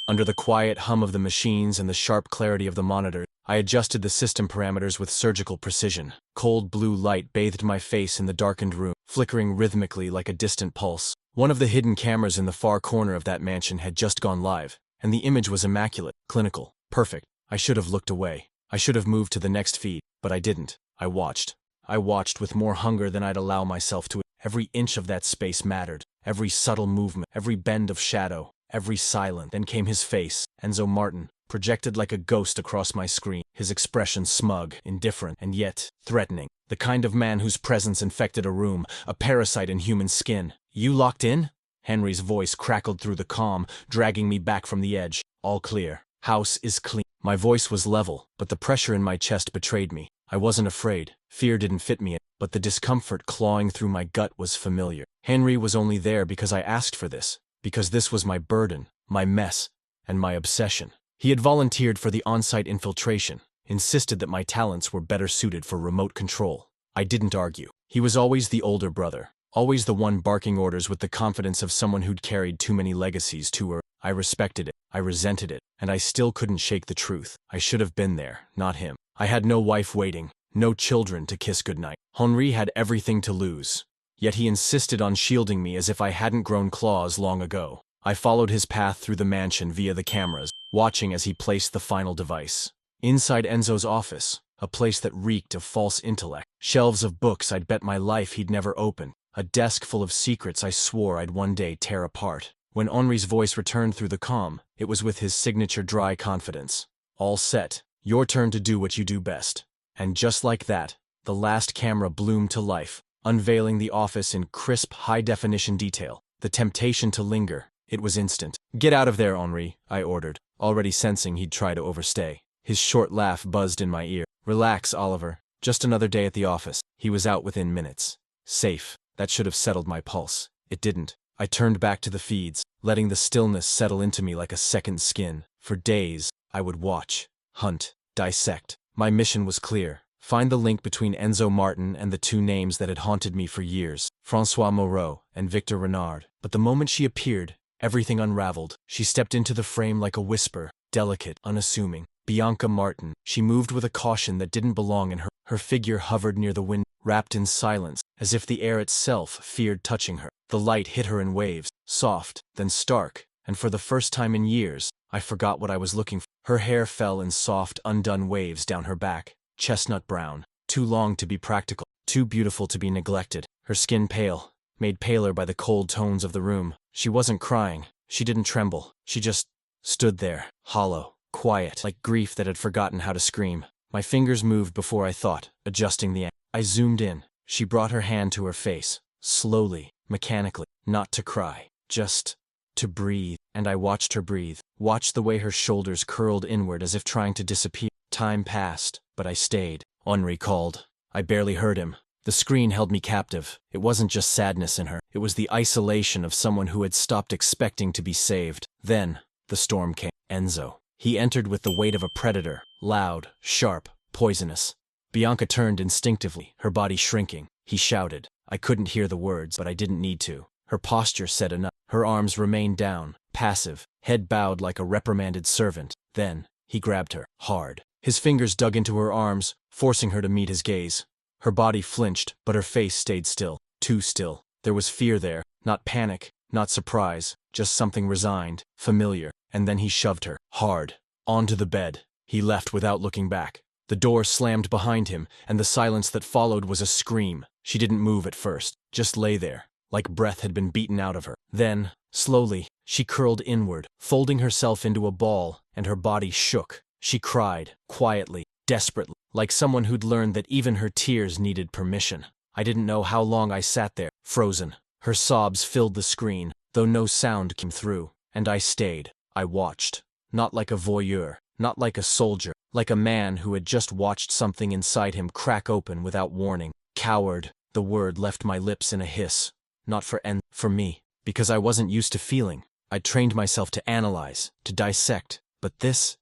Under the quiet hum of the machines and the sharp clarity of the monitor, I adjusted the system parameters with surgical precision. Cold blue light bathed my face in the darkened room, flickering rhythmically like a distant pulse. One of the hidden cameras in the far corner of that mansion had just gone live, and the image was immaculate, clinical, perfect. I should have looked away. I should have moved to the next feed, but I didn't. I watched. I watched with more hunger than I'd allow myself to. Every inch of that space mattered. Every subtle movement, every bend of shadow, every silence. Then came his face, Enzo Martin, projected like a ghost across my screen, his expression smug, indifferent, and yet threatening. The kind of man whose presence infected a room, a parasite in human skin. "You locked in?" Henry's voice crackled through the calm, dragging me back from the edge. "All clear. House is clean." My voice was level, but the pressure in my chest betrayed me. I wasn't afraid. Fear didn't fit me, but the discomfort clawing through my gut was familiar. Henry was only there because I asked for this, because this was my burden, my mess, and my obsession. He had volunteered for the on-site infiltration, insisted that my talents were better suited for remote control. I didn't argue. He was always the older brother, always the one barking orders with the confidence of someone who'd carried too many legacies too early. I respected it, I resented it, and I still couldn't shake the truth. I should have been there, not him. I had no wife waiting, no children to kiss goodnight. Henri had everything to lose, yet he insisted on shielding me as if I hadn't grown claws long ago. I followed his path through the mansion via the cameras, watching as he placed the final device. Inside Enzo's office, a place that reeked of false intellect, shelves of books I'd bet my life he'd never opened, a desk full of secrets I swore I'd one day tear apart. When Henri's voice returned through the comm, it was with his signature dry confidence. "All set. Your turn to do what you do best." And just like that, the last camera bloomed to life, unveiling the office in crisp, high-definition detail. The temptation to linger, it was instant. "Get out of there, Henri," I ordered, already sensing he'd try to overstay. His short laugh buzzed in my ear. "Relax, Oliver. Just another day at the office." He was out within minutes. Safe. That should have settled my pulse. It didn't. I turned back to the feeds, letting the stillness settle into me like a second skin. For days, I would watch, hunt, dissect. My mission was clear. Find the link between Enzo Martin and the two names that had haunted me for years, Francois Moreau and Victor Renard. But the moment she appeared, everything unraveled. She stepped into the frame like a whisper, delicate, unassuming. Bianca Martin. She moved with a caution that didn't belong in her. Her figure hovered near the window, wrapped in silence, as if the air itself feared touching her. The light hit her in waves, soft, then stark, and for the first time in years, I forgot what I was looking for. Her hair fell in soft, undone waves down her back, chestnut brown, too long to be practical, too beautiful to be neglected. Her skin pale, made paler by the cold tones of the room. She wasn't crying, she didn't tremble, she just stood there, hollow, quiet, like grief that had forgotten how to scream. My fingers moved before I thought, adjusting the angle. I zoomed in. She brought her hand to her face, slowly, mechanically, not to cry, just to breathe. And I watched her breathe, watched the way her shoulders curled inward as if trying to disappear. Time passed, but I stayed. Henri called. I barely heard him. The screen held me captive. It wasn't just sadness in her. It was the isolation of someone who had stopped expecting to be saved. Then, the storm came. Enzo. He entered with the weight of a predator, loud, sharp, poisonous. Bianca turned instinctively, her body shrinking. He shouted. I couldn't hear the words, but I didn't need to. Her posture said enough. Her arms remained down, passive, head bowed like a reprimanded servant. Then, he grabbed her, hard. His fingers dug into her arms, forcing her to meet his gaze. Her body flinched, but her face stayed still, too still. There was fear there, not panic, not surprise, just something resigned, familiar. And then he shoved her, hard, onto the bed. He left without looking back. The door slammed behind him, and the silence that followed was a scream. She didn't move at first, just lay there, like breath had been beaten out of her. Then, slowly, she curled inward, folding herself into a ball, and her body shook. She cried, quietly, desperately, like someone who'd learned that even her tears needed permission. I didn't know how long I sat there, frozen. Her sobs filled the screen, though no sound came through, and I stayed. I watched. Not like a voyeur, not like a soldier, like a man who had just watched something inside him crack open without warning. Coward, the word left my lips in a hiss. Not for me, because I wasn't used to feeling. I'd trained myself to analyze, to dissect, but this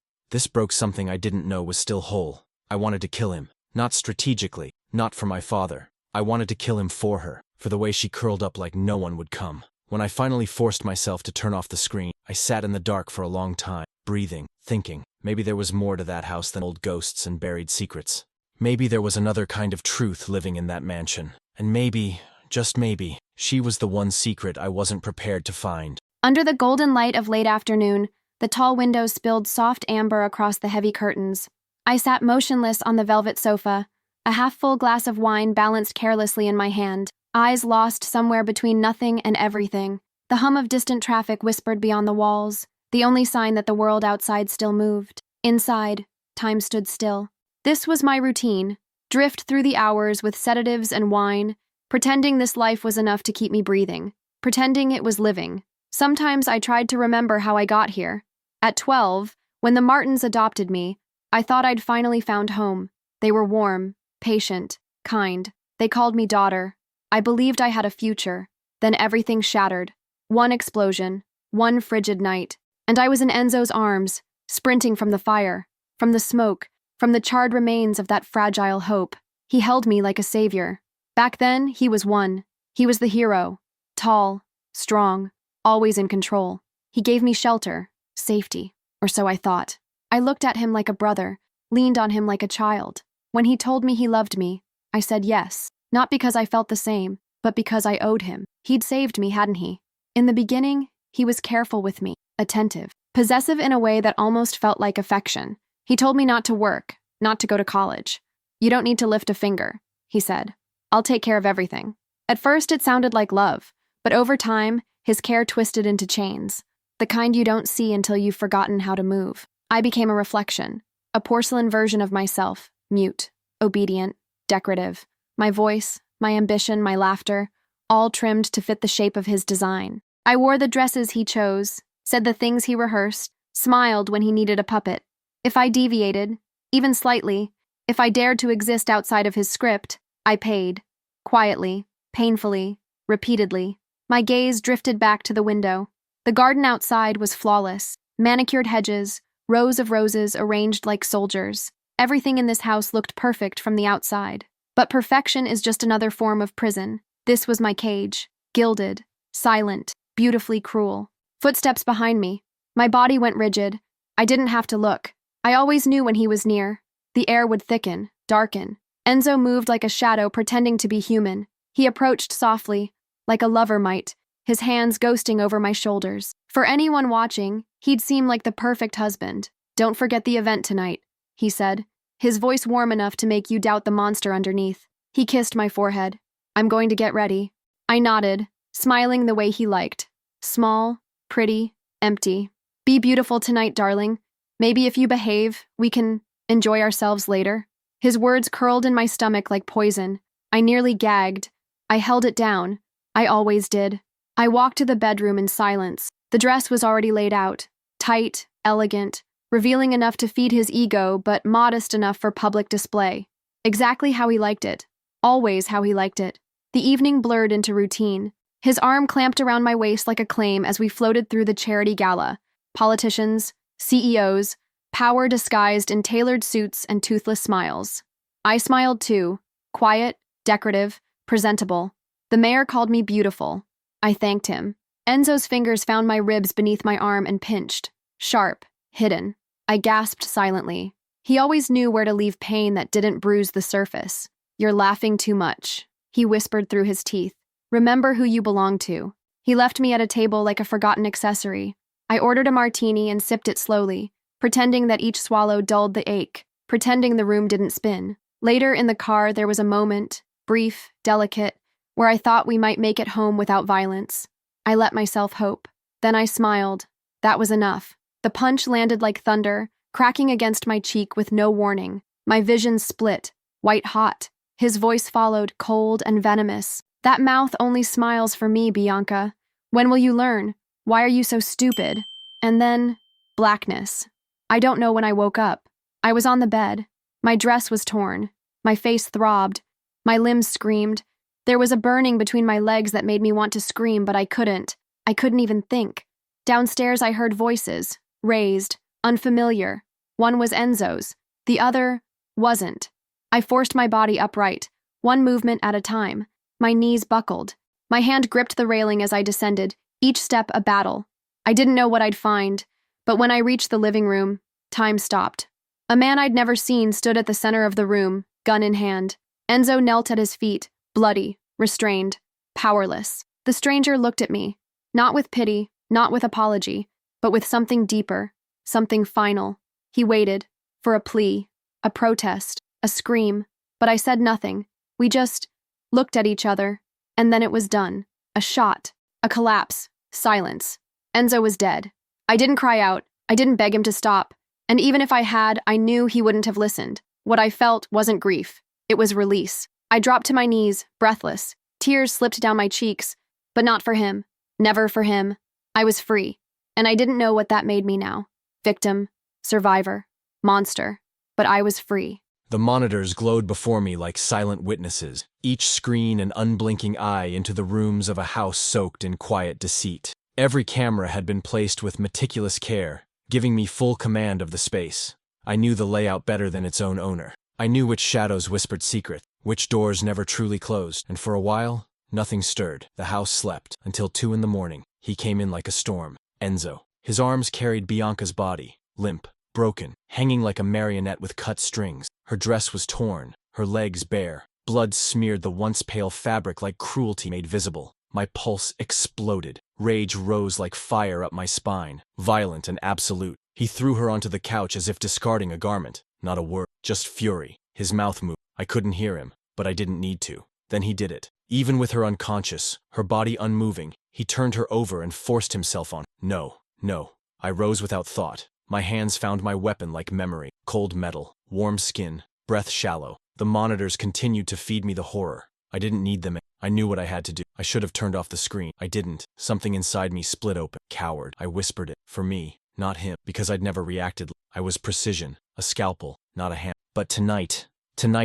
broke something I didn't know was still whole. I wanted to kill him, not strategically, not for my father. I wanted to kill him for her, for the way she curled up like no one would come. When I finally forced myself to turn off the screen, I sat in the dark for a long time, breathing, thinking. Maybe there was more to that house than old ghosts and buried secrets. Maybe there was another kind of truth living in that mansion. And maybe, just maybe, she was the one secret I wasn't prepared to find. Under the golden light of late afternoon, the tall windows spilled soft amber across the heavy curtains. I sat motionless on the velvet sofa, a half-full glass of wine balanced carelessly in my hand, eyes lost somewhere between nothing and everything. The hum of distant traffic whispered beyond the walls, the only sign that the world outside still moved. Inside, time stood still. This was my routine: drift through the hours with sedatives and wine, pretending this life was enough to keep me breathing, pretending it was living. Sometimes I tried to remember how I got here. At 12, when the Martins adopted me, I thought I'd finally found home. They were warm, patient, kind. They called me daughter. I believed I had a future. Then everything shattered. One explosion, one frigid night, and I was in Enzo's arms, sprinting from the fire, from the smoke, from the charred remains of that fragile hope. He held me like a savior. Back then, he was one. He was the hero. Tall, strong, always in control. He gave me shelter, safety, or so I thought. I looked at him like a brother, leaned on him like a child. When he told me he loved me, I said yes, not because I felt the same, but because I owed him. He'd saved me, hadn't he? In the beginning, he was careful with me, attentive, possessive in a way that almost felt like affection. He told me not to work, not to go to college. "You don't need to lift a finger," he said. "I'll take care of everything." At first, it sounded like love, but over time, his care twisted into chains, the kind you don't see until you've forgotten how to move. I became a reflection, a porcelain version of myself, mute, obedient, decorative. My voice, my ambition, my laughter, all trimmed to fit the shape of his design. I wore the dresses he chose, said the things he rehearsed, smiled when he needed a puppet. If I deviated, even slightly, if I dared to exist outside of his script, I paid. Quietly, painfully, repeatedly. My gaze drifted back to the window. The garden outside was flawless. Manicured hedges, rows of roses arranged like soldiers. Everything in this house looked perfect from the outside. But perfection is just another form of prison. This was my cage, gilded, silent, beautifully cruel. Footsteps behind me. My body went rigid. I didn't have to look. I always knew when he was near. The air would thicken, darken. Enzo moved like a shadow, pretending to be human. He approached softly, like a lover might, his hands ghosting over my shoulders. For anyone watching, he'd seem like the perfect husband. "Don't forget the event tonight," he said, his voice warm enough to make you doubt the monster underneath. He kissed my forehead. "I'm going to get ready." I nodded, smiling the way he liked. Small, pretty, empty. "Be beautiful tonight, darling. Maybe if you behave, we can enjoy ourselves later." His words curled in my stomach like poison. I nearly gagged. I held it down. I always did. I walked to the bedroom in silence. The dress was already laid out. Tight, elegant, revealing enough to feed his ego, but modest enough for public display. Exactly how he liked it. Always how he liked it. The evening blurred into routine. His arm clamped around my waist like a claim as we floated through the charity gala. Politicians, CEOs, power disguised in tailored suits and toothless smiles. I smiled too, quiet, decorative, presentable. The mayor called me beautiful. I thanked him. Enzo's fingers found my ribs beneath my arm and pinched. Sharp, hidden. I gasped silently. He always knew where to leave pain that didn't bruise the surface. "You're laughing too much," he whispered through his teeth. "Remember who you belong to." He left me at a table like a forgotten accessory. I ordered a martini and sipped it slowly, pretending that each swallow dulled the ache, pretending the room didn't spin. Later in the car, there was a moment, brief, delicate, where I thought we might make it home without violence. I let myself hope. Then I smiled. That was enough. The punch landed like thunder, cracking against my cheek with no warning. My vision split, white hot. His voice followed, cold and venomous. "That mouth only smiles for me, Bianca. When will you learn? Why are you so stupid?" And then, blackness. I don't know when I woke up. I was on the bed. My dress was torn. My face throbbed. My limbs screamed. There was a burning between my legs that made me want to scream, but I couldn't. I couldn't even think. Downstairs, I heard voices, raised, unfamiliar. One was Enzo's. The other wasn't. I forced my body upright, one movement at a time. My knees buckled. My hand gripped the railing as I descended, each step a battle. I didn't know what I'd find, but when I reached the living room, time stopped. A man I'd never seen stood at the center of the room, gun in hand. Enzo knelt at his feet, bloody, restrained, powerless. The stranger looked at me, not with pity, not with apology, but with something deeper, something final. He waited, for a plea, a protest, a scream, but I said nothing. We just looked at each other, and then it was done. A shot, a collapse, silence. Enzo was dead. I didn't cry out, I didn't beg him to stop, and even if I had, I knew he wouldn't have listened. What I felt wasn't grief, it was release. I dropped to my knees, breathless. Tears slipped down my cheeks, but not for him. Never for him. I was free, and I didn't know what that made me now. Victim, survivor, monster, but I was free. The monitors glowed before me like silent witnesses, each screen an unblinking eye into the rooms of a house soaked in quiet deceit. Every camera had been placed with meticulous care, giving me full command of the space. I knew the layout better than its own owner. I knew which shadows whispered secret, which doors never truly closed, and for a while, nothing stirred. The house slept, until 2 in the morning. He came in like a storm. Enzo. His arms carried Bianca's body, limp, broken, hanging like a marionette with cut strings. Her dress was torn, her legs bare. Blood smeared the once pale fabric like cruelty made visible. My pulse exploded. Rage rose like fire up my spine, violent and absolute. He threw her onto the couch as if discarding a garment. Not a word, just fury. His mouth moved. I couldn't hear him, but I didn't need to. Then he did it. Even with her unconscious, her body unmoving, he turned her over and forced himself on. No. I rose without thought. My hands found my weapon like memory. Cold metal, warm skin, breath shallow. The monitors continued to feed me the horror. I didn't need them. I knew what I had to do. I should have turned off the screen. I didn't. Something inside me split open. Coward. I whispered it. For me, not him. Because I'd never reacted. I was precision. A scalpel, not a hand. But tonight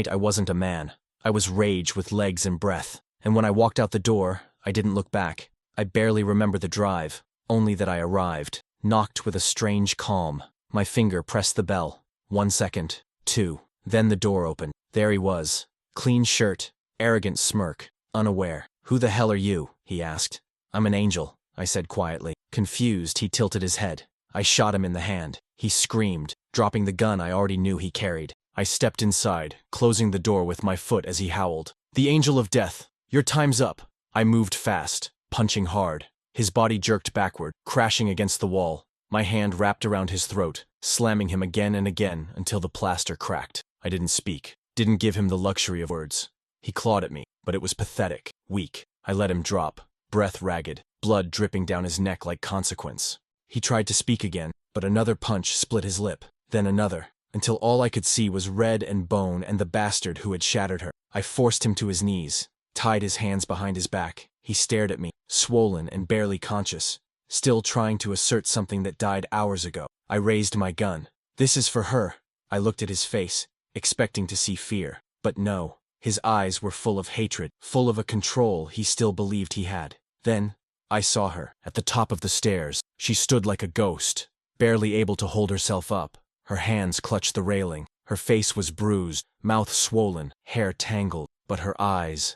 I wasn't a man. I was rage with legs and breath. And when I walked out the door, I didn't look back. I barely remember the drive. Only that I arrived. Knocked with a strange calm. My finger pressed the bell. 1 second. 2. Then the door opened. There he was. Clean shirt. Arrogant smirk. Unaware. Who the hell are you? He asked. I'm an angel, I said quietly. Confused, he tilted his head. I shot him in the hand. He screamed, dropping the gun I already knew he carried. I stepped inside, closing the door with my foot as he howled. The angel of death. Your time's up. I moved fast, punching hard. His body jerked backward, crashing against the wall. My hand wrapped around his throat, slamming him again and again until the plaster cracked. I didn't speak, didn't give him the luxury of words. He clawed at me, but it was pathetic, weak. I let him drop, breath ragged, blood dripping down his neck like consequence. He tried to speak again, but another punch split his lip, then another, until all I could see was red and bone and the bastard who had shattered her. I forced him to his knees, tied his hands behind his back. He stared at me, swollen and barely conscious, still trying to assert something that died hours ago. I raised my gun. This is for her. I looked at his face, expecting to see fear, but no. His eyes were full of hatred, full of a control he still believed he had. Then, I saw her, at the top of the stairs. She stood like a ghost, barely able to hold herself up. Her hands clutched the railing. Her face was bruised, mouth swollen, hair tangled, but her eyes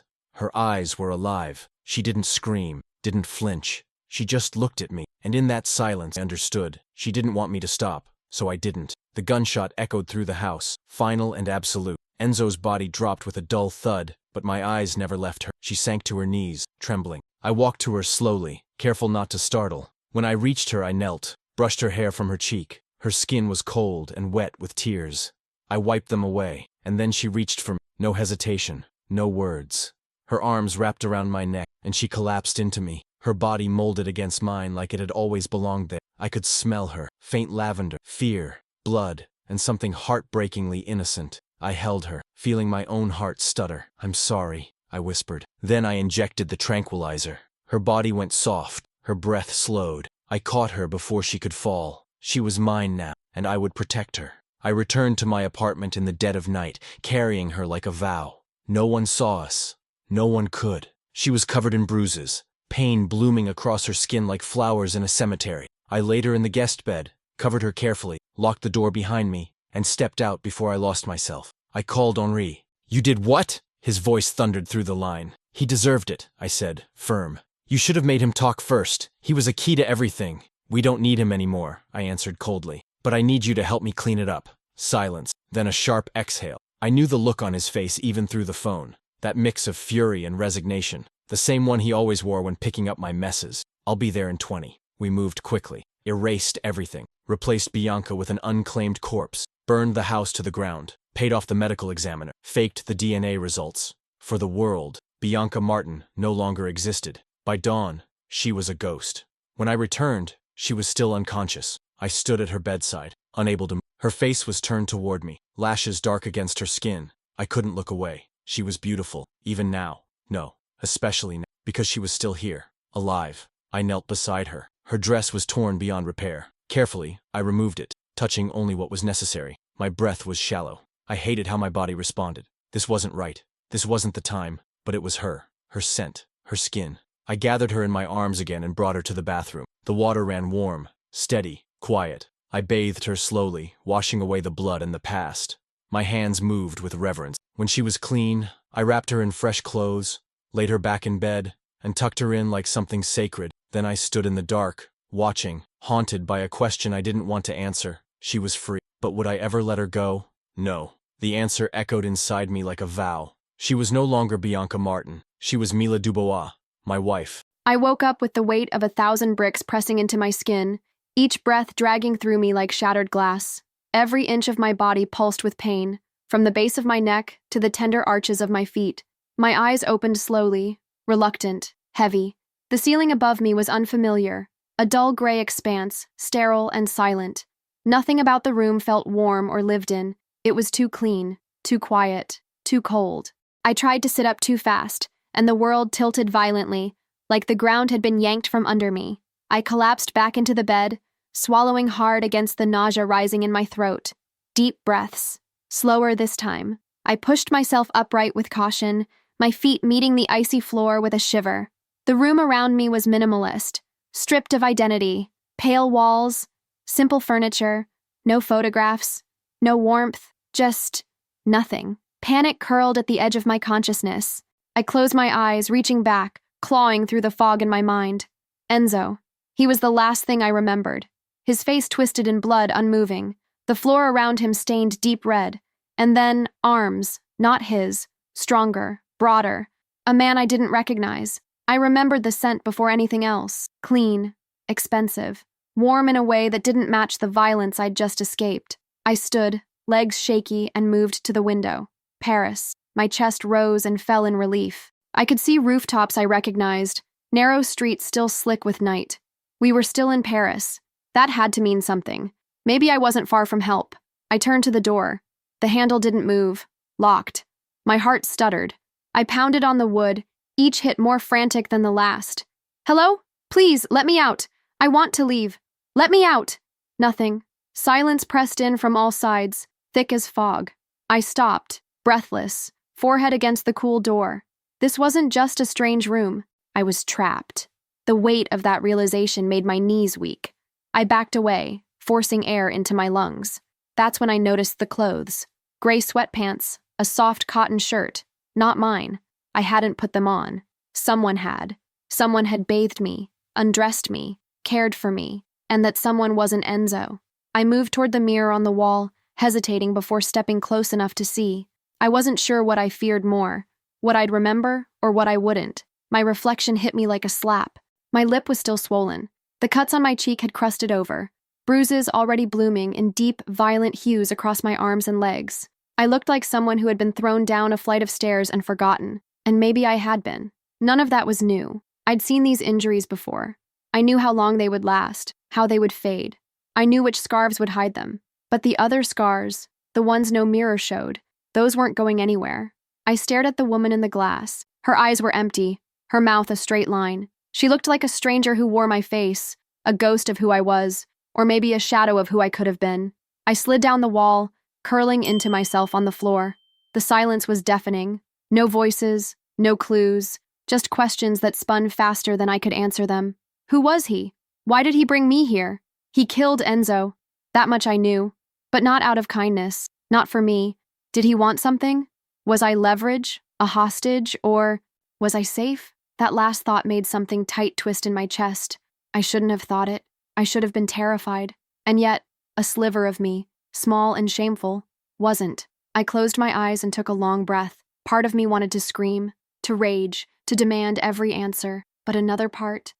were alive. She didn't scream, didn't flinch. She just looked at me, and in that silence I understood. She didn't want me to stop, so I didn't. The gunshot echoed through the house, final and absolute. Enzo's body dropped with a dull thud, but my eyes never left her. She sank to her knees, trembling. I walked to her slowly, careful not to startle. When I reached her, I knelt, brushed her hair from her cheek. Her skin was cold and wet with tears. I wiped them away, and then she reached for me. No hesitation, no words. Her arms wrapped around my neck, and she collapsed into me, her body molded against mine like it had always belonged there. I could smell her, faint lavender, fear, blood, and something heartbreakingly innocent. I held her, feeling my own heart stutter. I'm sorry, I whispered. Then I injected the tranquilizer. Her body went soft, her breath slowed. I caught her before she could fall. She was mine now, and I would protect her. I returned to my apartment in the dead of night, carrying her like a vow. No one saw us. No one could. She was covered in bruises, pain blooming across her skin like flowers in a cemetery. I laid her in the guest bed, covered her carefully, locked the door behind me, and stepped out before I lost myself. I called Henri. You did what? His voice thundered through the line. He deserved it, I said, firm. You should have made him talk first. He was a key to everything. We don't need him anymore, I answered coldly. But I need you to help me clean it up. Silence, then a sharp exhale. I knew the look on his face even through the phone. That mix of fury and resignation. The same one he always wore when picking up my messes. I'll be there in 20. We moved quickly. Erased everything. Replaced Bianca with an unclaimed corpse. Burned the house to the ground. Paid off the medical examiner. Faked the DNA results. For the world, Bianca Martin no longer existed. By dawn, she was a ghost. When I returned, she was still unconscious. I stood at her bedside, unable to move. Her face was turned toward me, lashes dark against her skin. I couldn't look away. She was beautiful, even now. No, especially now, because she was still here, alive. I knelt beside her. Her dress was torn beyond repair. Carefully, I removed it, touching only what was necessary. My breath was shallow. I hated how my body responded. This wasn't right. This wasn't the time, but it was her. Her scent, her skin. I gathered her in my arms again and brought her to the bathroom. The water ran warm, steady, quiet. I bathed her slowly, washing away the blood and the past. My hands moved with reverence. When she was clean, I wrapped her in fresh clothes, laid her back in bed, and tucked her in like something sacred. Then I stood in the dark, watching, haunted by a question I didn't want to answer. She was free, but would I ever let her go? No. The answer echoed inside me like a vow. She was no longer Bianca Martin. She was Mila Dubois, my wife. I woke up with the weight of 1,000 bricks pressing into my skin, each breath dragging through me like shattered glass. Every inch of my body pulsed with pain, from the base of my neck to the tender arches of my feet. My eyes opened slowly, reluctant, heavy. The ceiling above me was unfamiliar, a dull gray expanse, sterile and silent. Nothing about the room felt warm or lived in. It was too clean, too quiet, too cold. I tried to sit up too fast, and the world tilted violently, like the ground had been yanked from under me. I collapsed back into the bed, swallowing hard against the nausea rising in my throat. Deep breaths. Slower this time. I pushed myself upright with caution, my feet meeting the icy floor with a shiver. The room around me was minimalist, stripped of identity. Pale walls, simple furniture, no photographs, no warmth, just nothing. Panic curled at the edge of my consciousness. I closed my eyes, reaching back, clawing through the fog in my mind. Enzo. He was the last thing I remembered. His face twisted in blood, unmoving. The floor around him stained deep red. And then arms, not his, stronger, broader. A man I didn't recognize. I remembered the scent before anything else. Clean, expensive, warm in a way that didn't match the violence I'd just escaped. I stood, legs shaky, and moved to the window. Paris. My chest rose and fell in relief. I could see rooftops I recognized, narrow streets still slick with night. We were still in Paris. That had to mean something. Maybe I wasn't far from help. I turned to the door. The handle didn't move. Locked. My heart stuttered. I pounded on the wood, each hit more frantic than the last. Hello? Please, let me out. I want to leave. Let me out. Nothing. Silence pressed in from all sides, thick as fog. I stopped, breathless, forehead against the cool door. This wasn't just a strange room. I was trapped. The weight of that realization made my knees weak. I backed away, forcing air into my lungs. That's when I noticed the clothes. Gray sweatpants, a soft cotton shirt. Not mine. I hadn't put them on. Someone had. Someone had bathed me, undressed me, cared for me, and that someone wasn't Enzo. I moved toward the mirror on the wall, hesitating before stepping close enough to see. I wasn't sure what I feared more, what I'd remember or what I wouldn't. My reflection hit me like a slap. My lip was still swollen. The cuts on my cheek had crusted over, bruises already blooming in deep, violent hues across my arms and legs. I looked like someone who had been thrown down a flight of stairs and forgotten, and maybe I had been. None of that was new. I'd seen these injuries before. I knew how long they would last, how they would fade. I knew which scarves would hide them. But the other scars, the ones no mirror showed, those weren't going anywhere. I stared at the woman in the glass. Her eyes were empty, her mouth a straight line. She looked like a stranger who wore my face, a ghost of who I was, or maybe a shadow of who I could have been. I slid down the wall, curling into myself on the floor. The silence was deafening. No voices, no clues, just questions that spun faster than I could answer them. Who was he? Why did he bring me here? He killed Enzo. That much I knew. But not out of kindness, not for me. Did he want something? Was I leverage, a hostage, or was I safe? That last thought made something tight twist in my chest. I shouldn't have thought it. I should have been terrified. And yet, a sliver of me, small and shameful, wasn't. I closed my eyes and took a long breath. Part of me wanted to scream, to rage, to demand every answer. But another part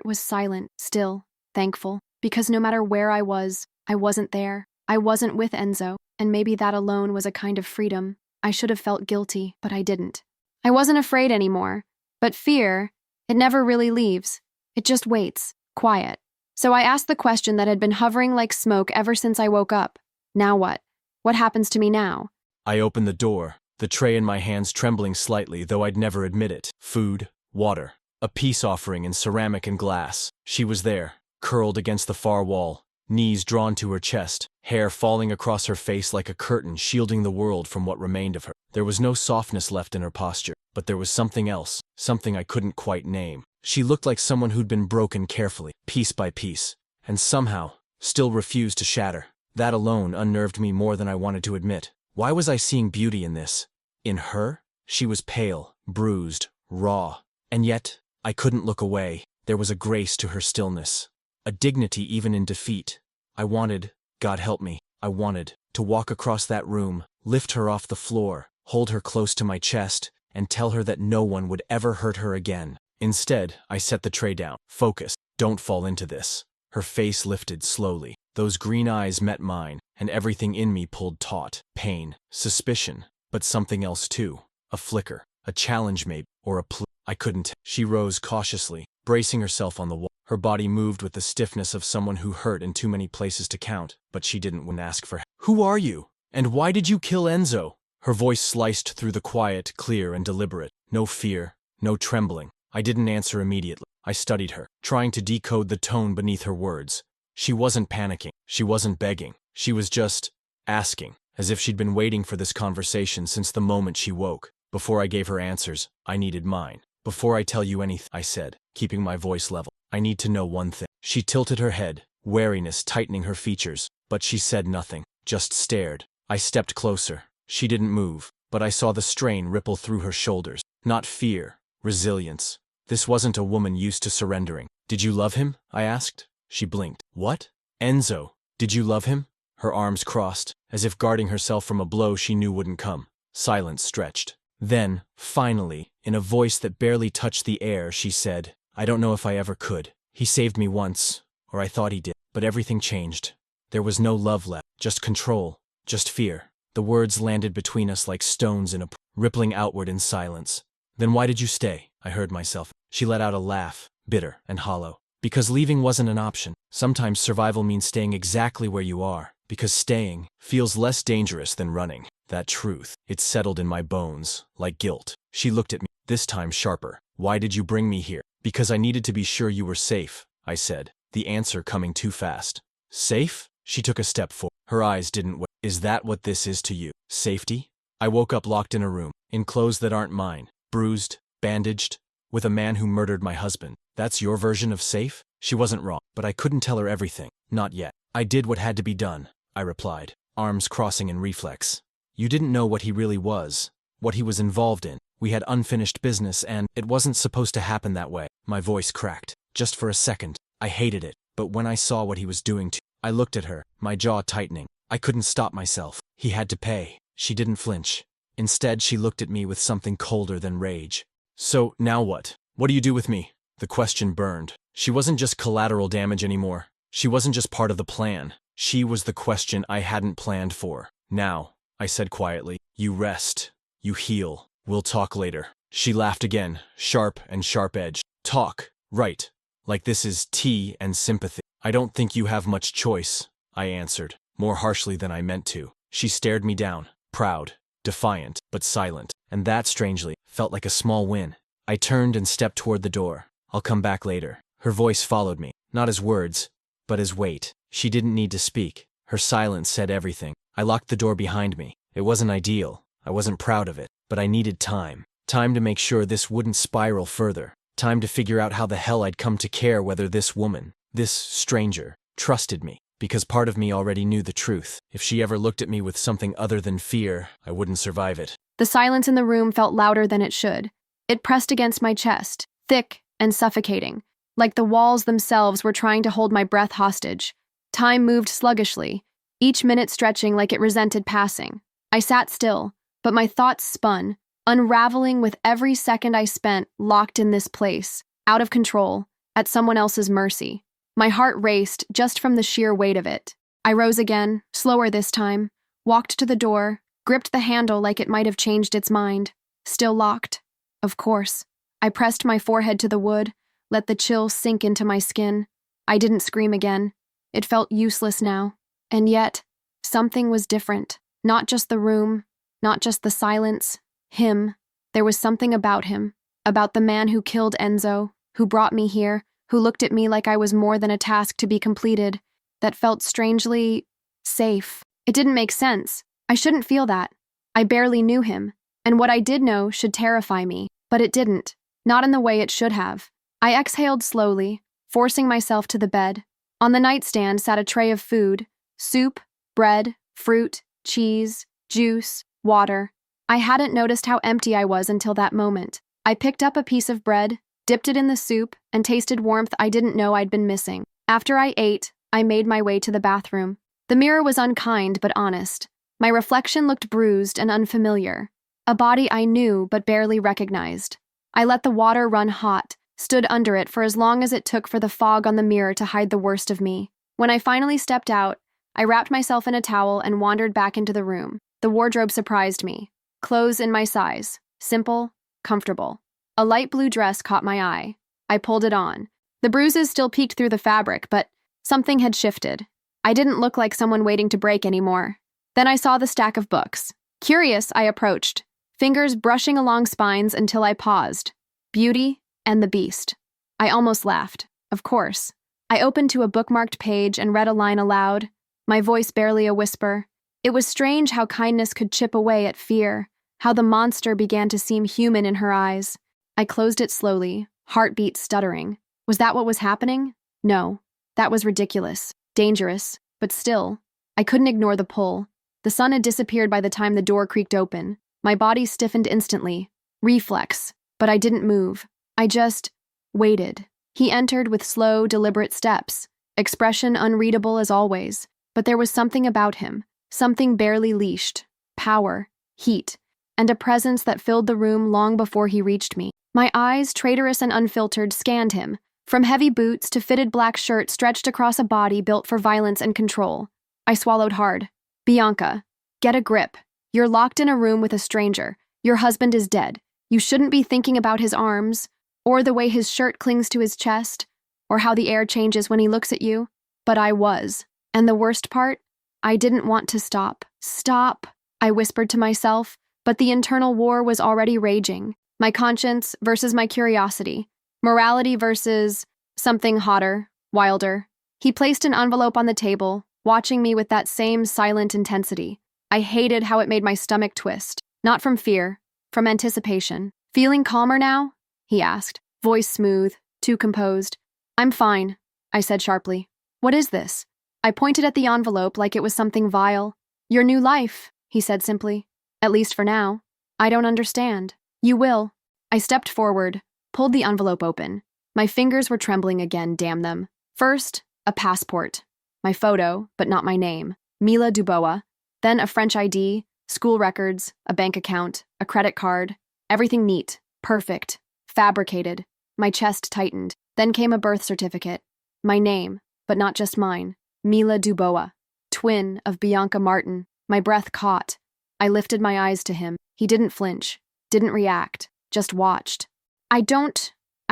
was silent, still, thankful. Because no matter where I wasn't there. I wasn't with Enzo, and maybe that alone was a kind of freedom. I should have felt guilty, but I didn't. I wasn't afraid anymore. But fear, it never really leaves. It just waits, quiet. So I asked the question that had been hovering like smoke ever since I woke up. Now what? What happens to me now? I opened the door, the tray in my hands trembling slightly, though I'd never admit it. Food, water, a peace offering in ceramic and glass. She was there, curled against the far wall, knees drawn to her chest, hair falling across her face like a curtain shielding the world from what remained of her. There was no softness left in her posture, but there was something else, something I couldn't quite name. She looked like someone who'd been broken carefully, piece by piece, and somehow still refused to shatter. That alone unnerved me more than I wanted to admit. Why was I seeing beauty in this? In her? She was pale, bruised, raw, and yet I couldn't look away. There was a grace to her stillness, a dignity even in defeat. I wanted, God help me, I wanted to walk across that room, lift her off the floor, hold her close to my chest, and tell her that no one would ever hurt her again. Instead, I set the tray down. Focus. Don't fall into this. Her face lifted slowly. Those green eyes met mine, and everything in me pulled taut. Pain, suspicion, but something else too. A flicker, a challenge maybe, or a plea. I couldn't. She rose cautiously, bracing herself on the wall. Her body moved with the stiffness of someone who hurt in too many places to count, but she didn't ask for help. Who are you? And why did you kill Enzo? Her voice sliced through the quiet, clear and deliberate. No fear, no trembling. I didn't answer immediately. I studied her, trying to decode the tone beneath her words. She wasn't panicking. She wasn't begging. She was just asking, as if she'd been waiting for this conversation since the moment she woke. Before I gave her answers, I needed mine. Before I tell you anything, I said, keeping my voice level, I need to know one thing. She tilted her head, wariness tightening her features, but she said nothing, just stared. I stepped closer. She didn't move, but I saw the strain ripple through her shoulders. Not fear, resilience. This wasn't a woman used to surrendering. Did you love him? I asked. She blinked. What? Enzo. Did you love him? Her arms crossed, as if guarding herself from a blow she knew wouldn't come. Silence stretched. Then, finally, in a voice that barely touched the air, she said, I don't know if I ever could. He saved me once, or I thought he did, but everything changed. There was no love left, just control, just fear. The words landed between us like stones in a pool, rippling outward in silence. Then why did you stay? I heard myself. She let out a laugh, bitter and hollow. Because leaving wasn't an option. Sometimes survival means staying exactly where you are, because staying feels less dangerous than running. That truth, it settled in my bones, like guilt. She looked at me, this time sharper. Why did you bring me here? Because I needed to be sure you were safe, I said, the answer coming too fast. Safe? She took a step forward. Her eyes didn't wait. Is that what this is to you? Safety? I woke up locked in a room, in clothes that aren't mine, bruised, bandaged, with a man who murdered my husband. That's your version of safe? She wasn't wrong, but I couldn't tell her everything. Not yet. I did what had to be done, I replied, arms crossing in reflex. You didn't know what he really was, what he was involved in. We had unfinished business and it wasn't supposed to happen that way. My voice cracked. Just for a second. I hated it, but when I saw what he was doing to I looked at her, my jaw tightening. I couldn't stop myself. He had to pay. She didn't flinch. Instead, she looked at me with something colder than rage. So, now what? What do you do with me? The question burned. She wasn't just collateral damage anymore. She wasn't just part of the plan. She was the question I hadn't planned for. Now, I said quietly, you rest. You heal. We'll talk later. She laughed again, sharp and sharp-edged. Talk. Right. Like this is tea and sympathy. I don't think you have much choice, I answered, more harshly than I meant to. She stared me down, proud, defiant, but silent, and that, strangely, felt like a small win. I turned and stepped toward the door. I'll come back later. Her voice followed me, not as words, but as weight. She didn't need to speak. Her silence said everything. I locked the door behind me. It wasn't ideal. I wasn't proud of it, but I needed time. Time to make sure this wouldn't spiral further. Time to figure out how the hell I'd come to care whether this woman, this stranger, trusted me. Because part of me already knew the truth. If she ever looked at me with something other than fear, I wouldn't survive it. The silence in the room felt louder than it should. It pressed against my chest, thick and suffocating, like the walls themselves were trying to hold my breath hostage. Time moved sluggishly, each minute stretching like it resented passing. I sat still, but my thoughts spun, unraveling with every second I spent locked in this place, out of control, at someone else's mercy. My heart raced just from the sheer weight of it. I rose again, slower this time, walked to the door, gripped the handle like it might have changed its mind. Still locked. Of course. I pressed my forehead to the wood, let the chill sink into my skin. I didn't scream again. It felt useless now. And yet, something was different. Not just the room, not just the silence. Him. There was something about him. About the man who killed Enzo, who brought me here, who looked at me like I was more than a task to be completed, that felt strangely safe. It didn't make sense. I shouldn't feel that. I barely knew him, and what I did know should terrify me, but it didn't. Not in the way it should have. I exhaled slowly, forcing myself to the bed. On the nightstand sat a tray of food: soup, bread, fruit, cheese, juice, water. I hadn't noticed how empty I was until that moment. I picked up a piece of bread, dipped it in the soup, and tasted warmth I didn't know I'd been missing. After I ate, I made my way to the bathroom. The mirror was unkind but honest. My reflection looked bruised and unfamiliar. A body I knew but barely recognized. I let the water run hot, stood under it for as long as it took for the fog on the mirror to hide the worst of me. When I finally stepped out, I wrapped myself in a towel and wandered back into the room. The wardrobe surprised me. Clothes in my size. Simple, comfortable. A light blue dress caught my eye. I pulled it on. The bruises still peeked through the fabric, but something had shifted. I didn't look like someone waiting to break anymore. Then I saw the stack of books. Curious, I approached, fingers brushing along spines until I paused. Beauty and the Beast. I almost laughed. Of course. I opened to a bookmarked page and read a line aloud, my voice barely a whisper. It was strange how kindness could chip away at fear, how the monster began to seem human in her eyes. I closed it slowly, heartbeat stuttering. Was that what was happening? No. That was ridiculous, dangerous, but still, I couldn't ignore the pull. The sun had disappeared by the time the door creaked open. My body stiffened instantly. Reflex. But I didn't move. I just waited. He entered with slow, deliberate steps, expression unreadable as always, but there was something about him, something barely leashed, power, heat, and a presence that filled the room long before he reached me. My eyes, traitorous and unfiltered, scanned him, from heavy boots to fitted black shirt stretched across a body built for violence and control. I swallowed hard. Bianca, get a grip. You're locked in a room with a stranger. Your husband is dead. You shouldn't be thinking about his arms, or the way his shirt clings to his chest, or how the air changes when he looks at you. But I was. And the worst part? I didn't want to stop. Stop, I whispered to myself, but the internal war was already raging. My conscience versus my curiosity. Morality versus something hotter, wilder. He placed an envelope on the table, watching me with that same silent intensity. I hated how it made my stomach twist. Not from fear, from anticipation. Feeling calmer now? He asked, voice smooth, too composed. I'm fine, I said sharply. What is this? I pointed at the envelope like it was something vile. Your new life, he said simply. At least for now. I don't understand. You will. I stepped forward, pulled the envelope open. My fingers were trembling again, damn them. First, a passport. My photo, but not my name. Mila Dubois. Then a French ID, school records, a bank account, a credit card. Everything neat, perfect, fabricated. My chest tightened. Then came a birth certificate. My name, but not just mine. Mila Dubois, twin of Bianca Martin. My breath caught. I lifted my eyes to him. He didn't flinch, didn't react, just watched. I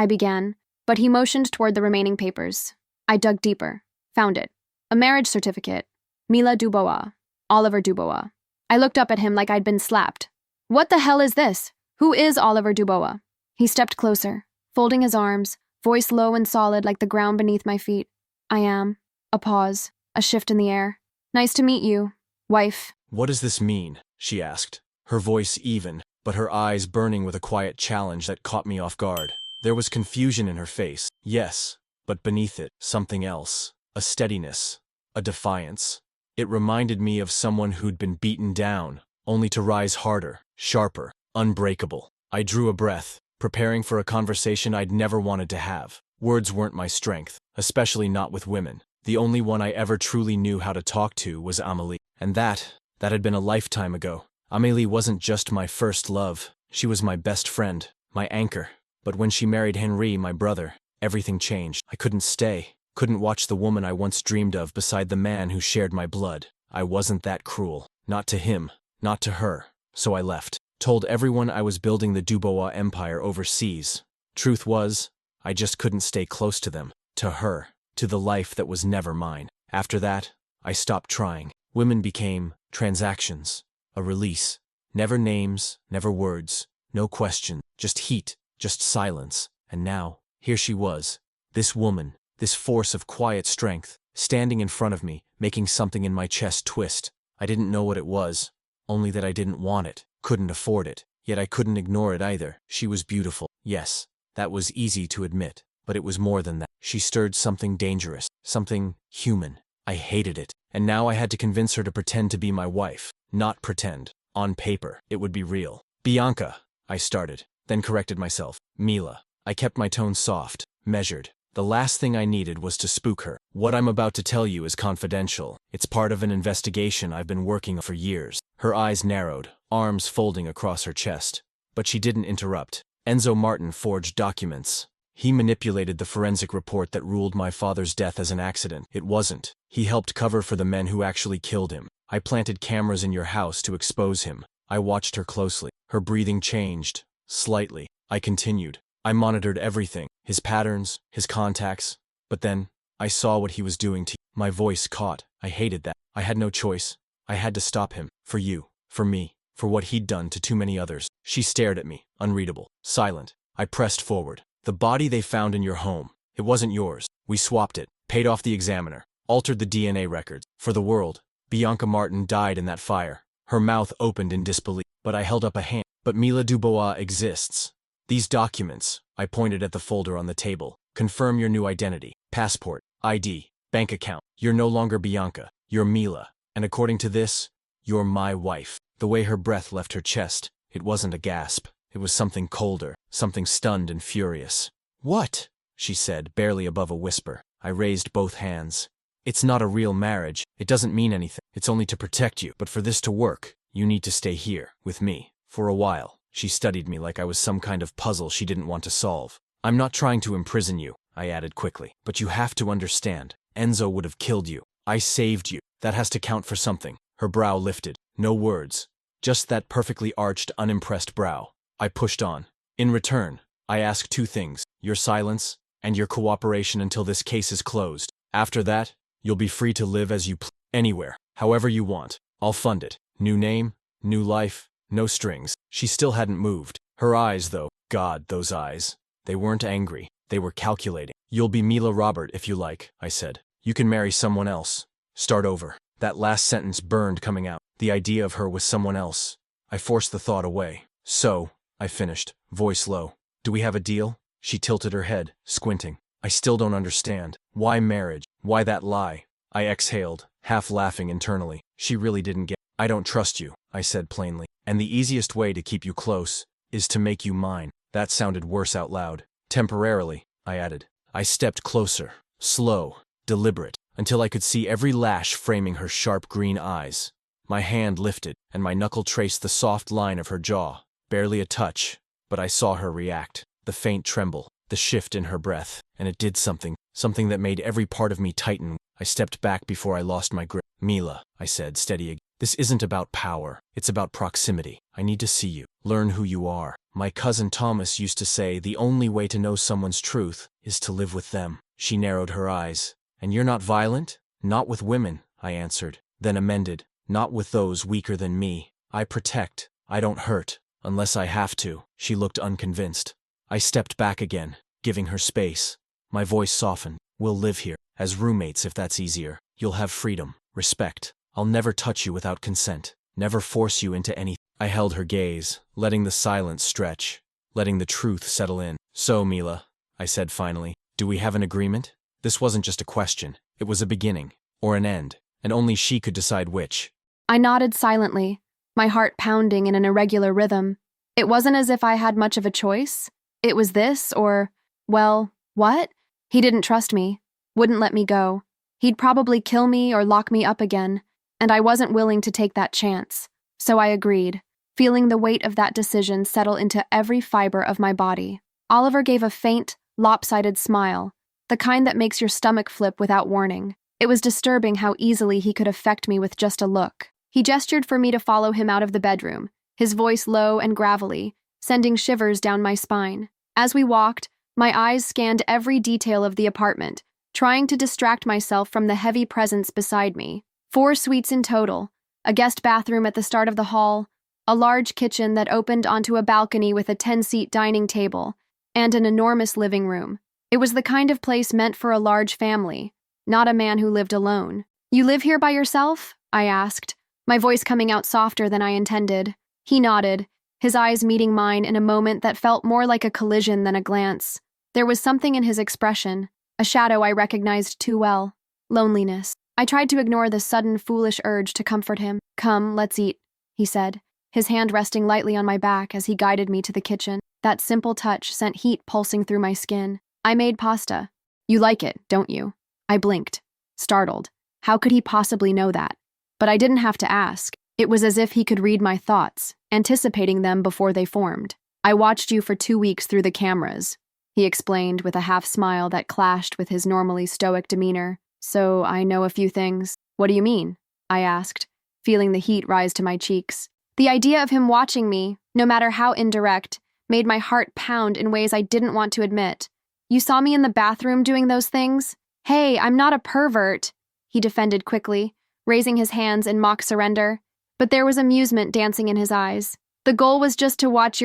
began, but he motioned toward the remaining papers. I dug deeper, found it. A marriage certificate. Mila Dubois, Oliver Dubois. I looked up at him like I'd been slapped. What the hell is this? Who is Oliver Dubois? He stepped closer, folding his arms, voice low and solid like the ground beneath my feet. I am. A pause, a shift in the air. Nice to meet you, wife. What does this mean? She asked, her voice even, but her eyes burning with a quiet challenge that caught me off guard. There was confusion in her face, yes, but beneath it, something else. A steadiness, a defiance. It reminded me of someone who'd been beaten down, only to rise harder, sharper, unbreakable. I drew a breath, preparing for a conversation I'd never wanted to have. Words weren't my strength, especially not with women. The only one I ever truly knew how to talk to was Amélie. And that had been a lifetime ago. Amélie wasn't just my first love. She was my best friend, my anchor. But when she married Henri, my brother, everything changed. I couldn't stay, couldn't watch the woman I once dreamed of beside the man who shared my blood. I wasn't that cruel. Not to him, not to her. So I left. Told everyone I was building the Dubois empire overseas. Truth was, I just couldn't stay close to them, to her, to the life that was never mine. After that, I stopped trying. Women became transactions, a release. Never names, never words, no question, just heat, just silence. And now, here she was, this woman, this force of quiet strength, standing in front of me, making something in my chest twist. I didn't know what it was, only that I didn't want it, couldn't afford it, yet I couldn't ignore it either. She was beautiful, yes, that was easy to admit, but it was more than that. She stirred something dangerous, something human. I hated it, and now I had to convince her to pretend to be my wife. Not pretend. On paper, it would be real. Bianca, I started, then corrected myself. Mila. I kept my tone soft, measured. The last thing I needed was to spook her. What I'm about to tell you is confidential. It's part of an investigation I've been working on for years. Her eyes narrowed, arms folding across her chest. But she didn't interrupt. Enzo Martin forged documents. He manipulated the forensic report that ruled my father's death as an accident. It wasn't. He helped cover for the men who actually killed him. I planted cameras in your house to expose him. I watched her closely. Her breathing changed, slightly. I continued. I monitored everything, his patterns, his contacts. But then, I saw what he was doing to you. My voice caught. I hated that. I had no choice. I had to stop him. For you. For me. For what he'd done to too many others. She stared at me, unreadable, silent. I pressed forward. The body they found in your home. It wasn't yours. We swapped it, paid off the examiner, altered the DNA records. For the world. Bianca Martin died in that fire. Her mouth opened in disbelief. But I held up a hand. But Mila Dubois exists. These documents, I pointed at the folder on the table, confirm your new identity, passport, ID, bank account. You're no longer Bianca. You're Mila. And according to this, you're my wife. The way her breath left her chest, it wasn't a gasp. It was something colder, something stunned and furious. What? She said, barely above a whisper. I raised both hands. It's not a real marriage. It doesn't mean anything. It's only to protect you. But for this to work, you need to stay here, with me, for a while. She studied me like I was some kind of puzzle she didn't want to solve. I'm not trying to imprison you, I added quickly. But you have to understand. Enzo would have killed you. I saved you. That has to count for something. Her brow lifted. No words. Just that perfectly arched, unimpressed brow. I pushed on. In return, I ask two things. Your silence, and your cooperation until this case is closed. After that, you'll be free to live as you please. Anywhere. However you want. I'll fund it. New name, new life, no strings. She still hadn't moved. Her eyes, though. God, those eyes. They weren't angry. They were calculating. You'll be Mila Robert if you like, I said. You can marry someone else. Start over. That last sentence burned coming out. The idea of her with someone else. I forced the thought away. So, I finished, voice low. Do we have a deal? She tilted her head, squinting. I still don't understand. Why marriage? Why that lie? I exhaled, half laughing internally. She really didn't get. I don't trust you, I said plainly. And the easiest way to keep you close is to make you mine. That sounded worse out loud. Temporarily, I added. I stepped closer, slow, deliberate, until I could see every lash framing her sharp green eyes. My hand lifted, and my knuckle traced the soft line of her jaw. Barely a touch, but I saw her react. The faint tremble, the shift in her breath, and it did something that made every part of me tighten. I stepped back before I lost my grip. Mila, I said, steady again. This isn't about power. It's about proximity. I need to see you. Learn who you are. My cousin Thomas used to say the only way to know someone's truth is to live with them. She narrowed her eyes. And you're not violent? Not with women, I answered, then amended. Not with those weaker than me. I protect. I don't hurt. Unless I have to. She looked unconvinced. I stepped back again, giving her space. My voice softened. We'll live here. As roommates if that's easier. You'll have freedom, respect. I'll never touch you without consent. Never force you into anything. I held her gaze, letting the silence stretch, letting the truth settle in. So, Mila, I said finally, do we have an agreement? This wasn't just a question. It was a beginning, or an end, and only she could decide which. I nodded silently, my heart pounding in an irregular rhythm. It wasn't as if I had much of a choice. It was this or, well, what? He didn't trust me, wouldn't let me go. He'd probably kill me or lock me up again, and I wasn't willing to take that chance. So I agreed, feeling the weight of that decision settle into every fiber of my body. Oliver gave a faint, lopsided smile, the kind that makes your stomach flip without warning. It was disturbing how easily he could affect me with just a look. He gestured for me to follow him out of the bedroom, his voice low and gravelly, sending shivers down my spine. As we walked, my eyes scanned every detail of the apartment, trying to distract myself from the heavy presence beside me. 4 suites in total, a guest bathroom at the start of the hall, a large kitchen that opened onto a balcony with a 10-seat dining table, and an enormous living room. It was the kind of place meant for a large family, not a man who lived alone. "You live here by yourself?" I asked, my voice coming out softer than I intended. He nodded, his eyes meeting mine in a moment that felt more like a collision than a glance. There was something in his expression, a shadow I recognized too well. Loneliness. I tried to ignore the sudden, foolish urge to comfort him. "Come, let's eat," he said, his hand resting lightly on my back as he guided me to the kitchen. That simple touch sent heat pulsing through my skin. "I made pasta. You like it, don't you?" I blinked, startled. How could he possibly know that? But I didn't have to ask. It was as if he could read my thoughts, anticipating them before they formed. "I watched you for 2 weeks through the cameras," he explained with a half-smile that clashed with his normally stoic demeanor. "So I know a few things." "What do you mean?" I asked, feeling the heat rise to my cheeks. The idea of him watching me, no matter how indirect, made my heart pound in ways I didn't want to admit. "You saw me in the bathroom doing those things?" "Hey, I'm not a pervert," he defended quickly, raising his hands in mock surrender. But there was amusement dancing in his eyes. "The goal was just to watch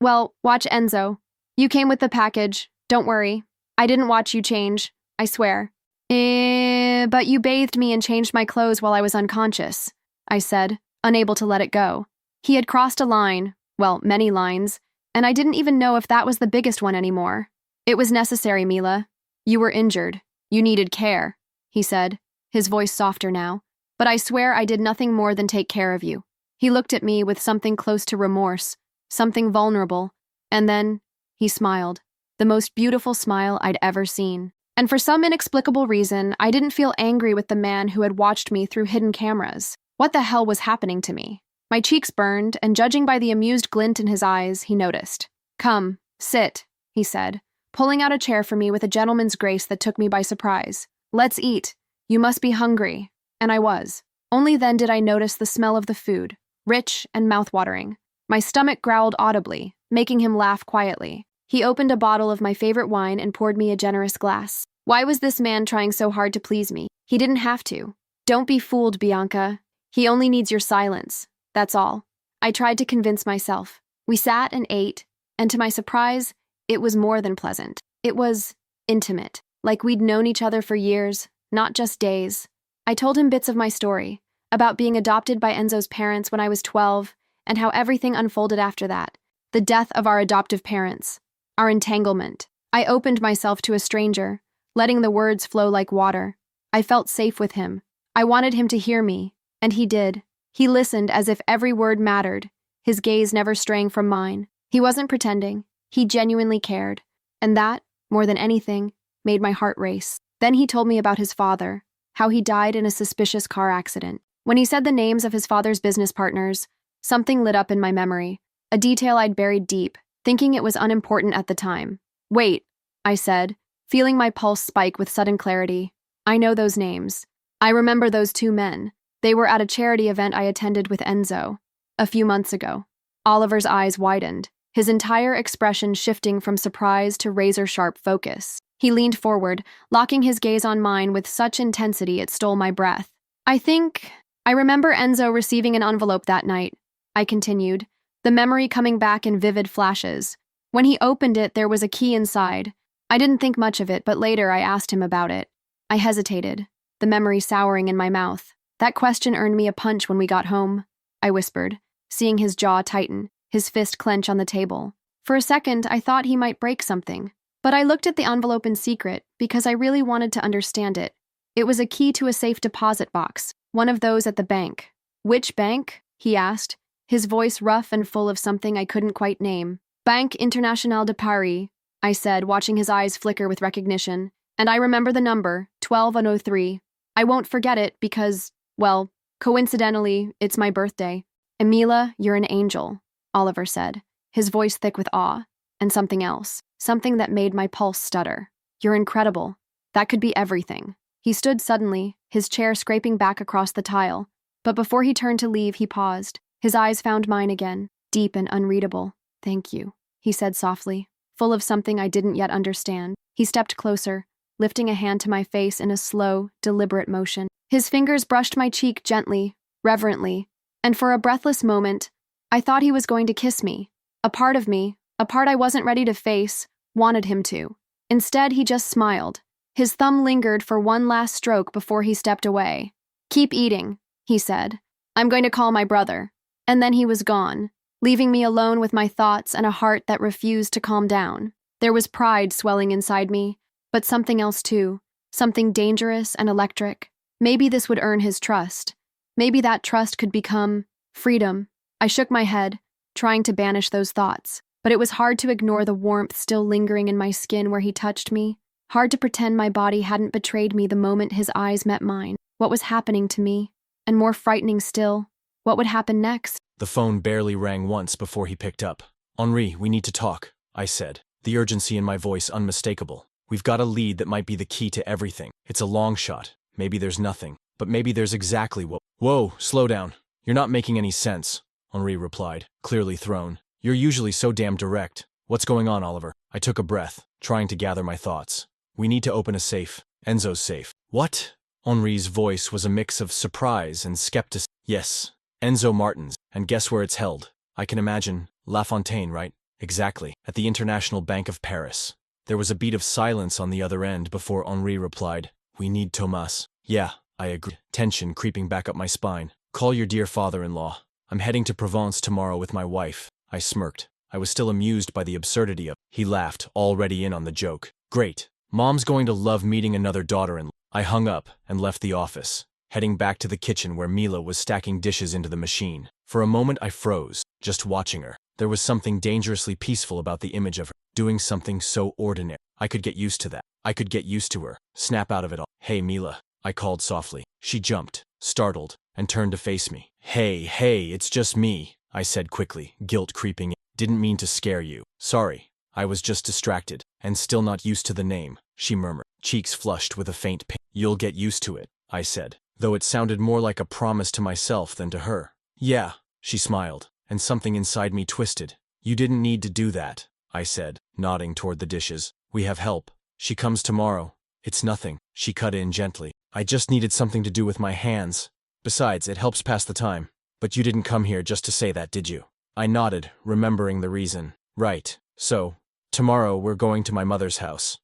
watch Enzo. You came with the package, don't worry. I didn't watch you change, I swear." But you bathed me and changed my clothes while I was unconscious," I said, unable to let it go. He had crossed a line, many lines, and I didn't even know if that was the biggest one anymore. "It was necessary, Mila. You were injured. You needed care," he said, his voice softer now. "But I swear I did nothing more than take care of you." He looked at me with something close to remorse, something vulnerable, and then he smiled, the most beautiful smile I'd ever seen. And for some inexplicable reason, I didn't feel angry with the man who had watched me through hidden cameras. What the hell was happening to me? My cheeks burned, and judging by the amused glint in his eyes, he noticed. "Come, sit," he said, pulling out a chair for me with a gentleman's grace that took me by surprise. "Let's eat. You must be hungry." And I was. Only then did I notice the smell of the food, rich and mouth-watering. My stomach growled audibly, making him laugh quietly. He opened a bottle of my favorite wine and poured me a generous glass. Why was this man trying so hard to please me? He didn't have to. "Don't be fooled, Bianca. He only needs your silence. That's all." I tried to convince myself. We sat and ate, and to my surprise, it was more than pleasant. It was intimate, like we'd known each other for years, not just days. I told him bits of my story, about being adopted by Enzo's parents when I was 12, and how everything unfolded after that. The death of our adoptive parents, our entanglement. I opened myself to a stranger, letting the words flow like water. I felt safe with him. I wanted him to hear me, and he did. He listened as if every word mattered, his gaze never straying from mine. He wasn't pretending. He genuinely cared. And that, more than anything, made my heart race. Then he told me about his father, how he died in a suspicious car accident. When he said the names of his father's business partners, something lit up in my memory, a detail I'd buried deep, thinking it was unimportant at the time. "Wait," I said, feeling my pulse spike with sudden clarity. "I know those names. I remember those 2 men. They were at a charity event I attended with Enzo a few months ago." Oliver's eyes widened, his entire expression shifting from surprise to razor-sharp focus. He leaned forward, locking his gaze on mine with such intensity it stole my breath. I remember Enzo receiving an envelope that night," I continued, the memory coming back in vivid flashes. "When he opened it, there was a key inside. I didn't think much of it, but later I asked him about it." I hesitated, the memory souring in my mouth. "That question earned me a punch when we got home," I whispered, seeing his jaw tighten, his fist clench on the table. For a second, I thought he might break something. But I looked at the envelope in secret because I really wanted to understand it. It was a key to a safe deposit box, one of those at the bank. "Which bank?" he asked, his voice rough and full of something I couldn't quite name. "Banque Internationale de Paris," I said, watching his eyes flicker with recognition. And I remember the number, 12103. I won't forget it because, well, coincidentally, it's my birthday. Mila, you're an angel, Oliver said, his voice thick with awe, and something else, something that made my pulse stutter. You're incredible. That could be everything. He stood suddenly, his chair scraping back across the tile, but before he turned to leave, he paused. His eyes found mine again, deep and unreadable. Thank you, he said softly, full of something I didn't yet understand. He stepped closer, lifting a hand to my face in a slow, deliberate motion. His fingers brushed my cheek gently, reverently, and for a breathless moment, I thought he was going to kiss me. A part of me, a part I wasn't ready to face, wanted him to. Instead, he just smiled. His thumb lingered for one last stroke before he stepped away. Keep eating, he said. I'm going to call my brother. And then he was gone, leaving me alone with my thoughts and a heart that refused to calm down. There was pride swelling inside me, but something else too, something dangerous and electric. Maybe this would earn his trust. Maybe that trust could become freedom. I shook my head, trying to banish those thoughts, but it was hard to ignore the warmth still lingering in my skin where he touched me, hard to pretend my body hadn't betrayed me the moment his eyes met mine. What was happening to me? And more frightening still, what would happen next? The phone barely rang once before he picked up. Henri, we need to talk, I said, the urgency in my voice unmistakable. We've got a lead that might be the key to everything. It's a long shot. Maybe there's nothing, but maybe there's exactly what— Whoa, slow down. You're not making any sense, Henri replied, clearly thrown. You're usually so damn direct. What's going on, Oliver? I took a breath, trying to gather my thoughts. We need to open a safe. Enzo's safe. What? Henri's voice was a mix of surprise and skepticism. Yes, Enzo Martin's. And guess where it's held? I can imagine. La Fontaine, right? Exactly. At the International Bank of Paris. There was a beat of silence on the other end before Henri replied, We need Thomas. Yeah, I agree. Tension creeping back up my spine. Call your dear father-in-law. I'm heading to Provence tomorrow with my wife. I smirked. I was still amused by the absurdity of it. He laughed, already in on the joke. Great. Mom's going to love meeting another daughter-in-law. I hung up and left the office, heading back to the kitchen where Mila was stacking dishes into the machine. For a moment I froze, just watching her. There was something dangerously peaceful about the image of her, doing something so ordinary. I could get used to that. I could get used to her, snap out of it all. Hey, Mila, I called softly. She jumped, startled, and turned to face me. Hey, it's just me, I said quickly, guilt creeping in. Didn't mean to scare you. Sorry, I was just distracted, and still not used to the name, she murmured, cheeks flushed with a faint pink. You'll get used to it, I said, though it sounded more like a promise to myself than to her. Yeah, she smiled, and something inside me twisted. You didn't need to do that, I said, nodding toward the dishes. We have help. She comes tomorrow. It's nothing, she cut in gently. I just needed something to do with my hands. Besides, it helps pass the time. But you didn't come here just to say that, did you? I nodded, remembering the reason. Right. So, tomorrow we're going to my mother's house.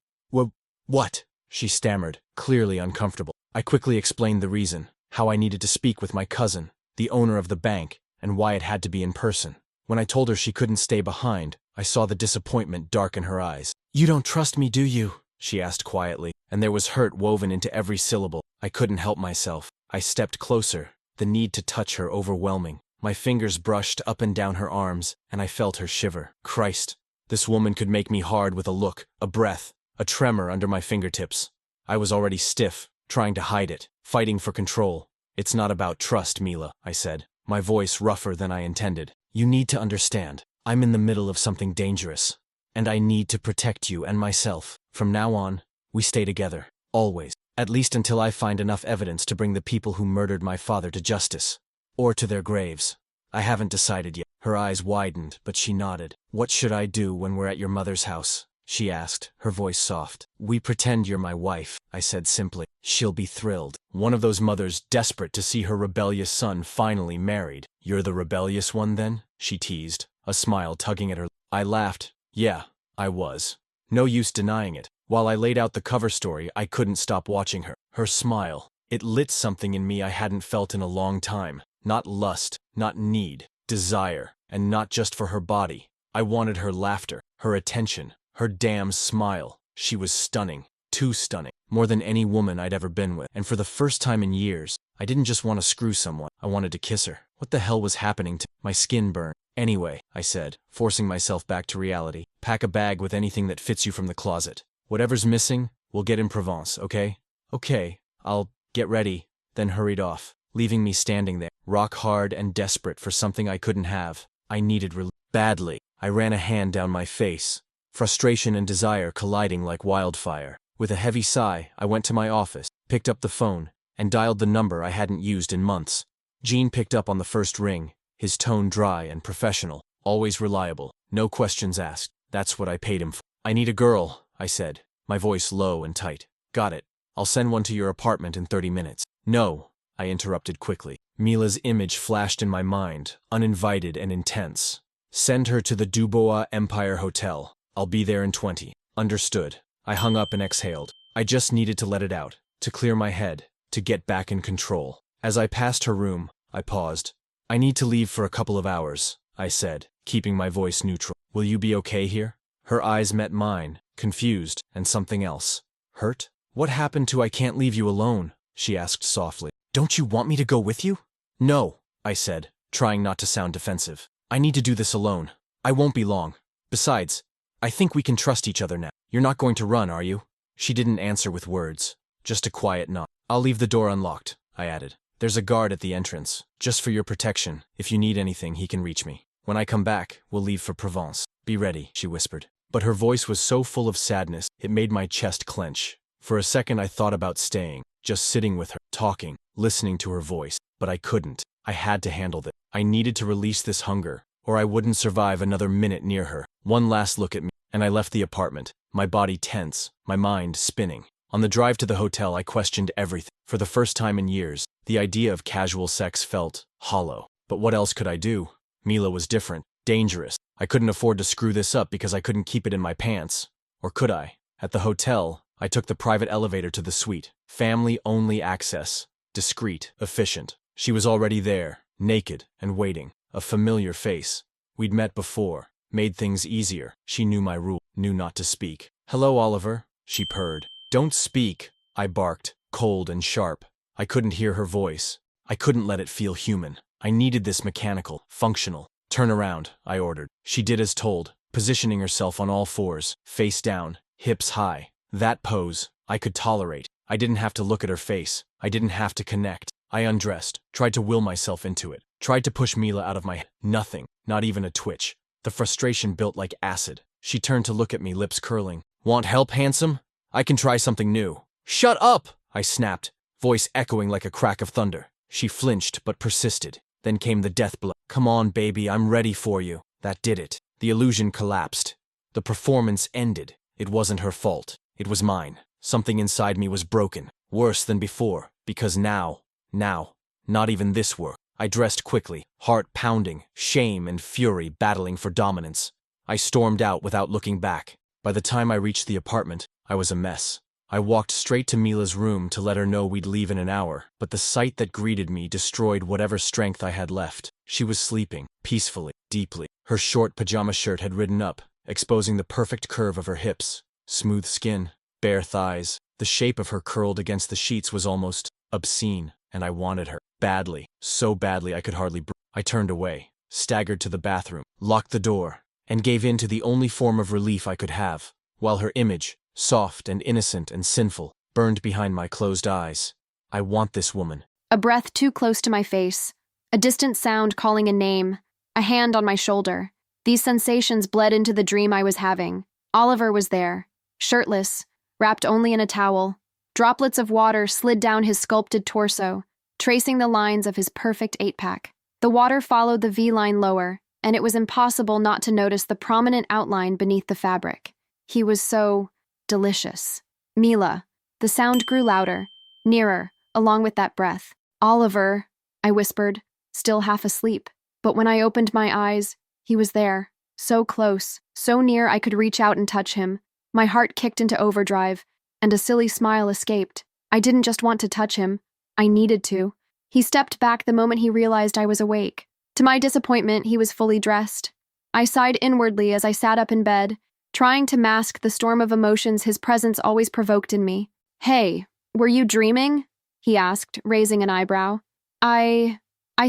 What? She stammered, clearly uncomfortable. I quickly explained the reason, how I needed to speak with my cousin, the owner of the bank, and why it had to be in person. When I told her she couldn't stay behind, I saw the disappointment darken her eyes. You don't trust me, do you? She asked quietly, and there was hurt woven into every syllable. I couldn't help myself. I stepped closer, the need to touch her overwhelming. My fingers brushed up and down her arms, and I felt her shiver. Christ, this woman could make me hard with a look, a breath, a tremor under my fingertips. I was already stiff, trying to hide it, fighting for control. It's not about trust, Mila, I said, my voice rougher than I intended. You need to understand. I'm in the middle of something dangerous, and I need to protect you and myself. From now on, we stay together, always, at least until I find enough evidence to bring the people who murdered my father to justice, or to their graves. I haven't decided yet. Her eyes widened, but she nodded. What should I do when we're at your mother's house? She asked, her voice soft. We pretend you're my wife, I said simply. She'll be thrilled. One of those mothers desperate to see her rebellious son finally married. You're the rebellious one then? She teased, a smile tugging at her. I laughed. Yeah, I was. No use denying it. While I laid out the cover story, I couldn't stop watching her. Her smile. It lit something in me I hadn't felt in a long time. Not lust, not need, desire, and not just for her body. I wanted her laughter, her attention, her damn smile. She was stunning. Too stunning. More than any woman I'd ever been with. And for the first time in years, I didn't just want to screw someone. I wanted to kiss her. What the hell was happening to me? My skin burned. Anyway, I said, forcing myself back to reality, pack a bag with anything that fits you from the closet. Whatever's missing, we'll get in Provence, okay? Okay, I'll get ready, then hurried off, leaving me standing there, rock hard and desperate for something I couldn't have. I needed relief badly. I ran a hand down my face, frustration and desire colliding like wildfire. With a heavy sigh, I went to my office, picked up the phone, and dialed the number I hadn't used in months. Gene picked up on the first ring, his tone dry and professional, always reliable, no questions asked. That's what I paid him for. I need a girl, I said, my voice low and tight. Got it. I'll send one to your apartment in 30 minutes. No, I interrupted quickly. Mila's image flashed in my mind, uninvited and intense. Send her to the Dubois Empire Hotel. I'll be there in 20. Understood. I hung up and exhaled. I just needed to let it out, to clear my head, to get back in control. As I passed her room, I paused. I need to leave for a couple of hours, I said, keeping my voice neutral. Will you be okay here? Her eyes met mine, confused, and something else. Hurt? What happened to I can't leave you alone? She asked softly. Don't you want me to go with you? No, I said, trying not to sound defensive. I need to do this alone. I won't be long. Besides, I think we can trust each other now. You're not going to run, are you? She didn't answer with words, just a quiet nod. I'll leave the door unlocked, I added. There's a guard at the entrance. Just for your protection, if you need anything, he can reach me. When I come back, we'll leave for Provence. Be ready, she whispered. But her voice was so full of sadness, it made my chest clench. For a second I thought about staying, just sitting with her, talking, listening to her voice. But I couldn't. I had to handle this. I needed to release this hunger, or I wouldn't survive another minute near her. One last look at me, and I left the apartment, my body tense, my mind spinning. On the drive to the hotel I questioned everything. For the first time in years, the idea of casual sex felt hollow. But what else could I do? Mila was different, dangerous. I couldn't afford to screw this up because I couldn't keep it in my pants. Or could I? At the hotel, I took the private elevator to the suite. Family-only access. Discreet, efficient. She was already there, naked and waiting. A familiar face. We'd met before. Made things easier. She knew my rule, knew not to speak. Hello, Oliver, she purred. Don't speak, I barked, cold and sharp. I couldn't hear her voice. I couldn't let it feel human. I needed this mechanical, functional. Turn around, I ordered. She did as told, positioning herself on all fours, face down, hips high. That pose, I could tolerate. I didn't have to look at her face. I didn't have to connect. I undressed, tried to will myself into it, tried to push Mila out of my head. Nothing, not even a twitch. The frustration built like acid. She turned to look at me, lips curling. Want help, handsome? I can try something new. Shut up, I snapped, voice echoing like a crack of thunder. She flinched but persisted. Then came the death blow. Come on, baby, I'm ready for you. That did it. The illusion collapsed. The performance ended. It wasn't her fault. It was mine. Something inside me was broken. Worse than before. Because now, not even this worked. I dressed quickly, heart pounding, shame and fury battling for dominance. I stormed out without looking back. By the time I reached the apartment, I was a mess. I walked straight to Mila's room to let her know we'd leave in an hour, but the sight that greeted me destroyed whatever strength I had left. She was sleeping, peacefully, deeply. Her short pajama shirt had ridden up, exposing the perfect curve of her hips. Smooth skin, bare thighs. The shape of her curled against the sheets was almost obscene, and I wanted her. Badly, so badly I could hardly breathe. I turned away, staggered to the bathroom, locked the door, and gave in to the only form of relief I could have, while her image, soft and innocent and sinful, burned behind my closed eyes. I want this woman. A breath too close to my face, a distant sound calling a name, a hand on my shoulder. These sensations bled into the dream I was having. Oliver was there, shirtless, wrapped only in a towel. Droplets of water slid down his sculpted torso, tracing the lines of his perfect eight-pack. The water followed the V-line lower, and it was impossible not to notice the prominent outline beneath the fabric. He was so delicious. Mila. The sound grew louder, nearer, along with that breath. Oliver, I whispered, still half asleep. But when I opened my eyes, he was there, so close, so near I could reach out and touch him. My heart kicked into overdrive, and a silly smile escaped. I didn't just want to touch him. I needed to. He stepped back the moment he realized I was awake. To my disappointment, he was fully dressed. I sighed inwardly as I sat up in bed, trying to mask the storm of emotions his presence always provoked in me. Hey, were you dreaming? He asked, raising an eyebrow. I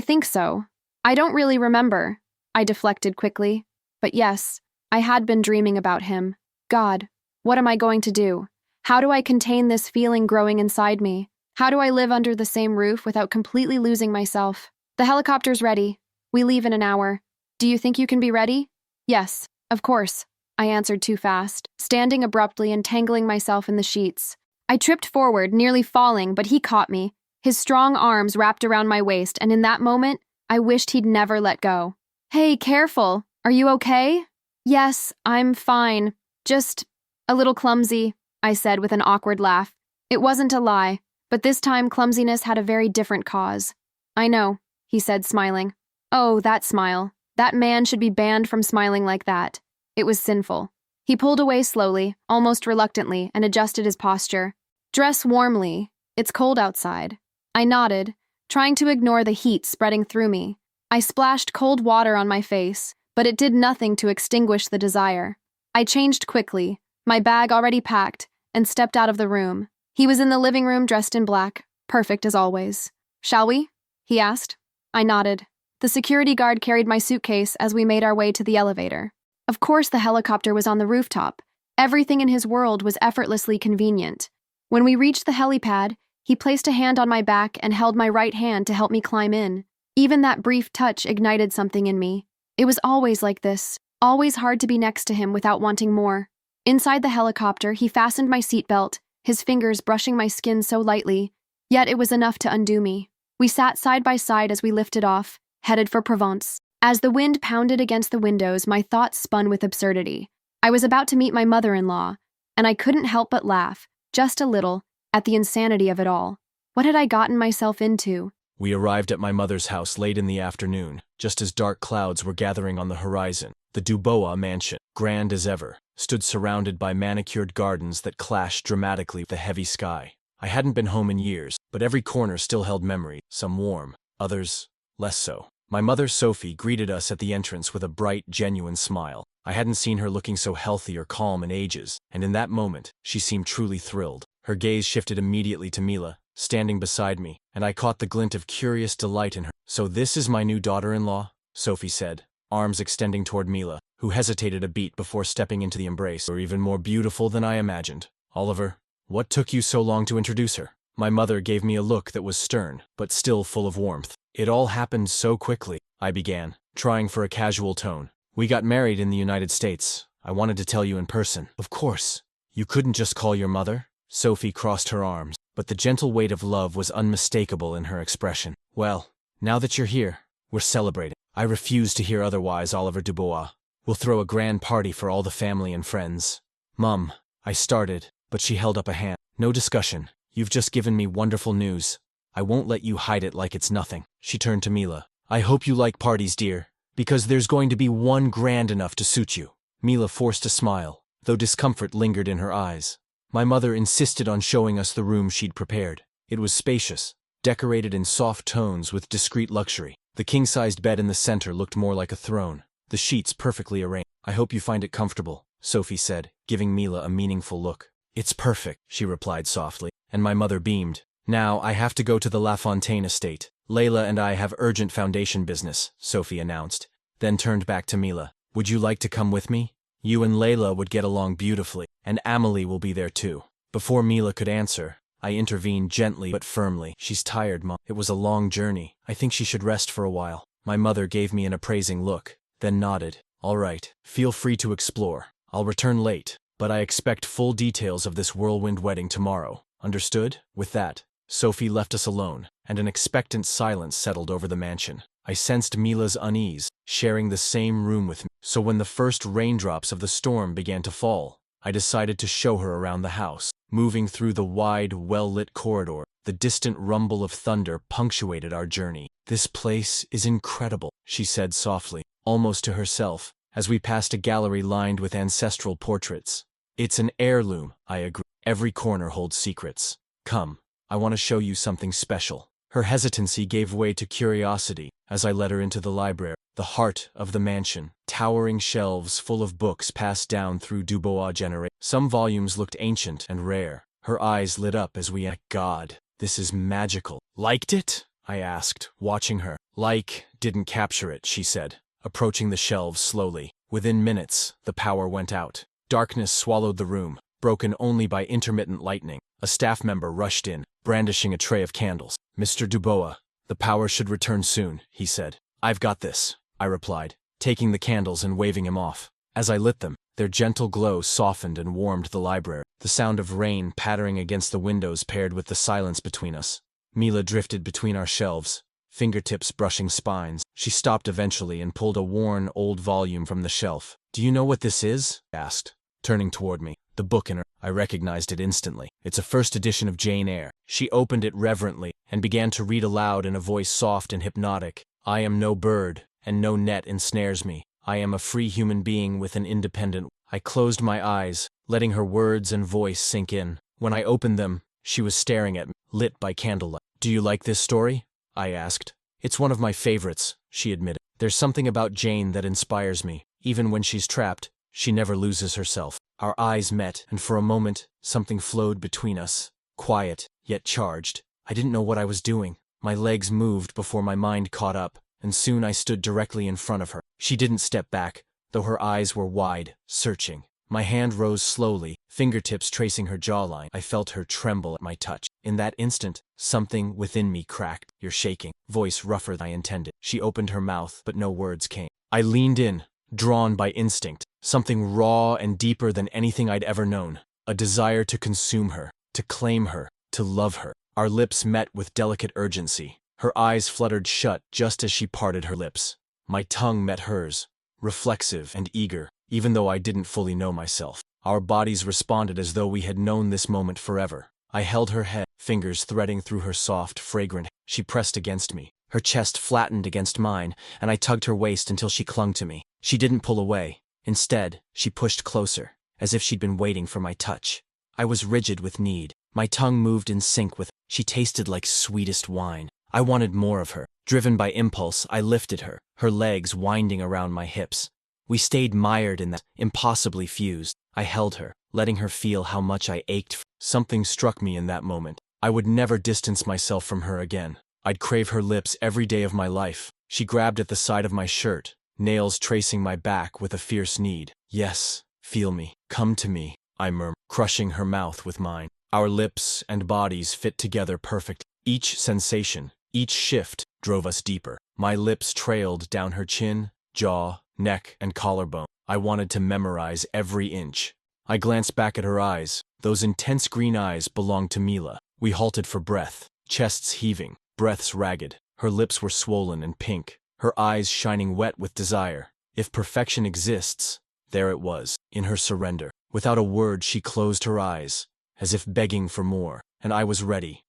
think so. I don't really remember. I deflected quickly. But yes, I had been dreaming about him. God, what am I going to do? How do I contain this feeling growing inside me? How do I live under the same roof without completely losing myself? The helicopter's ready. We leave in an hour. Do you think you can be ready? Yes, of course, I answered too fast, standing abruptly and tangling myself in the sheets. I tripped forward, nearly falling, but he caught me, his strong arms wrapped around my waist, and in that moment, I wished he'd never let go. Hey, careful. Are you okay? Yes, I'm fine. Just a little clumsy, I said with an awkward laugh. It wasn't a lie, but this time clumsiness had a very different cause. I know, he said, smiling. Oh, that smile. That man should be banned from smiling like that. It was sinful. He pulled away slowly, almost reluctantly, and adjusted his posture. Dress warmly. It's cold outside. I nodded, trying to ignore the heat spreading through me. I splashed cold water on my face, but it did nothing to extinguish the desire. I changed quickly, my bag already packed, and stepped out of the room. He was in the living room dressed in black, perfect as always. Shall we? He asked. I nodded. The security guard carried my suitcase as we made our way to the elevator. Of course, the helicopter was on the rooftop. Everything in his world was effortlessly convenient. When we reached the helipad, he placed a hand on my back and held my right hand to help me climb in. Even that brief touch ignited something in me. It was always like this, always hard to be next to him without wanting more. Inside the helicopter, he fastened my seatbelt, his fingers brushing my skin so lightly, yet it was enough to undo me. We sat side by side as we lifted off, headed for Provence. As the wind pounded against the windows, my thoughts spun with absurdity. I was about to meet my mother-in-law, and I couldn't help but laugh, just a little, at the insanity of it all. What had I gotten myself into? We arrived at my mother's house late in the afternoon, just as dark clouds were gathering on the horizon. The Dubois mansion, grand as ever, stood surrounded by manicured gardens that clashed dramatically with the heavy sky. I hadn't been home in years, but every corner still held memory, some warm, others less so. My mother, Sophie, greeted us at the entrance with a bright, genuine smile. I hadn't seen her looking so healthy or calm in ages, and in that moment, she seemed truly thrilled. Her gaze shifted immediately to Mila, standing beside me, and I caught the glint of curious delight in her. "So this is my new daughter-in-law?" Sophie said, arms extending toward Mila, who hesitated a beat before stepping into the embrace. "You're even more beautiful than I imagined. Oliver, what took you so long to introduce her?" My mother gave me a look that was stern, but still full of warmth. "It all happened so quickly," I began, trying for a casual tone. "We got married in the United States. I wanted to tell you in person." "Of course. You couldn't just call your mother?" Sophie crossed her arms, but the gentle weight of love was unmistakable in her expression. "Well, now that you're here, we're celebrating." "I refuse to hear otherwise, Oliver Dubois. We'll throw a grand party for all the family and friends." "Mum," I started, but she held up a hand. "No discussion. You've just given me wonderful news. I won't let you hide it like it's nothing." She turned to Mila. "I hope you like parties, dear, because there's going to be one grand enough to suit you." Mila forced a smile, though discomfort lingered in her eyes. My mother insisted on showing us the room she'd prepared. It was spacious, decorated in soft tones with discreet luxury. The king-sized bed in the center looked more like a throne, the sheets perfectly arranged. "I hope you find it comfortable," Sophie said, giving Mila a meaningful look. "It's perfect," she replied softly, and my mother beamed. "Now I have to go to the La Fontaine estate. Layla and I have urgent foundation business," Sophie announced, then turned back to Mila. "Would you like to come with me? You and Layla would get along beautifully, and Amelie will be there too." Before Mila could answer, I intervened gently but firmly. "She's tired, Mom. It was a long journey. I think she should rest for a while." My mother gave me an appraising look, then nodded. "All right, feel free to explore. I'll return late, but I expect full details of this whirlwind wedding tomorrow. Understood?" With that, Sophie left us alone, and an expectant silence settled over the mansion. I sensed Mila's unease, sharing the same room with me. So when the first raindrops of the storm began to fall, I decided to show her around the house. Moving through the wide, well-lit corridor, the distant rumble of thunder punctuated our journey. "This place is incredible," she said softly, almost to herself, as we passed a gallery lined with ancestral portraits. "It's an heirloom," I agree. "Every corner holds secrets. Come, I want to show you something special." Her hesitancy gave way to curiosity as I led her into the library, the heart of the mansion. Towering shelves full of books passed down through Dubois generations. Some volumes looked ancient and rare. Her eyes lit up as we God, this is magical." "Liked it?" I asked, watching her. "Didn't capture it," she said. approaching the shelves slowly. Within minutes, the power went out. Darkness swallowed the room, broken only by intermittent lightning. A staff member rushed in, brandishing a tray of candles. "Mr. Dubois, the power should return soon," he said. "I've got this," I replied, taking the candles and waving him off. As I lit them, their gentle glow softened and warmed the library. The sound of rain pattering against the windows paired with the silence between us. Mila drifted between our shelves, fingertips brushing spines. She stopped eventually and pulled a worn, old volume from the shelf. "Do you know what this is?" I asked, turning toward me. The book in her. I recognized it instantly. It's a first edition of Jane Eyre. She opened it reverently and began to read aloud in a voice soft and hypnotic. "I am no bird, and no net ensnares me. I am a free human being with an independent—" I closed my eyes, letting her words and voice sink in. When I opened them, she was staring at me, lit by candlelight. "Do you like this story?" I asked. "It's one of my favorites," she admitted. "There's something about Jane that inspires me. Even when she's trapped, she never loses herself." Our eyes met, and for a moment, something flowed between us. Quiet, yet charged. I didn't know what I was doing. My legs moved before my mind caught up, and soon I stood directly in front of her. She didn't step back, though her eyes were wide, searching. My hand rose slowly, fingertips tracing her jawline. I felt her tremble at my touch. In that instant, something within me cracked. "You're shaking." Voice rougher than I intended. She opened her mouth, but no words came. I leaned in, drawn by instinct, something raw and deeper than anything I'd ever known. A desire to consume her, to claim her, to love her. Our lips met with delicate urgency. Her eyes fluttered shut just as she parted her lips. My tongue met hers, reflexive and eager, even though I didn't fully know myself. Our bodies responded as though we had known this moment forever. I held her head, fingers threading through her soft, fragrant hair. She pressed against me. Her chest flattened against mine, and I tugged her waist until she clung to me. She didn't pull away. Instead, she pushed closer, as if she'd been waiting for my touch. I was rigid with need. My tongue moved in sync with her. She tasted like sweetest wine. I wanted more of her. Driven by impulse, I lifted her, her legs winding around my hips. We stayed mired in that, impossibly fused. I held her, letting her feel how much I ached. Something struck me in that moment. I would never distance myself from her again. I'd crave her lips every day of my life. She grabbed at the side of my shirt, nails tracing my back with a fierce need. "Yes, feel me. Come to me," I murmured, crushing her mouth with mine. Our lips and bodies fit together perfectly. Each sensation, each shift, drove us deeper. My lips trailed down her chin, jaw, neck, and collarbone. I wanted to memorize every inch. I glanced back at her eyes. Those intense green eyes belonged to Mila. We halted for breath, chests heaving, breaths ragged. Her lips were swollen and pink, her eyes shining wet with desire. If perfection exists, there it was, in her surrender. Without a word, she closed her eyes, as if begging for more, and I was ready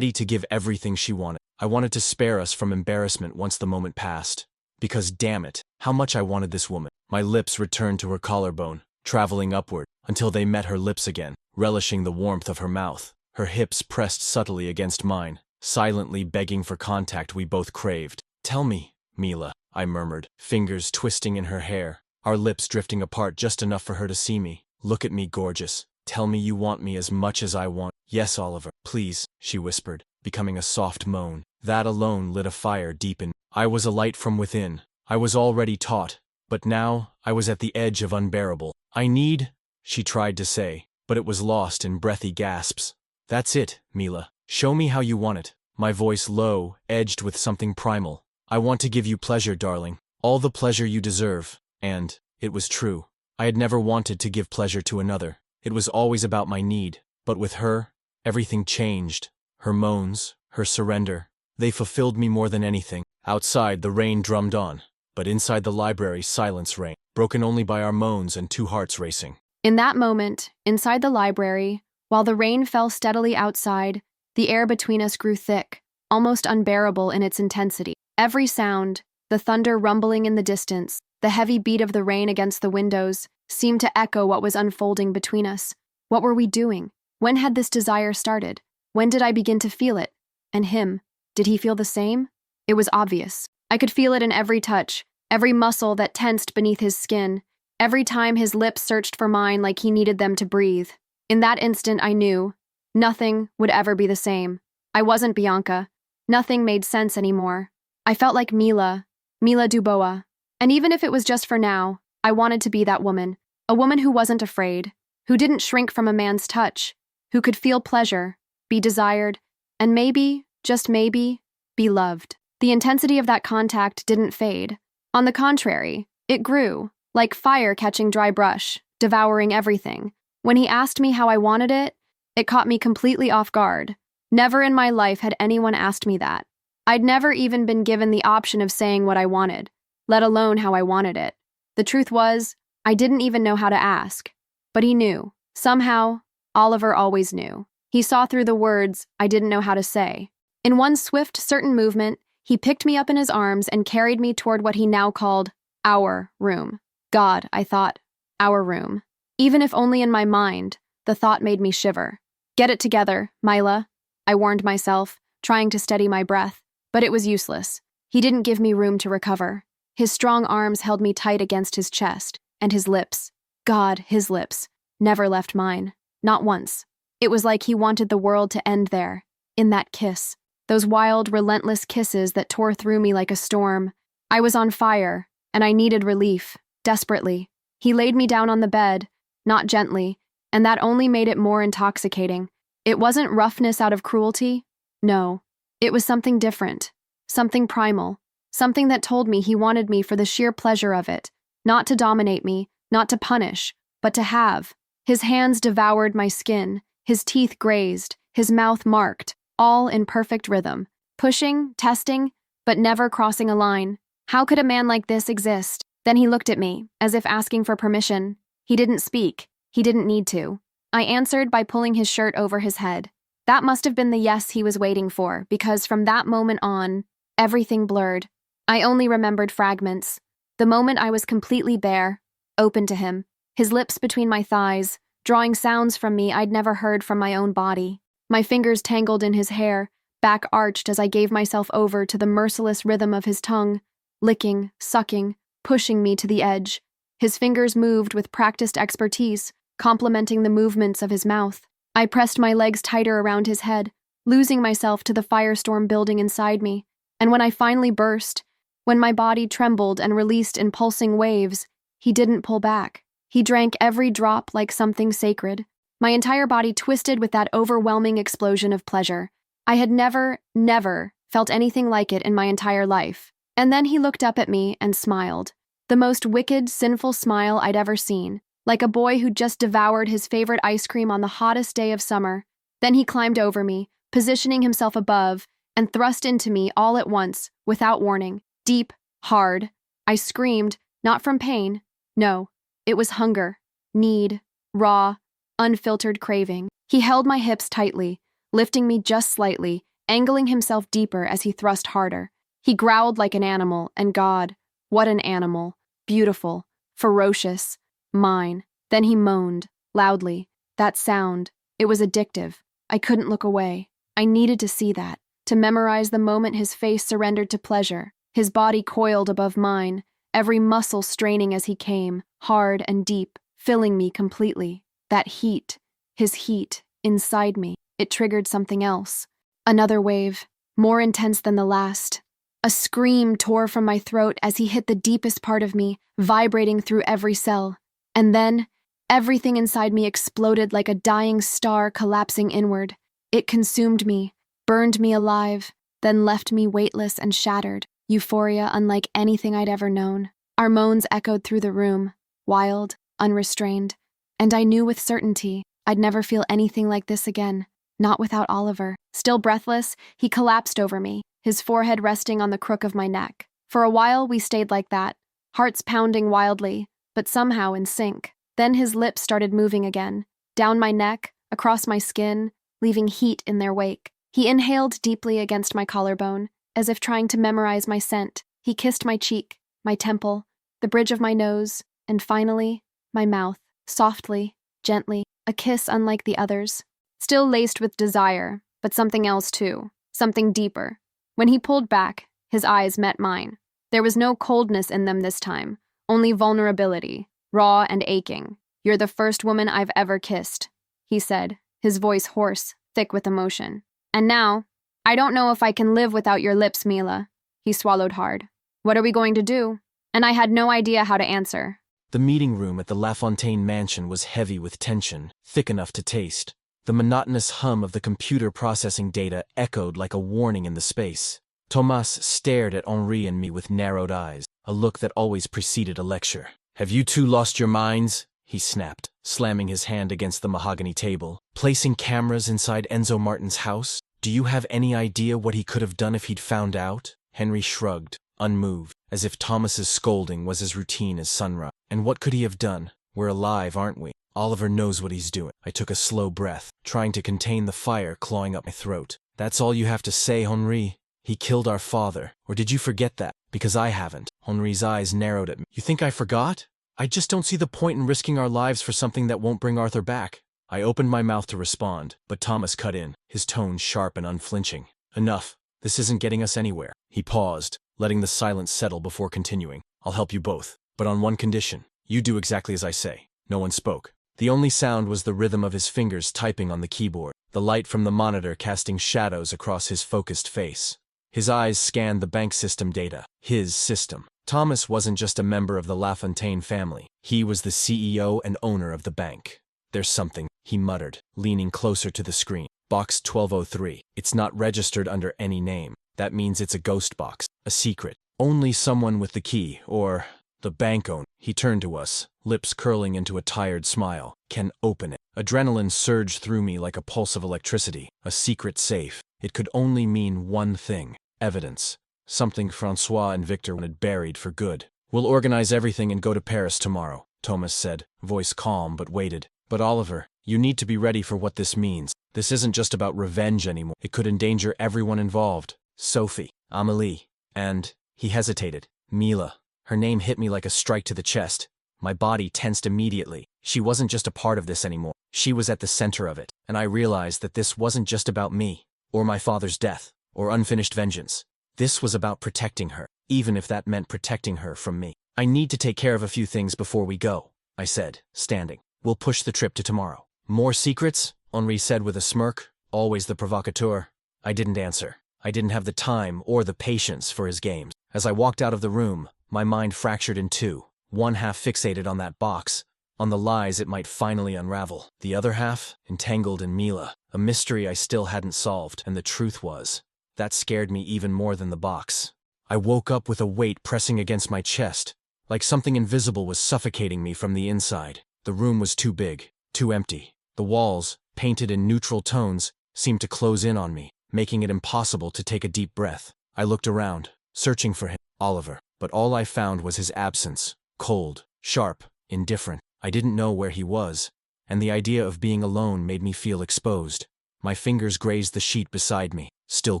to give everything she wanted. I wanted to spare us from embarrassment once the moment passed. Because damn it, how much I wanted this woman. My lips returned to her collarbone, traveling upward, until they met her lips again, relishing the warmth of her mouth. Her hips pressed subtly against mine, silently begging for contact we both craved. "Tell me, Mila," I murmured, fingers twisting in her hair, our lips drifting apart just enough for her to see me. "Look at me, gorgeous. Tell me you want me as much as I want." "Yes, Oliver, please," she whispered, becoming a soft moan. That alone lit a fire deep in me. I was alight from within. I was already taut, but now I was at the edge of unbearable. "I need," she tried to say, but it was lost in breathy gasps. "That's it, Mila. Show me how you want it." My voice low, edged with something primal. "I want to give you pleasure, darling. All the pleasure you deserve." And it was true. I had never wanted to give pleasure to another. It was always about my need. But with her, everything changed. Her moans, her surrender, they fulfilled me more than anything. Outside, the rain drummed on, but inside the library, silence reigned, broken only by our moans and two hearts racing. In that moment, inside the library, while the rain fell steadily outside, the air between us grew thick, almost unbearable in its intensity. Every sound, the thunder rumbling in the distance, the heavy beat of the rain against the windows, seemed to echo what was unfolding between us. What were we doing? When had this desire started? When did I begin to feel it? And him, did he feel the same? It was obvious. I could feel it in every touch, every muscle that tensed beneath his skin, every time his lips searched for mine like he needed them to breathe. In that instant, I knew nothing would ever be the same. I wasn't Bianca. Nothing made sense anymore. I felt like Mila Dubois, And even if it was just for now, I wanted to be that woman, a woman who wasn't afraid, who didn't shrink from a man's touch, who could feel pleasure, be desired, and maybe, just maybe, be loved. The intensity of that contact didn't fade. On the contrary, it grew, like fire catching dry brush, devouring everything. When he asked me how I wanted it, it caught me completely off guard. Never in my life had anyone asked me that. I'd never even been given the option of saying what I wanted, let alone how I wanted it. The truth was, I didn't even know how to ask. But he knew. Somehow, Oliver always knew. He saw through the words I didn't know how to say. In one swift, certain movement, he picked me up in his arms and carried me toward what he now called our room. God, I thought, our room. Even if only in my mind, the thought made me shiver. Get it together, Mila, I warned myself, trying to steady my breath, but it was useless. He didn't give me room to recover. His strong arms held me tight against his chest, and his lips, God, his lips, never left mine. Not once. It was like he wanted the world to end there, in that kiss. Those wild, relentless kisses that tore through me like a storm. I was on fire, and I needed relief, desperately. He laid me down on the bed, not gently, and that only made it more intoxicating. It wasn't roughness out of cruelty. No. It was something different, something primal, something that told me he wanted me for the sheer pleasure of it, not to dominate me, not to punish, but to have. His hands devoured my skin, his teeth grazed, his mouth marked, all in perfect rhythm, pushing, testing, but never crossing a line. How could a man like this exist? Then he looked at me, as if asking for permission. He didn't speak. He didn't need to. I answered by pulling his shirt over his head. That must have been the yes he was waiting for, because from that moment on, everything blurred. I only remembered fragments. The moment I was completely bare, open to him, his lips between my thighs, drawing sounds from me I'd never heard from my own body. My fingers tangled in his hair, back arched as I gave myself over to the merciless rhythm of his tongue, licking, sucking, pushing me to the edge. His fingers moved with practiced expertise, complementing the movements of his mouth. I pressed my legs tighter around his head, losing myself to the firestorm building inside me. And when I finally burst, when my body trembled and released in pulsing waves, he didn't pull back. He drank every drop like something sacred. My entire body twisted with that overwhelming explosion of pleasure. I had never felt anything like it in my entire life. And then he looked up at me and smiled. The most wicked, sinful smile I'd ever seen, like a boy who'd just devoured his favorite ice cream on the hottest day of summer. Then he climbed over me, positioning himself above, and thrust into me all at once, without warning. Deep, hard. I screamed, not from pain. No, it was hunger, need, raw, unfiltered craving. He held my hips tightly, lifting me just slightly, angling himself deeper as he thrust harder. He growled like an animal, and God, what an animal. Beautiful, ferocious, mine. Then he moaned, loudly. That sound, it was addictive. I couldn't look away. I needed to see that, to memorize the moment his face surrendered to pleasure. His body coiled above mine, every muscle straining as he came, hard and deep, filling me completely. That heat, his heat, inside me, it triggered something else. Another wave, more intense than the last. A scream tore from my throat as he hit the deepest part of me, vibrating through every cell. And then, everything inside me exploded like a dying star collapsing inward. It consumed me, burned me alive, then left me weightless and shattered. Euphoria unlike anything I'd ever known. Our moans echoed through the room, wild, unrestrained, and I knew with certainty I'd never feel anything like this again, not without Oliver. Still breathless, he collapsed over me, his forehead resting on the crook of my neck. For a while, we stayed like that, hearts pounding wildly, but somehow in sync. Then his lips started moving again, down my neck, across my skin, leaving heat in their wake. He inhaled deeply against my collarbone, as if trying to memorize my scent. He kissed my cheek, my temple, the bridge of my nose, and finally, my mouth, softly, gently, a kiss unlike the others. Still laced with desire, but something else too, something deeper. When he pulled back, his eyes met mine. There was no coldness in them this time, only vulnerability, raw and aching. "You're the first woman I've ever kissed," he said, his voice hoarse, thick with emotion. "And now, I don't know if I can live without your lips, Mila." He swallowed hard. "What are we going to do?" and I had no idea how to answer. The meeting room at the LaFontaine mansion was heavy with tension, thick enough to taste. The monotonous hum of the computer processing data echoed like a warning in the space. Thomas stared at Henri and me with narrowed eyes, a look that always preceded a lecture. "Have you two lost your minds?" he snapped, slamming his hand against the mahogany table. "Placing cameras inside Enzo Martin's house? Do you have any idea what he could have done if he'd found out?" Henry shrugged, unmoved, as if Thomas's scolding was as routine as sunrise. "And what could he have done? We're alive, aren't we? Oliver knows what he's doing." I took a slow breath, trying to contain the fire clawing up my throat. "That's all you have to say, Henri? He killed our father. Or did you forget that? Because I haven't." Henri's eyes narrowed at me. "You think I forgot? I just don't see the point in risking our lives for something that won't bring Arthur back." I opened my mouth to respond, but Thomas cut in, his tone sharp and unflinching. "Enough. This isn't getting us anywhere." He paused, letting the silence settle before continuing. "I'll help you both, but on one condition. You do exactly as I say." No one spoke. The only sound was the rhythm of his fingers typing on the keyboard, the light from the monitor casting shadows across his focused face. His eyes scanned the bank system data. His system. Thomas wasn't just a member of the LaFontaine family. He was the CEO and owner of the bank. "There's something," he muttered, leaning closer to the screen. "Box 1203. It's not registered under any name. That means it's a ghost box, a secret. Only someone with the key, or the bank owner." He turned to us, lips curling into a tired smile. "Can open it." Adrenaline surged through me like a pulse of electricity. A secret safe. It could only mean one thing. Evidence. Something Francois and Victor wanted buried for good. "We'll organize everything and go to Paris tomorrow," Thomas said, voice calm but weighted. "But Oliver, you need to be ready for what this means. This isn't just about revenge anymore. It could endanger everyone involved. Sophie, Amélie, and..." He hesitated. "Mila." Her name hit me like a strike to the chest. My body tensed immediately. She wasn't just a part of this anymore. She was at the center of it, and I realized that this wasn't just about me, or my father's death, or unfinished vengeance. This was about protecting her, even if that meant protecting her from me. "I need to take care of a few things before we go," I said, standing. "We'll push the trip to tomorrow." "More secrets?" Henri said with a smirk, always the provocateur. I didn't answer. I didn't have the time or the patience for his games. As I walked out of the room, my mind fractured in two, one half fixated on that box, on the lies it might finally unravel. The other half, entangled in Mila, a mystery I still hadn't solved, and the truth was, that scared me even more than the box. I woke up with a weight pressing against my chest, like something invisible was suffocating me from the inside. The room was too big, too empty. The walls, painted in neutral tones, seemed to close in on me, making it impossible to take a deep breath. I looked around, searching for him, Oliver, but all I found was his absence, cold, sharp, indifferent. I didn't know where he was, and the idea of being alone made me feel exposed. My fingers grazed the sheet beside me, still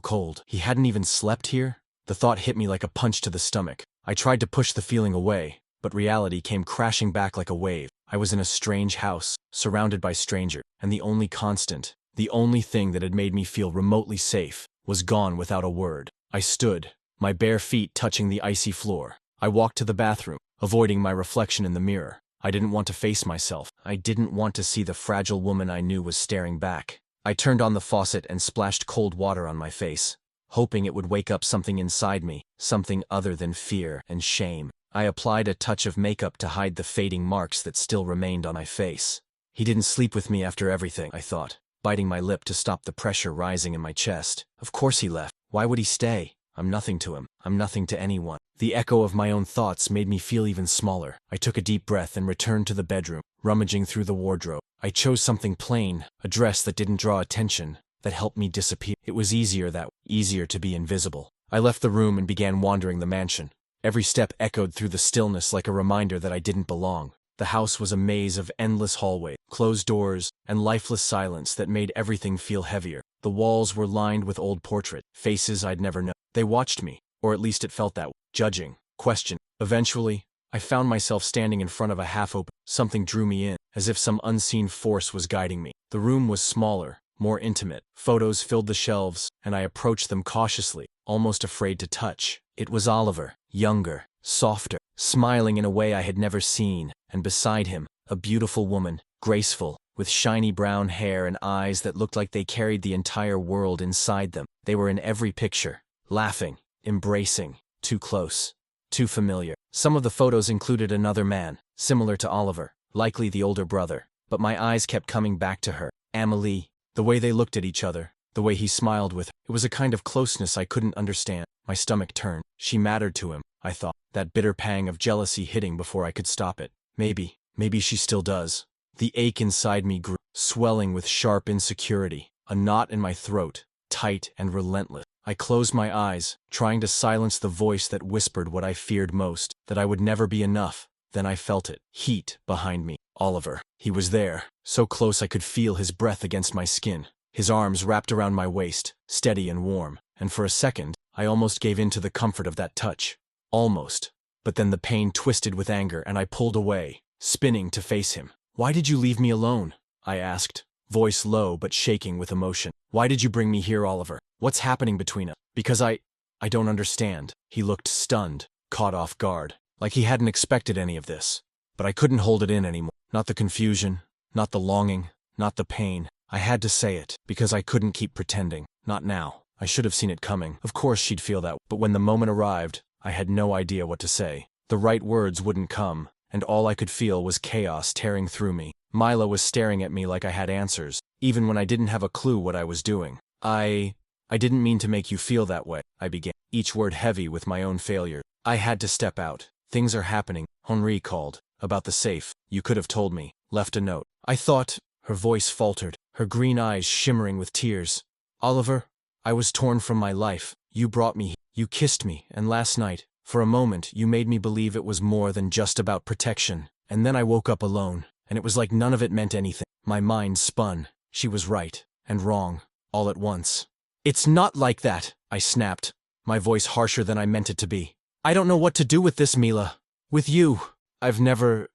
cold. He hadn't even slept here? The thought hit me like a punch to the stomach. I tried to push the feeling away, but reality came crashing back like a wave. I was in a strange house, surrounded by strangers, and the only constant, the only thing that had made me feel remotely safe, was gone without a word. I stood, my bare feet touching the icy floor. I walked to the bathroom, avoiding my reflection in the mirror. I didn't want to face myself. I didn't want to see the fragile woman I knew was staring back. I turned on the faucet and splashed cold water on my face, hoping it would wake up something inside me, something other than fear and shame. I applied a touch of makeup to hide the fading marks that still remained on my face. He didn't sleep with me after everything, I thought, biting my lip to stop the pressure rising in my chest. Of course he left. Why would he stay? I'm nothing to him. I'm nothing to anyone. The echo of my own thoughts made me feel even smaller. I took a deep breath and returned to the bedroom, rummaging through the wardrobe. I chose something plain, a dress that didn't draw attention, that helped me disappear. It was easier to be invisible. I left the room and began wandering the mansion. Every step echoed through the stillness like a reminder that I didn't belong. The house was a maze of endless hallways, closed doors, and lifeless silence that made everything feel heavier. The walls were lined with old portraits, faces I'd never known. They watched me, or at least it felt that way, judging, questioning. Eventually, I found myself standing in front of a half-open. Something drew me in, as if some unseen force was guiding me. The room was smaller, more intimate. Photos filled the shelves, and I approached them cautiously, almost afraid to touch. It was Oliver, younger, softer, smiling in a way I had never seen, and beside him, a beautiful woman, graceful, with shiny brown hair and eyes that looked like they carried the entire world inside them. They were in every picture, laughing, embracing, too close, too familiar. Some of the photos included another man, similar to Oliver, likely the older brother, but my eyes kept coming back to her. Amelie, the way they looked at each other, the way he smiled with her. It was a kind of closeness I couldn't understand. My stomach turned. She mattered to him, I thought, that bitter pang of jealousy hitting before I could stop it. Maybe she still does. The ache inside me grew, swelling with sharp insecurity, a knot in my throat, tight and relentless. I closed my eyes, trying to silence the voice that whispered what I feared most, that I would never be enough. Then I felt it, heat behind me. Oliver. He was there, so close I could feel his breath against my skin, his arms wrapped around my waist, steady and warm, and for a second, I almost gave in to the comfort of that touch. Almost. But then the pain twisted with anger and I pulled away, spinning to face him. "Why did you leave me alone?" I asked, voice low but shaking with emotion. "Why did you bring me here, Oliver? What's happening between us?" "Because I don't understand." He looked stunned, caught off guard, like he hadn't expected any of this. But I couldn't hold it in anymore. Not the confusion, not the longing, not the pain. I had to say it, because I couldn't keep pretending. Not now. I should have seen it coming. Of course she'd feel that, but when the moment arrived, I had no idea what to say. The right words wouldn't come, and all I could feel was chaos tearing through me. Mila was staring at me like I had answers, even when I didn't have a clue what I was doing. I didn't mean to make you feel that way," I began, each word heavy with my own failure. "I had to step out. Things are happening. Henri called. About the safe. You could have told me. Left a note. I thought..." Her voice faltered, her green eyes shimmering with tears. "Oliver, I was torn from my life. You brought me here. You kissed me, and last night, for a moment, you made me believe it was more than just about protection. And then I woke up alone, and it was like none of it meant anything. My mind spun. She was right, and wrong, all at once." "It's not like that," I snapped, my voice harsher than I meant it to be. "I don't know what to do with this, Mila. With you. I've never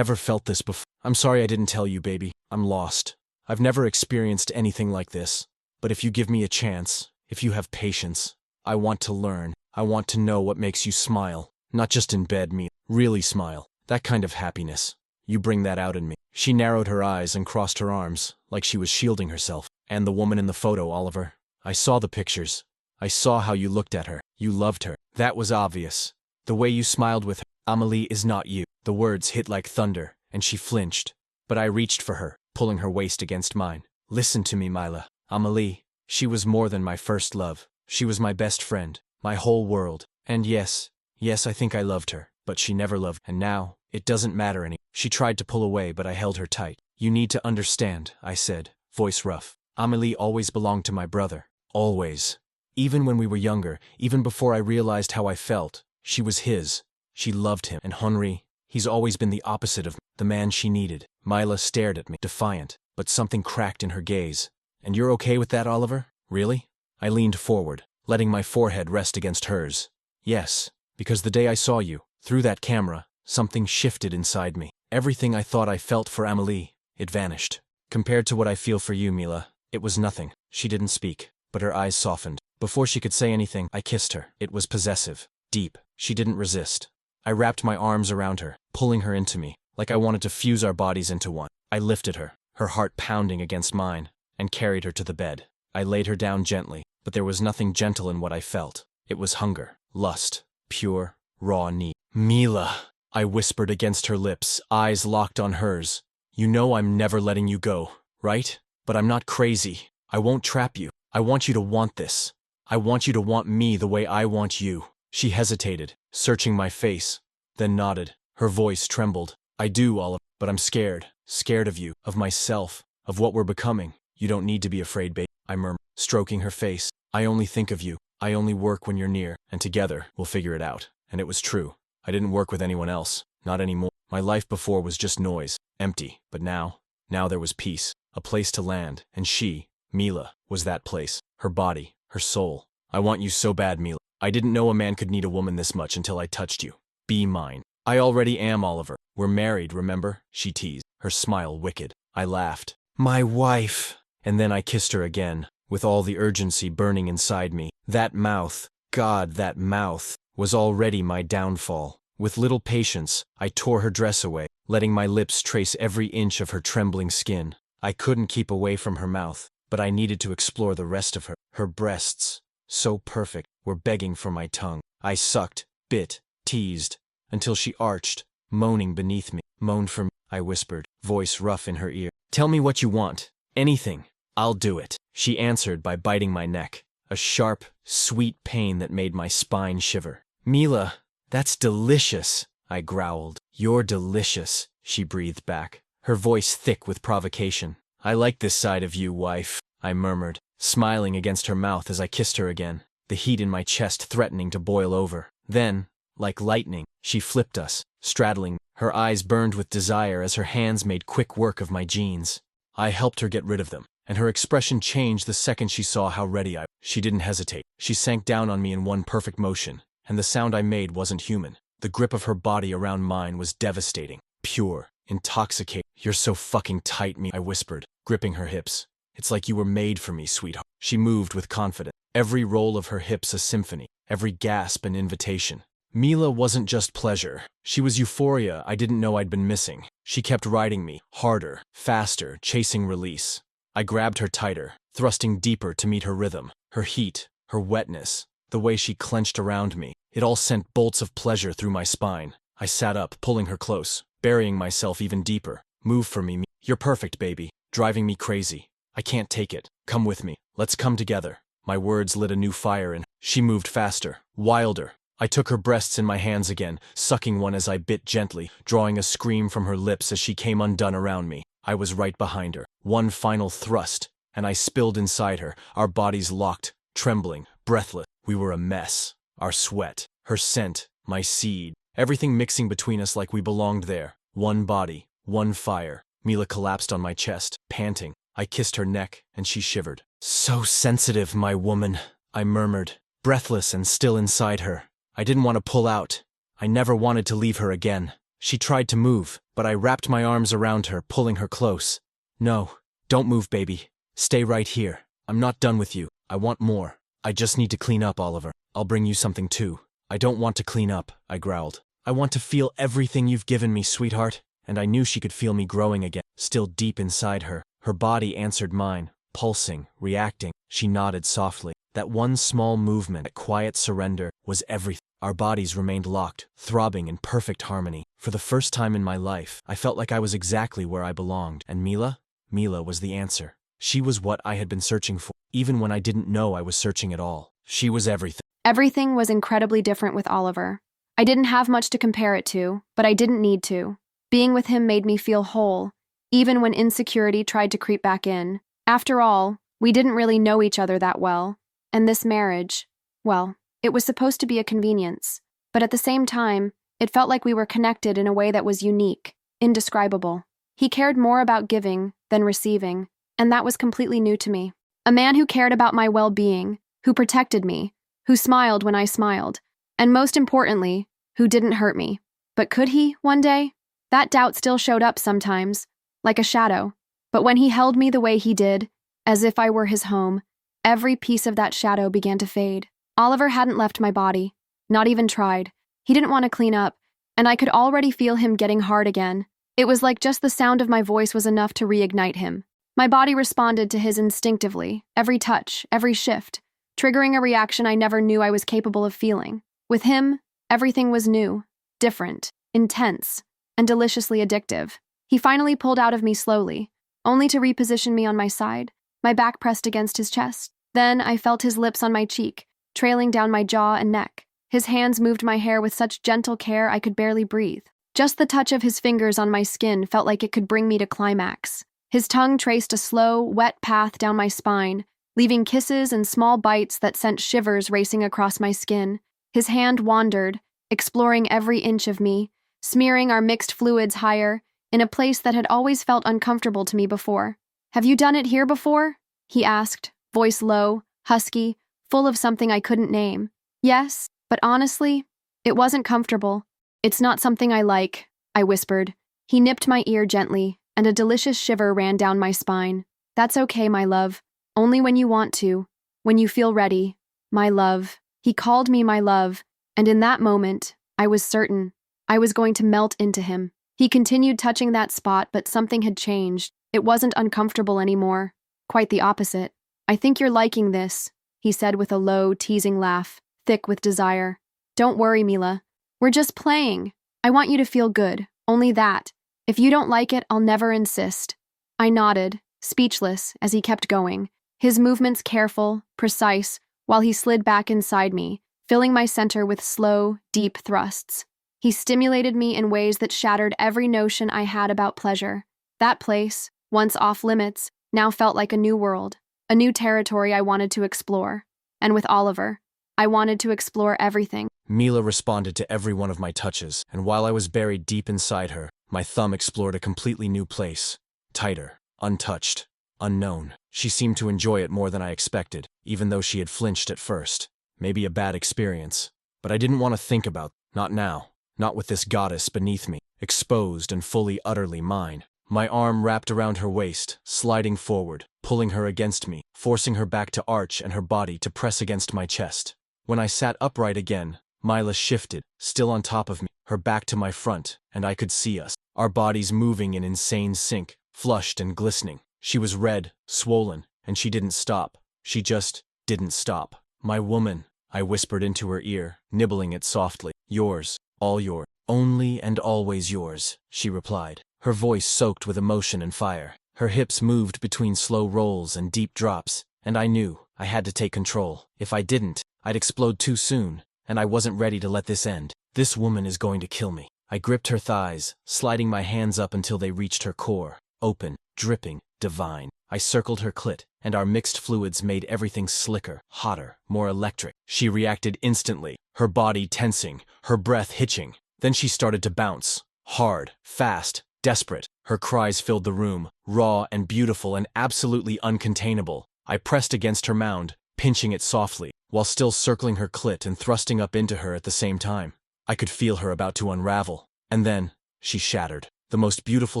felt this before. I'm sorry I didn't tell you, baby. I'm lost. I've never experienced anything like this. But if you give me a chance, if you have patience, I want to learn. I want to know what makes you smile. Not just in bed, Mila. Really smile. That kind of happiness. You bring that out in me." She narrowed her eyes and crossed her arms, like she was shielding herself. "And the woman in the photo, Oliver. I saw the pictures. I saw how you looked at her. You loved her. That was obvious. The way you smiled with her. Amelie is not you." The words hit like thunder, and she flinched. But I reached for her, pulling her waist against mine. "Listen to me, Mila. Amelie, she was more than my first love. She was my best friend, my whole world. And yes, I think I loved her, but she never loved. And now, it doesn't matter any." She tried to pull away, but I held her tight. "You need to understand," I said, voice rough. "Amelie always belonged to my brother. Always. Even when we were younger, even before I realized how I felt, she was his. She loved him. And Henri, he's always been the opposite of the man she needed." Mila stared at me, defiant, but something cracked in her gaze. "And you're okay with that, Oliver? Really?" I leaned forward, letting my forehead rest against hers. "Yes, because the day I saw you, through that camera, something shifted inside me. Everything I thought I felt for Amelie, it vanished. Compared to what I feel for you, Mila, it was nothing." She didn't speak, but her eyes softened. Before she could say anything, I kissed her. It was possessive, deep. She didn't resist. I wrapped my arms around her, pulling her into me, like I wanted to fuse our bodies into one. I lifted her, her heart pounding against mine, and carried her to the bed. I laid her down gently, but there was nothing gentle in what I felt. It was hunger, lust, pure, raw need. "Mila," I whispered against her lips, eyes locked on hers. "You know I'm never letting you go, right? But I'm not crazy. I won't trap you. I want you to want this. I want you to want me the way I want you." She hesitated, searching my face, then nodded. Her voice trembled. "I do, Oliver, but I'm scared. Scared of you, of myself, of what we're becoming." "You don't need to be afraid, babe," I murmured, stroking her face. "I only think of you. I only work when you're near, and together, we'll figure it out." And it was true. I didn't work with anyone else. Not anymore. My life before was just noise, empty. But now there was peace, a place to land, and she, Mila, was that place. Her body, her soul. "I want you so bad, Mila. I didn't know a man could need a woman this much until I touched you. Be mine." "I already am, Oliver. We're married, remember?" she teased, her smile wicked. I laughed. "My wife." And then I kissed her again, with all the urgency burning inside me. That mouth, God, that mouth, was already my downfall. With little patience, I tore her dress away, letting my lips trace every inch of her trembling skin. I couldn't keep away from her mouth, but I needed to explore the rest of her. Her breasts, so perfect, were begging for my tongue. I sucked, bit, teased, until she arched, moaning beneath me. Moan for me, I whispered, voice rough in her ear. Tell me what you want. Anything. I'll do it. She answered by biting my neck, a sharp, sweet pain that made my spine shiver. Mila, that's delicious, I growled. You're delicious, she breathed back, her voice thick with provocation. I like this side of you, wife, I murmured, smiling against her mouth as I kissed her again, the heat in my chest threatening to boil over. Then, like lightning, she flipped us, straddling. Her eyes burned with desire as her hands made quick work of my jeans. I helped her get rid of them, and her expression changed the second she saw how ready I was. She didn't hesitate. She sank down on me in one perfect motion, and the sound I made wasn't human. The grip of her body around mine was devastating, pure, intoxicating. You're so fucking tight, I whispered, gripping her hips. It's like you were made for me, sweetheart. She moved with confidence, every roll of her hips a symphony, every gasp an invitation. Mila wasn't just pleasure. She was euphoria I didn't know I'd been missing. She kept riding me, harder, faster, chasing release. I grabbed her tighter, thrusting deeper to meet her rhythm, her heat, her wetness, the way she clenched around me. It all sent bolts of pleasure through my spine. I sat up, pulling her close, burying myself even deeper. Move for me. You're perfect, baby. Driving me crazy. I can't take it. Come with me. Let's come together. My words lit a new fire in her. She moved faster, wilder. I took her breasts in my hands again, sucking one as I bit gently, drawing a scream from her lips as she came undone around me. I was right behind her. One final thrust, and I spilled inside her, our bodies locked, trembling, breathless. We were a mess. Our sweat, her scent, my seed, everything mixing between us like we belonged there. One body, one fire. Mila collapsed on my chest, panting. I kissed her neck, and she shivered. So sensitive, my woman, I murmured, breathless and still inside her. I didn't want to pull out. I never wanted to leave her again. She tried to move, but I wrapped my arms around her, pulling her close. No, don't move, baby. Stay right here. I'm not done with you. I want more. I just need to clean up, Oliver. I'll bring you something too. I don't want to clean up, I growled. I want to feel everything you've given me, sweetheart. And I knew she could feel me growing again, still deep inside her. Her body answered mine, pulsing, reacting. She nodded softly. That one small movement, that quiet surrender, was everything. Our bodies remained locked, throbbing in perfect harmony. For the first time in my life, I felt like I was exactly where I belonged. And Mila? Mila was the answer. She was what I had been searching for, even when I didn't know I was searching at all. She was everything. Everything was incredibly different with Oliver. I didn't have much to compare it to, but I didn't need to. Being with him made me feel whole, even when insecurity tried to creep back in. After all, we didn't really know each other that well. And this marriage, well, it was supposed to be a convenience. But at the same time, it felt like we were connected in a way that was unique, indescribable. He cared more about giving than receiving, and that was completely new to me. A man who cared about my well-being, who protected me, who smiled when I smiled, and most importantly, who didn't hurt me. But could he, one day? That doubt still showed up sometimes, like a shadow. But when he held me the way he did, as if I were his home, every piece of that shadow began to fade. Oliver hadn't left my body, not even tried. He didn't want to clean up, and I could already feel him getting hard again. It was like just the sound of my voice was enough to reignite him. My body responded to his instinctively, every touch, every shift, triggering a reaction I never knew I was capable of feeling. With him, everything was new, different, intense, and deliciously addictive. He finally pulled out of me slowly, only to reposition me on my side, my back pressed against his chest. Then I felt his lips on my cheek, trailing down my jaw and neck. His hands moved my hair with such gentle care I could barely breathe. Just the touch of his fingers on my skin felt like it could bring me to climax. His tongue traced a slow, wet path down my spine, leaving kisses and small bites that sent shivers racing across my skin. His hand wandered, exploring every inch of me, smearing our mixed fluids higher, in a place that had always felt uncomfortable to me before. "Have you done it here before?" he asked, voice low, husky, full of something I couldn't name. "Yes, but honestly, it wasn't comfortable. It's not something I like," I whispered. He nipped my ear gently, and a delicious shiver ran down my spine. "That's okay, my love. Only when you want to. When you feel ready. My love." He called me my love, and in that moment, I was certain I was going to melt into him. He continued touching that spot, but something had changed. It wasn't uncomfortable anymore. Quite the opposite. "I think you're liking this," he said with a low, teasing laugh, thick with desire. "Don't worry, Mila. We're just playing. I want you to feel good. Only that. If you don't like it, I'll never insist. I nodded, speechless, as he kept going, his movements careful, precise, while he slid back inside me, filling my center with slow, deep thrusts. He stimulated me in ways that shattered every notion I had about pleasure. That place, once off limits, now felt like a new world, a new territory I wanted to explore. And with Oliver, I wanted to explore everything. Mila responded to every one of my touches, and while I was buried deep inside her, my thumb explored a completely new place. Tighter, untouched, unknown. She seemed to enjoy it more than I expected, even though she had flinched at first. Maybe a bad experience. But I didn't want to think about it. Not now. Not with this goddess beneath me, exposed and fully, utterly mine. My arm wrapped around her waist, sliding forward, pulling her against me, forcing her back to arch and her body to press against my chest. When I sat upright again, Mila shifted, still on top of me, her back to my front, and I could see us, our bodies moving in insane sync, flushed and glistening. She was red, swollen, and she didn't stop. She just didn't stop. My woman, I whispered into her ear, nibbling it softly. Yours, all yours, only and always yours, she replied, her voice soaked with emotion and fire. Her hips moved between slow rolls and deep drops, and I knew I had to take control. If I didn't, I'd explode too soon, and I wasn't ready to let this end. This woman is going to kill me. I gripped her thighs, sliding my hands up until they reached her core, open, dripping, divine. I circled her clit, and our mixed fluids made everything slicker, hotter, more electric. She reacted instantly, her body tensing, her breath hitching. Then she started to bounce. Hard, fast, desperate. Her cries filled the room, raw and beautiful and absolutely uncontainable. I pressed against her mound, pinching it softly, while still circling her clit and thrusting up into her at the same time. I could feel her about to unravel. And then, she shattered. The most beautiful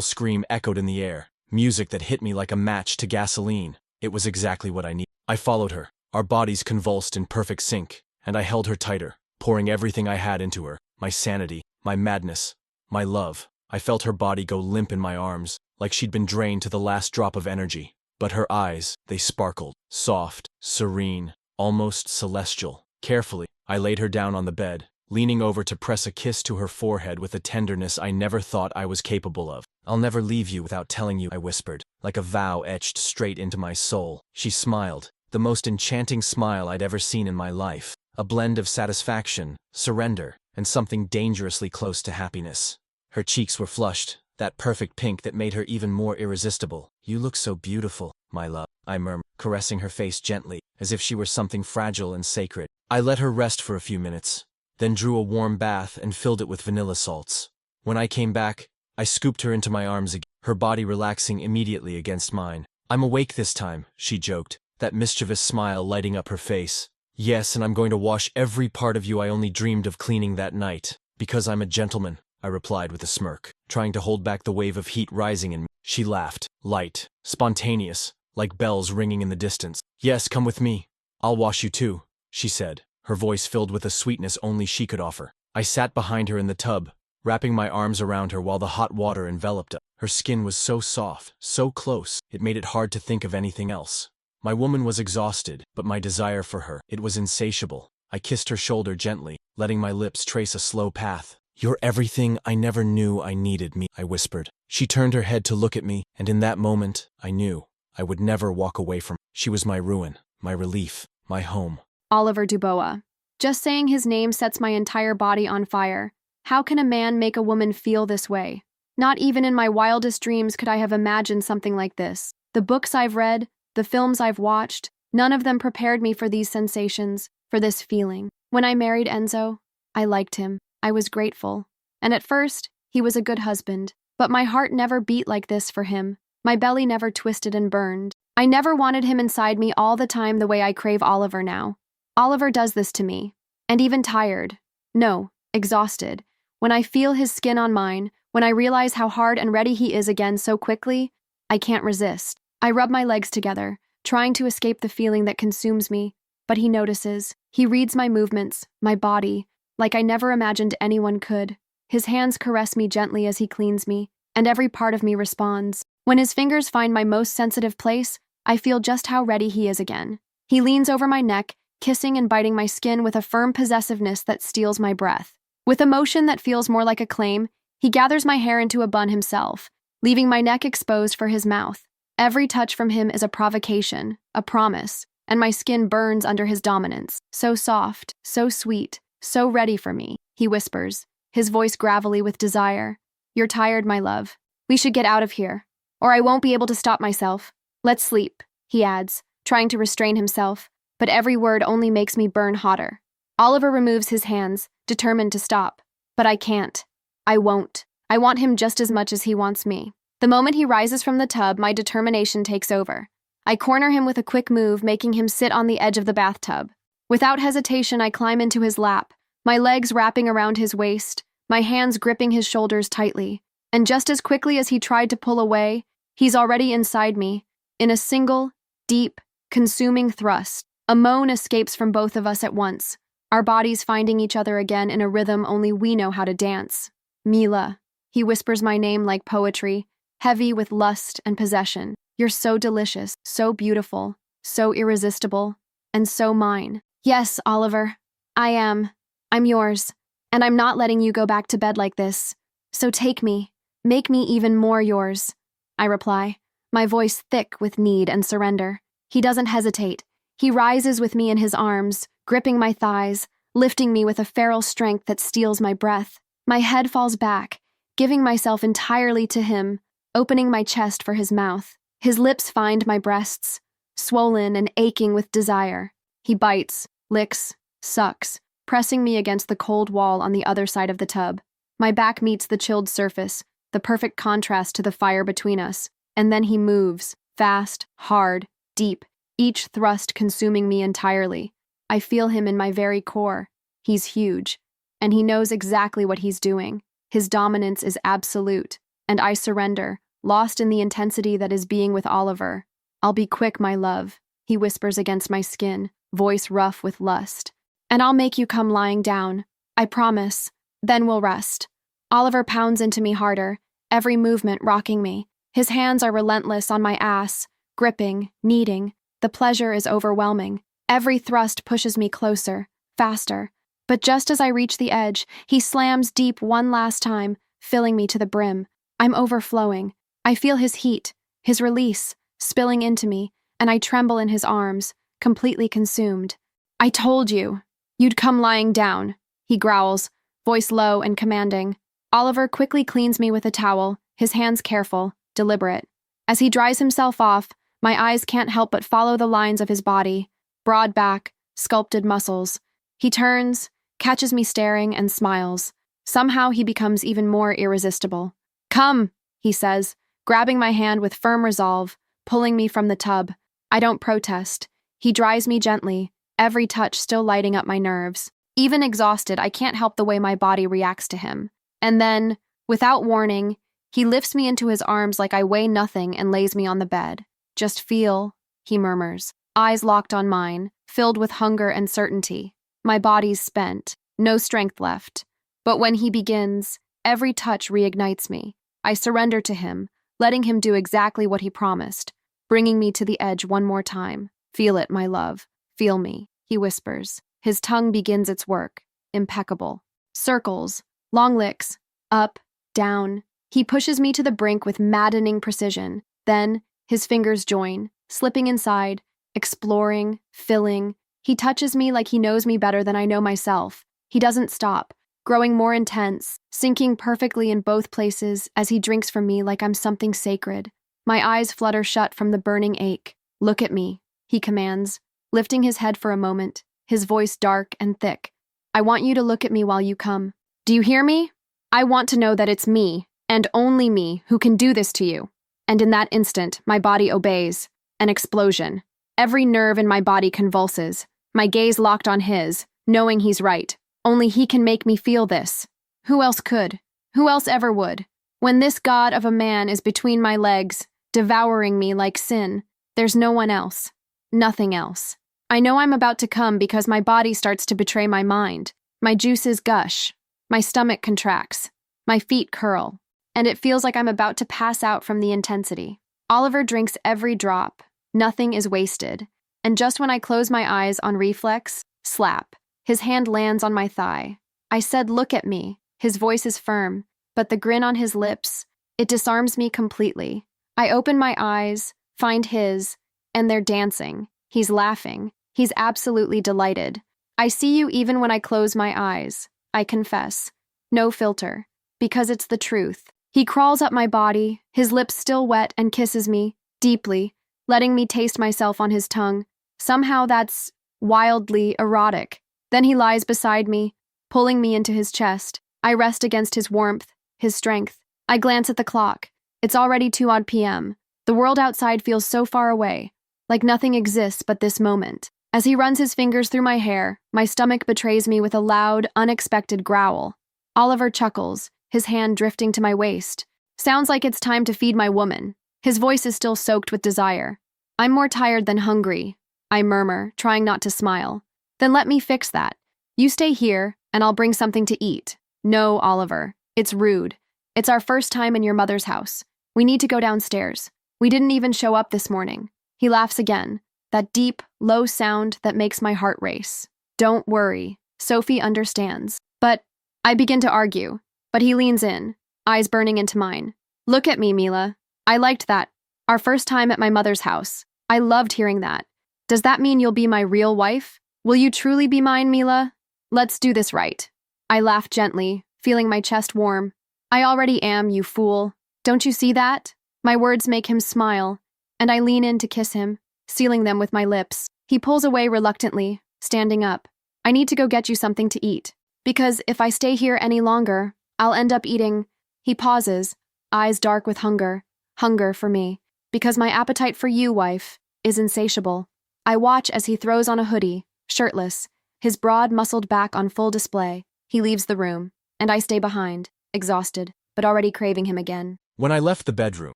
scream echoed in the air, music that hit me like a match to gasoline. It was exactly what I needed. I followed her, our bodies convulsed in perfect sync, and I held her tighter, pouring everything I had into her, my sanity, my madness, my love. I felt her body go limp in my arms, like she'd been drained to the last drop of energy. But her eyes, they sparkled, soft, serene, almost celestial. Carefully, I laid her down on the bed, leaning over to press a kiss to her forehead with a tenderness I never thought I was capable of. I'll never leave you without telling you, I whispered, like a vow etched straight into my soul. She smiled, the most enchanting smile I'd ever seen in my life, a blend of satisfaction, surrender, and something dangerously close to happiness. Her cheeks were flushed, that perfect pink that made her even more irresistible. You look so beautiful, my love, I murmured, caressing her face gently, as if she were something fragile and sacred. I let her rest for a few minutes, then drew a warm bath and filled it with vanilla salts. When I came back, I scooped her into my arms again, her body relaxing immediately against mine. I'm awake this time, she joked, that mischievous smile lighting up her face. Yes, and I'm going to wash every part of you I only dreamed of cleaning that night. Because I'm a gentleman, I replied with a smirk, trying to hold back the wave of heat rising in me. She laughed, light, spontaneous, like bells ringing in the distance. Yes, come with me. I'll wash you too, she said, her voice filled with a sweetness only she could offer. I sat behind her in the tub, wrapping my arms around her while the hot water enveloped her. Her skin was so soft, so close, it made it hard to think of anything else. My woman was exhausted, but my desire for her, it was insatiable. I kissed her shoulder gently, letting my lips trace a slow path. You're everything I never knew I needed, me, I whispered. She turned her head to look at me, and in that moment, I knew I would never walk away from her. She was my ruin, my relief, my home. Oliver Dubois. Just saying his name sets my entire body on fire. How can a man make a woman feel this way? Not even in my wildest dreams could I have imagined something like this. The books I've read, the films I've watched, none of them prepared me for these sensations, for this feeling. When I married Enzo, I liked him. I was grateful. And at first, he was a good husband. But my heart never beat like this for him. My belly never twisted and burned. I never wanted him inside me all the time the way I crave Oliver now. Oliver does this to me. And even tired. No, exhausted. When I feel his skin on mine, when I realize how hard and ready he is again so quickly, I can't resist. I rub my legs together, trying to escape the feeling that consumes me. But he notices. He reads my movements, my body, like I never imagined anyone could. His hands caress me gently as he cleans me, and every part of me responds. When his fingers find my most sensitive place, I feel just how ready he is again. He leans over my neck, kissing and biting my skin with a firm possessiveness that steals my breath. With a motion that feels more like a claim, he gathers my hair into a bun himself, leaving my neck exposed for his mouth. Every touch from him is a provocation, a promise, and my skin burns under his dominance. So soft, so sweet, so ready for me, he whispers, his voice gravelly with desire. You're tired, my love. We should get out of here, or I won't be able to stop myself. Let's sleep, he adds, trying to restrain himself, but every word only makes me burn hotter. Oliver removes his hands, determined to stop. But I can't. I won't. I want him just as much as he wants me. The moment he rises from the tub, my determination takes over. I corner him with a quick move, making him sit on the edge of the bathtub. Without hesitation, I climb into his lap, my legs wrapping around his waist, my hands gripping his shoulders tightly. And just as quickly as he tried to pull away, he's already inside me, in a single, deep, consuming thrust. A moan escapes from both of us at once, our bodies finding each other again in a rhythm only we know how to dance. Mila. He whispers my name like poetry, heavy with lust and possession. You're so delicious, so beautiful, so irresistible, and so mine. Yes, Oliver, I am. I'm yours, and I'm not letting you go back to bed like this. So take me, make me even more yours. I reply, my voice thick with need and surrender. He doesn't hesitate. He rises with me in his arms, gripping my thighs, lifting me with a feral strength that steals my breath. My head falls back, giving myself entirely to him, opening my chest for his mouth. His lips find my breasts, swollen and aching with desire. He bites, licks, sucks, pressing me against the cold wall on the other side of the tub. My back meets the chilled surface, the perfect contrast to the fire between us, and then he moves, fast, hard, deep, each thrust consuming me entirely. I feel him in my very core. He's huge, and he knows exactly what he's doing. His dominance is absolute, and I surrender, lost in the intensity that is being with Oliver. I'll be quick, my love, he whispers against my skin, voice rough with lust. And I'll make you come lying down. I promise. Then we'll rest. Oliver pounds into me harder, every movement rocking me. His hands are relentless on my ass, gripping, kneading. The pleasure is overwhelming. Every thrust pushes me closer, faster. But just as I reach the edge, he slams deep one last time, filling me to the brim. I'm overflowing. I feel his heat, his release, spilling into me, and I tremble in his arms, completely consumed. I told you. You'd come lying down, he growls, voice low and commanding. Oliver quickly cleans me with a towel, his hands careful, deliberate. As he dries himself off, my eyes can't help but follow the lines of his body, broad back, sculpted muscles. He turns, catches me staring, and smiles. Somehow he becomes even more irresistible. Come, he says, grabbing my hand with firm resolve, pulling me from the tub. I don't protest. He dries me gently, every touch still lighting up my nerves. Even exhausted, I can't help the way my body reacts to him. And then, without warning, he lifts me into his arms like I weigh nothing and lays me on the bed. Just feel, he murmurs, eyes locked on mine, filled with hunger and certainty. My body's spent, no strength left. But when he begins, every touch reignites me. I surrender to him, letting him do exactly what he promised, bringing me to the edge one more time. Feel it, my love. Feel me, he whispers. His tongue begins its work, impeccable. Circles, long licks, up, down. He pushes me to the brink with maddening precision. Then, his fingers join, slipping inside, exploring, filling. He touches me like he knows me better than I know myself. He doesn't stop, growing more intense, sinking perfectly in both places as he drinks from me like I'm something sacred. My eyes flutter shut from the burning ache. Look at me, he commands, lifting his head for a moment, his voice dark and thick. I want you to look at me while you come. Do you hear me? I want to know that it's me, and only me, who can do this to you. And in that instant, my body obeys. An explosion. Every nerve in my body convulses, my gaze locked on his, knowing he's right. Only he can make me feel this. Who else could? Who else ever would? When this god of a man is between my legs, devouring me like sin, there's no one else. Nothing else. I know I'm about to come because my body starts to betray my mind. My juices gush. My stomach contracts. My feet curl. And it feels like I'm about to pass out from the intensity. Oliver drinks every drop. Nothing is wasted. And just when I close my eyes on reflex, slap. His hand lands on my thigh. I said, look at me. His voice is firm, but the grin on his lips, it disarms me completely. I open my eyes, find his, and they're dancing. He's laughing. He's absolutely delighted. I see you even when I close my eyes. I confess. No filter. Because it's the truth. He crawls up my body, his lips still wet, and kisses me, deeply, letting me taste myself on his tongue. Somehow that's wildly erotic. Then he lies beside me, pulling me into his chest. I rest against his warmth, his strength. I glance at the clock. It's already 2 p.m. The world outside feels so far away, like nothing exists but this moment. As he runs his fingers through my hair, my stomach betrays me with a loud, unexpected growl. Oliver chuckles, his hand drifting to my waist. Sounds like it's time to feed my woman. His voice is still soaked with desire. I'm more tired than hungry, I murmur, trying not to smile. Then let me fix that. You stay here, and I'll bring something to eat. No, Oliver. It's rude. It's our first time in your mother's house. We need to go downstairs. We didn't even show up this morning. He laughs again, that deep, low sound that makes my heart race. Don't worry. Sophie understands. But I begin to argue. But he leans in, eyes burning into mine. Look at me, Mila. I liked that. Our first time at my mother's house. I loved hearing that. Does that mean you'll be my real wife? Will you truly be mine, Mila? Let's do this right. I laugh gently, feeling my chest warm. I already am, you fool. Don't you see that? My words make him smile, and I lean in to kiss him, sealing them with my lips. He pulls away reluctantly, standing up. I need to go get you something to eat, because if I stay here any longer, I'll end up eating. He pauses, eyes dark with hunger. Hunger for me. Because my appetite for you, wife, is insatiable. I watch as he throws on a hoodie, shirtless, his broad, muscled back on full display. He leaves the room, and I stay behind, exhausted, but already craving him again. When I left the bedroom,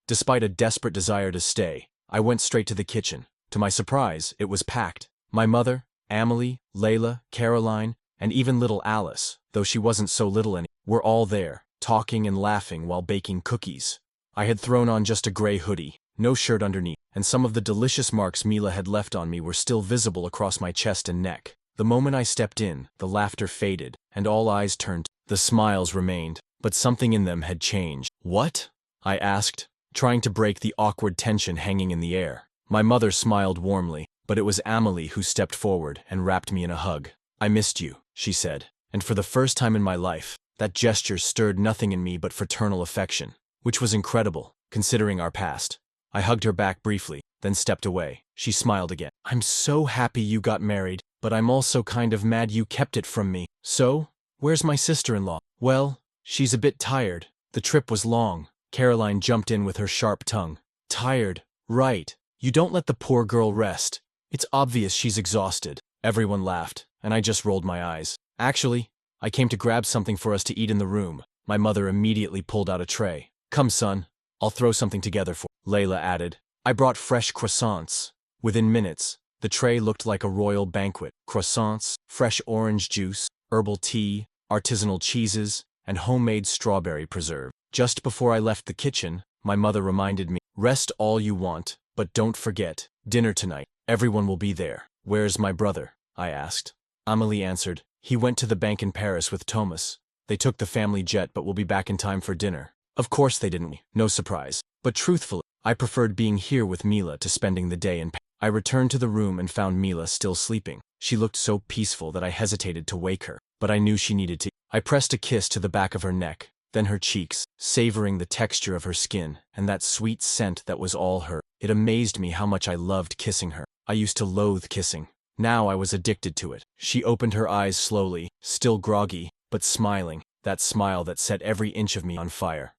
despite a desperate desire to stay, I went straight to the kitchen. To my surprise, it was packed. My mother, Amelie, Layla, Caroline, and even little Alice, though she wasn't so little any, were all there, talking and laughing while baking cookies. I had thrown on just a gray hoodie, no shirt underneath, and some of the delicious marks Mila had left on me were still visible across my chest and neck. The moment I stepped in, the laughter faded, and all eyes turned. The smiles remained, but something in them had changed. What? I asked, trying to break the awkward tension hanging in the air. My mother smiled warmly, but it was Amelie who stepped forward and wrapped me in a hug. I missed you, she said, and for the first time in my life, that gesture stirred nothing in me but fraternal affection, which was incredible, considering our past. I hugged her back briefly, then stepped away. She smiled again. I'm so happy you got married, but I'm also kind of mad you kept it from me. So, where's my sister-in-law? Well, she's a bit tired. The trip was long. Caroline jumped in with her sharp tongue. Tired, right. You don't let the poor girl rest. It's obvious she's exhausted. Everyone laughed, and I just rolled my eyes. Actually, I came to grab something for us to eat in the room. My mother immediately pulled out a tray. Come, son. I'll throw something together for you, Layla added. I brought fresh croissants. Within minutes, the tray looked like a royal banquet. Croissants, fresh orange juice, herbal tea, artisanal cheeses, and homemade strawberry preserve. Just before I left the kitchen, my mother reminded me, rest all you want, but don't forget, dinner tonight. Everyone will be there. Where's my brother? I asked. Amelie answered, he went to the bank in Paris with Thomas. They took the family jet but will be back in time for dinner. Of course they didn't. No surprise. But truthfully, I preferred being here with Mila to spending the day in Paris. I returned to the room and found Mila still sleeping. She looked so peaceful that I hesitated to wake her, but I knew she needed to. I pressed a kiss to the back of her neck, then her cheeks, savoring the texture of her skin and that sweet scent that was all her. It amazed me how much I loved kissing her. I used to loathe kissing. Now I was addicted to it. She opened her eyes slowly, still groggy, but smiling, that smile that set every inch of me on fire.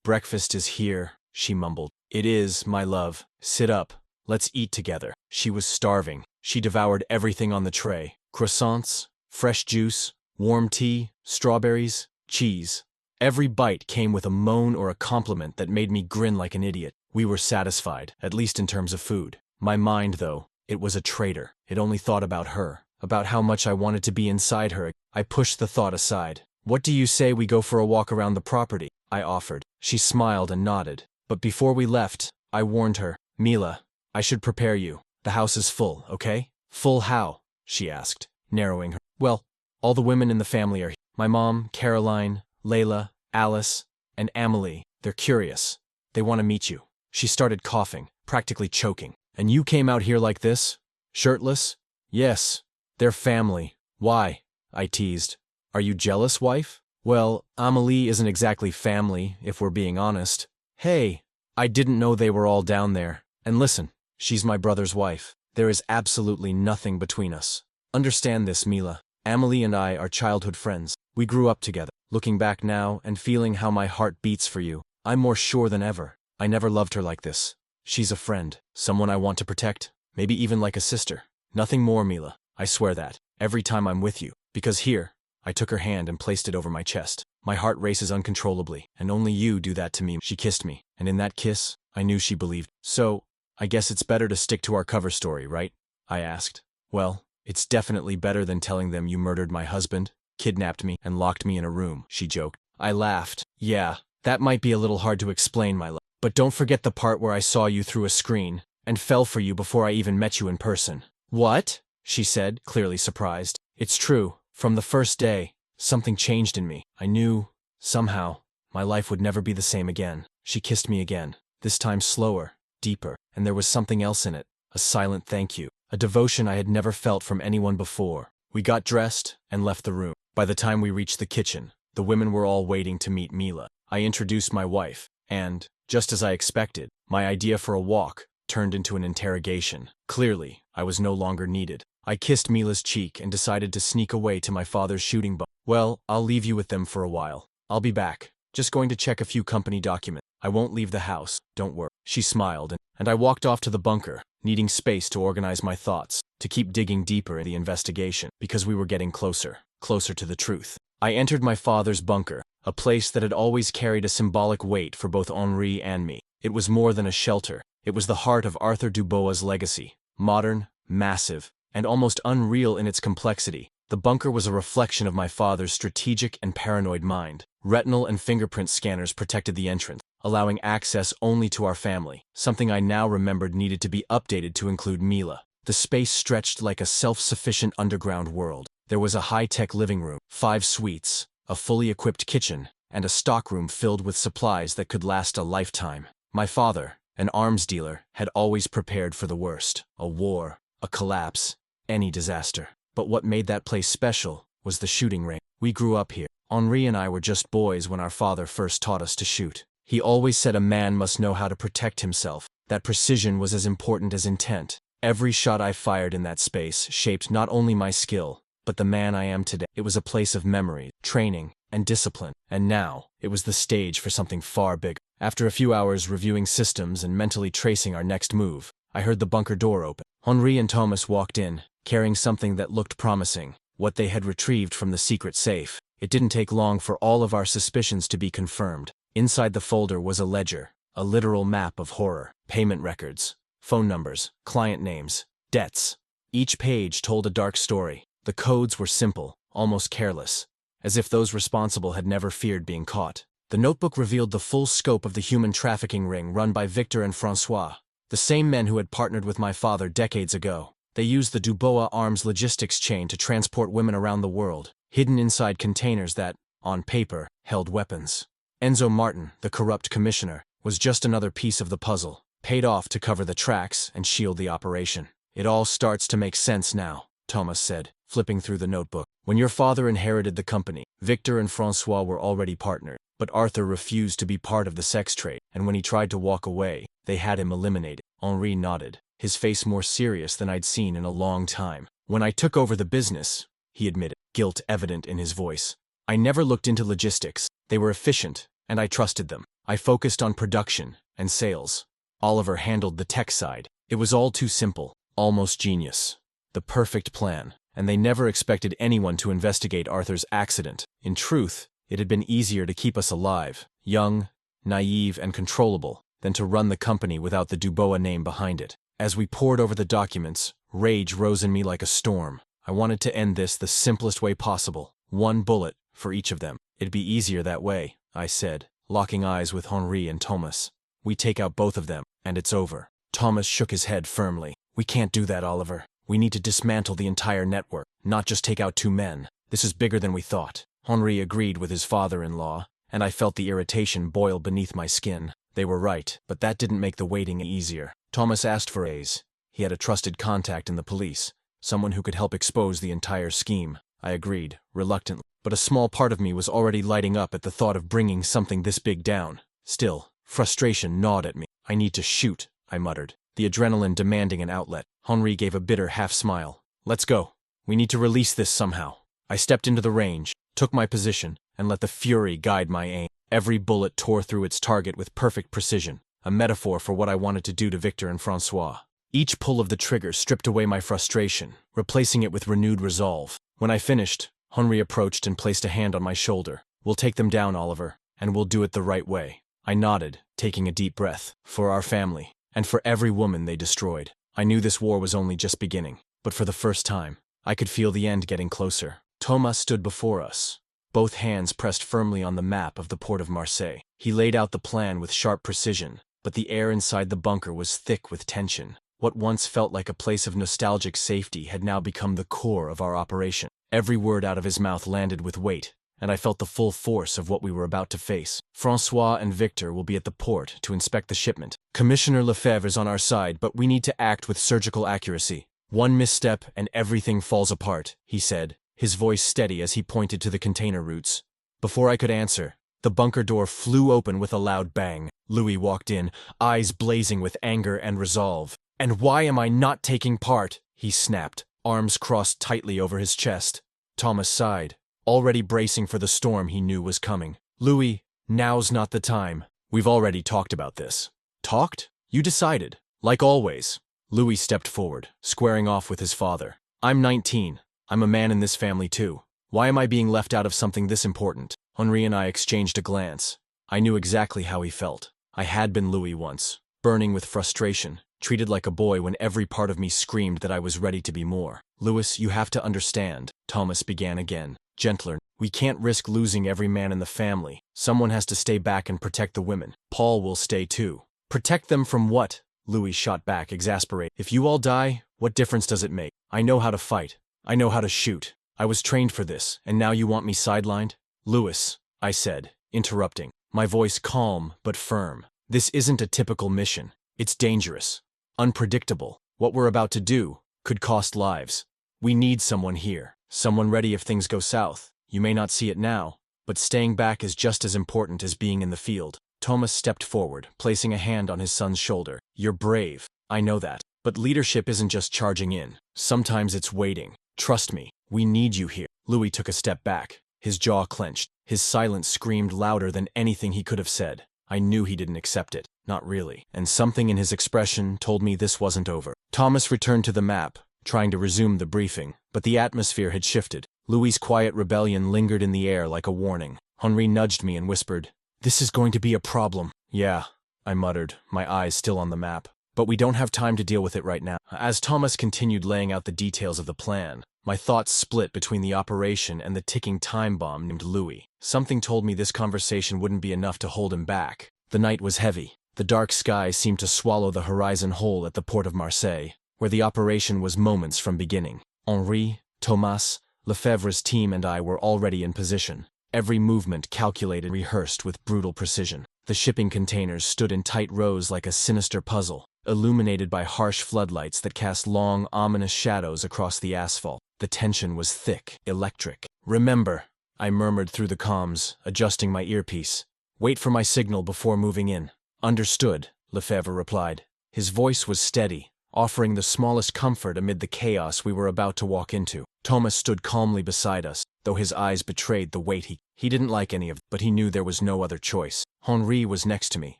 Breakfast is here, she mumbled. It is, my love. Sit up. Let's eat together. She was starving. She devoured everything on the tray. Croissants, fresh juice, warm tea, strawberries, cheese. Every bite came with a moan or a compliment that made me grin like an idiot. We were satisfied, at least in terms of food. My mind, though, it was a traitor. It only thought about her, about how much I wanted to be inside her. I pushed the thought aside. What do you say we go for a walk around the property? I offered. She smiled and nodded. But before we left, I warned her. Mila, I should prepare you. The house is full, okay? Full how? She asked, narrowing her. Well, all the women in the family are here. My mom, Caroline, Layla, Alice, and Amelie, they're curious. They want to meet you. She started coughing, practically choking. And you came out here like this? Shirtless? Yes. They're family. Why? I teased. Are you jealous, wife? Well, Amelie isn't exactly family, if we're being honest. Hey, I didn't know they were all down there. And listen, she's my brother's wife. There is absolutely nothing between us. Understand this, Mila. Amelie and I are childhood friends. We grew up together. Looking back now and feeling how my heart beats for you, I'm more sure than ever. I never loved her like this. She's a friend, someone I want to protect, maybe even like a sister. Nothing more, Mila. I swear that, every time I'm with you. Because here, I took her hand and placed it over my chest. My heart races uncontrollably, and only you do that to me. She kissed me, and in that kiss, I knew she believed. So, I guess it's better to stick to our cover story, right? I asked. Well, it's definitely better than telling them you murdered my husband, kidnapped me, and locked me in a room, she joked. I laughed. Yeah, that might be a little hard to explain, my love. But don't forget the part where I saw you through a screen, and fell for you before I even met you in person. What? She said, clearly surprised. It's true. From the first day, something changed in me. I knew, somehow, my life would never be the same again. She kissed me again, this time slower, deeper, and there was something else in it, a silent thank you, a devotion I had never felt from anyone before. We got dressed and left the room. By the time we reached the kitchen, the women were all waiting to meet Mila. I introduced my wife, and, just as I expected, my idea for a walk turned into an interrogation. Clearly, I was no longer needed. I kissed Mila's cheek and decided to sneak away to my father's shooting bunker. Well, I'll leave you with them for a while. I'll be back. Just going to check a few company documents. I won't leave the house, don't worry. She smiled, and I walked off to the bunker, needing space to organize my thoughts, to keep digging deeper in the investigation, because we were getting closer to the truth. I entered my father's bunker, a place that had always carried a symbolic weight for both Henri and me. It was more than a shelter. It was the heart of Arthur Dubois' legacy. Modern, massive, and almost unreal in its complexity. The bunker was a reflection of my father's strategic and paranoid mind. Retinal and fingerprint scanners protected the entrance, allowing access only to our family, something I now remembered needed to be updated to include Mila. The space stretched like a self-sufficient underground world. There was a high-tech living room, 5 suites, a fully equipped kitchen, and a stockroom filled with supplies that could last a lifetime. My father, an arms dealer, had always prepared for the worst. A war, a collapse, any disaster. But what made that place special was the shooting range. We grew up here. Henri and I were just boys when our father first taught us to shoot. He always said a man must know how to protect himself, that precision was as important as intent. Every shot I fired in that space shaped not only my skill, but the man I am today. It was a place of memory, training, and discipline. And now, it was the stage for something far bigger. After a few hours reviewing systems and mentally tracing our next move, I heard the bunker door open. Henri and Thomas walked in, carrying something that looked promising, what they had retrieved from the secret safe. It didn't take long for all of our suspicions to be confirmed. Inside the folder was a ledger, a literal map of horror, payment records, phone numbers, client names, debts. Each page told a dark story. The codes were simple, almost careless, as if those responsible had never feared being caught. The notebook revealed the full scope of the human trafficking ring run by Victor and Francois, the same men who had partnered with my father decades ago. They used the Dubois arms logistics chain to transport women around the world, hidden inside containers that, on paper, held weapons. Enzo Martin, the corrupt commissioner, was just another piece of the puzzle, paid off to cover the tracks and shield the operation. It all starts to make sense now, Thomas said, flipping through the notebook. When your father inherited the company, Victor and Francois were already partnered, but Arthur refused to be part of the sex trade, and when he tried to walk away, they had him eliminated. Henri nodded, his face more serious than I'd seen in a long time. When I took over the business, he admitted, guilt evident in his voice, I never looked into logistics. They were efficient, and I trusted them. I focused on production and sales. Oliver handled the tech side. It was all too simple, almost genius. The perfect plan, and they never expected anyone to investigate Arthur's accident. In truth, it had been easier to keep us alive, young, naive, and controllable, than to run the company without the Dubois name behind it. As we pored over the documents, rage rose in me like a storm. I wanted to end this the simplest way possible, one bullet for each of them. It'd be easier that way, I said, locking eyes with Henri and Thomas. We take out both of them, and it's over. Thomas shook his head firmly. We can't do that, Oliver. We need to dismantle the entire network, not just take out 2 men. This is bigger than we thought. Henri agreed with his father-in-law, and I felt the irritation boil beneath my skin. They were right, but that didn't make the waiting easier. Thomas asked for A's. He had a trusted contact in the police, someone who could help expose the entire scheme. I agreed, reluctantly, but a small part of me was already lighting up at the thought of bringing something this big down. Still, frustration gnawed at me. I need to shoot, I muttered, the adrenaline demanding an outlet. Henri gave a bitter half-smile. Let's go. We need to release this somehow. I stepped into the range, took my position, and let the fury guide my aim. Every bullet tore through its target with perfect precision, a metaphor for what I wanted to do to Victor and Francois. Each pull of the trigger stripped away my frustration, replacing it with renewed resolve. When I finished, Henri approached and placed a hand on my shoulder. We'll take them down, Oliver, and we'll do it the right way. I nodded, taking a deep breath. For our family, and for every woman they destroyed. I knew this war was only just beginning, but for the first time, I could feel the end getting closer. Thomas stood before us, both hands pressed firmly on the map of the port of Marseille. He laid out the plan with sharp precision, but the air inside the bunker was thick with tension. What once felt like a place of nostalgic safety had now become the core of our operation. Every word out of his mouth landed with weight, and I felt the full force of what we were about to face. Francois and Victor will be at the port to inspect the shipment. Commissioner Lefebvre is on our side, but we need to act with surgical accuracy. One misstep and everything falls apart, he said, his voice steady as he pointed to the container routes. Before I could answer, the bunker door flew open with a loud bang. Louie walked in, eyes blazing with anger and resolve. "And why am I not taking part?" he snapped, arms crossed tightly over his chest. Thomas sighed, already bracing for the storm he knew was coming. "Louie, now's not the time. We've already talked about this." "Talked? You decided. Like always." Louie stepped forward, squaring off with his father. "I'm 19. I'm a man in this family too. Why am I being left out of something this important?" Henri and I exchanged a glance. I knew exactly how he felt. I had been Louie once, burning with frustration, treated like a boy when every part of me screamed that I was ready to be more. "Louis, you have to understand," Thomas began again, gentler. "We can't risk losing every man in the family. Someone has to stay back and protect the women. Paul will stay too." "Protect them from what?" Louis shot back, exasperated. "If you all die, what difference does it make? I know how to fight. I know how to shoot. I was trained for this, and now you want me sidelined?" "Louis," I said, interrupting, my voice calm but firm. "This isn't a typical mission. It's dangerous, unpredictable. What we're about to do could cost lives. We need someone here, someone ready if things go south. You may not see it now, but staying back is just as important as being in the field." Thomas stepped forward, placing a hand on his son's shoulder. "You're brave, I know that. But leadership isn't just charging in. Sometimes it's waiting. Trust me, we need you here." Louis took a step back, his jaw clenched. His silence screamed louder than anything he could have said. I knew he didn't accept it, not really, and something in his expression told me this wasn't over. Thomas returned to the map, trying to resume the briefing, but the atmosphere had shifted. Louis's quiet rebellion lingered in the air like a warning. Henri nudged me and whispered, "This is going to be a problem." "Yeah," I muttered, my eyes still on the map. "But we don't have time to deal with it right now." As Thomas continued laying out the details of the plan, my thoughts split between the operation and the ticking time bomb named Louis. Something told me this conversation wouldn't be enough to hold him back. The night was heavy. The dark sky seemed to swallow the horizon whole at the port of Marseille, where the operation was moments from beginning. Henri, Thomas, Lefebvre's team and I were already in position. Every movement calculated and rehearsed with brutal precision. The shipping containers stood in tight rows like a sinister puzzle, illuminated by harsh floodlights that cast long, ominous shadows across the asphalt. The tension was thick, electric. "Remember," I murmured through the comms, adjusting my earpiece. "Wait for my signal before moving in." "Understood," Lefebvre replied. His voice was steady, offering the smallest comfort amid the chaos we were about to walk into. Thomas stood calmly beside us, though his eyes betrayed the weight he didn't like any of it, but he knew there was no other choice. Henri was next to me,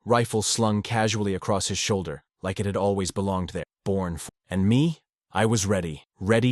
rifle slung casually across his shoulder, like it had always belonged there, born for. And me? I was ready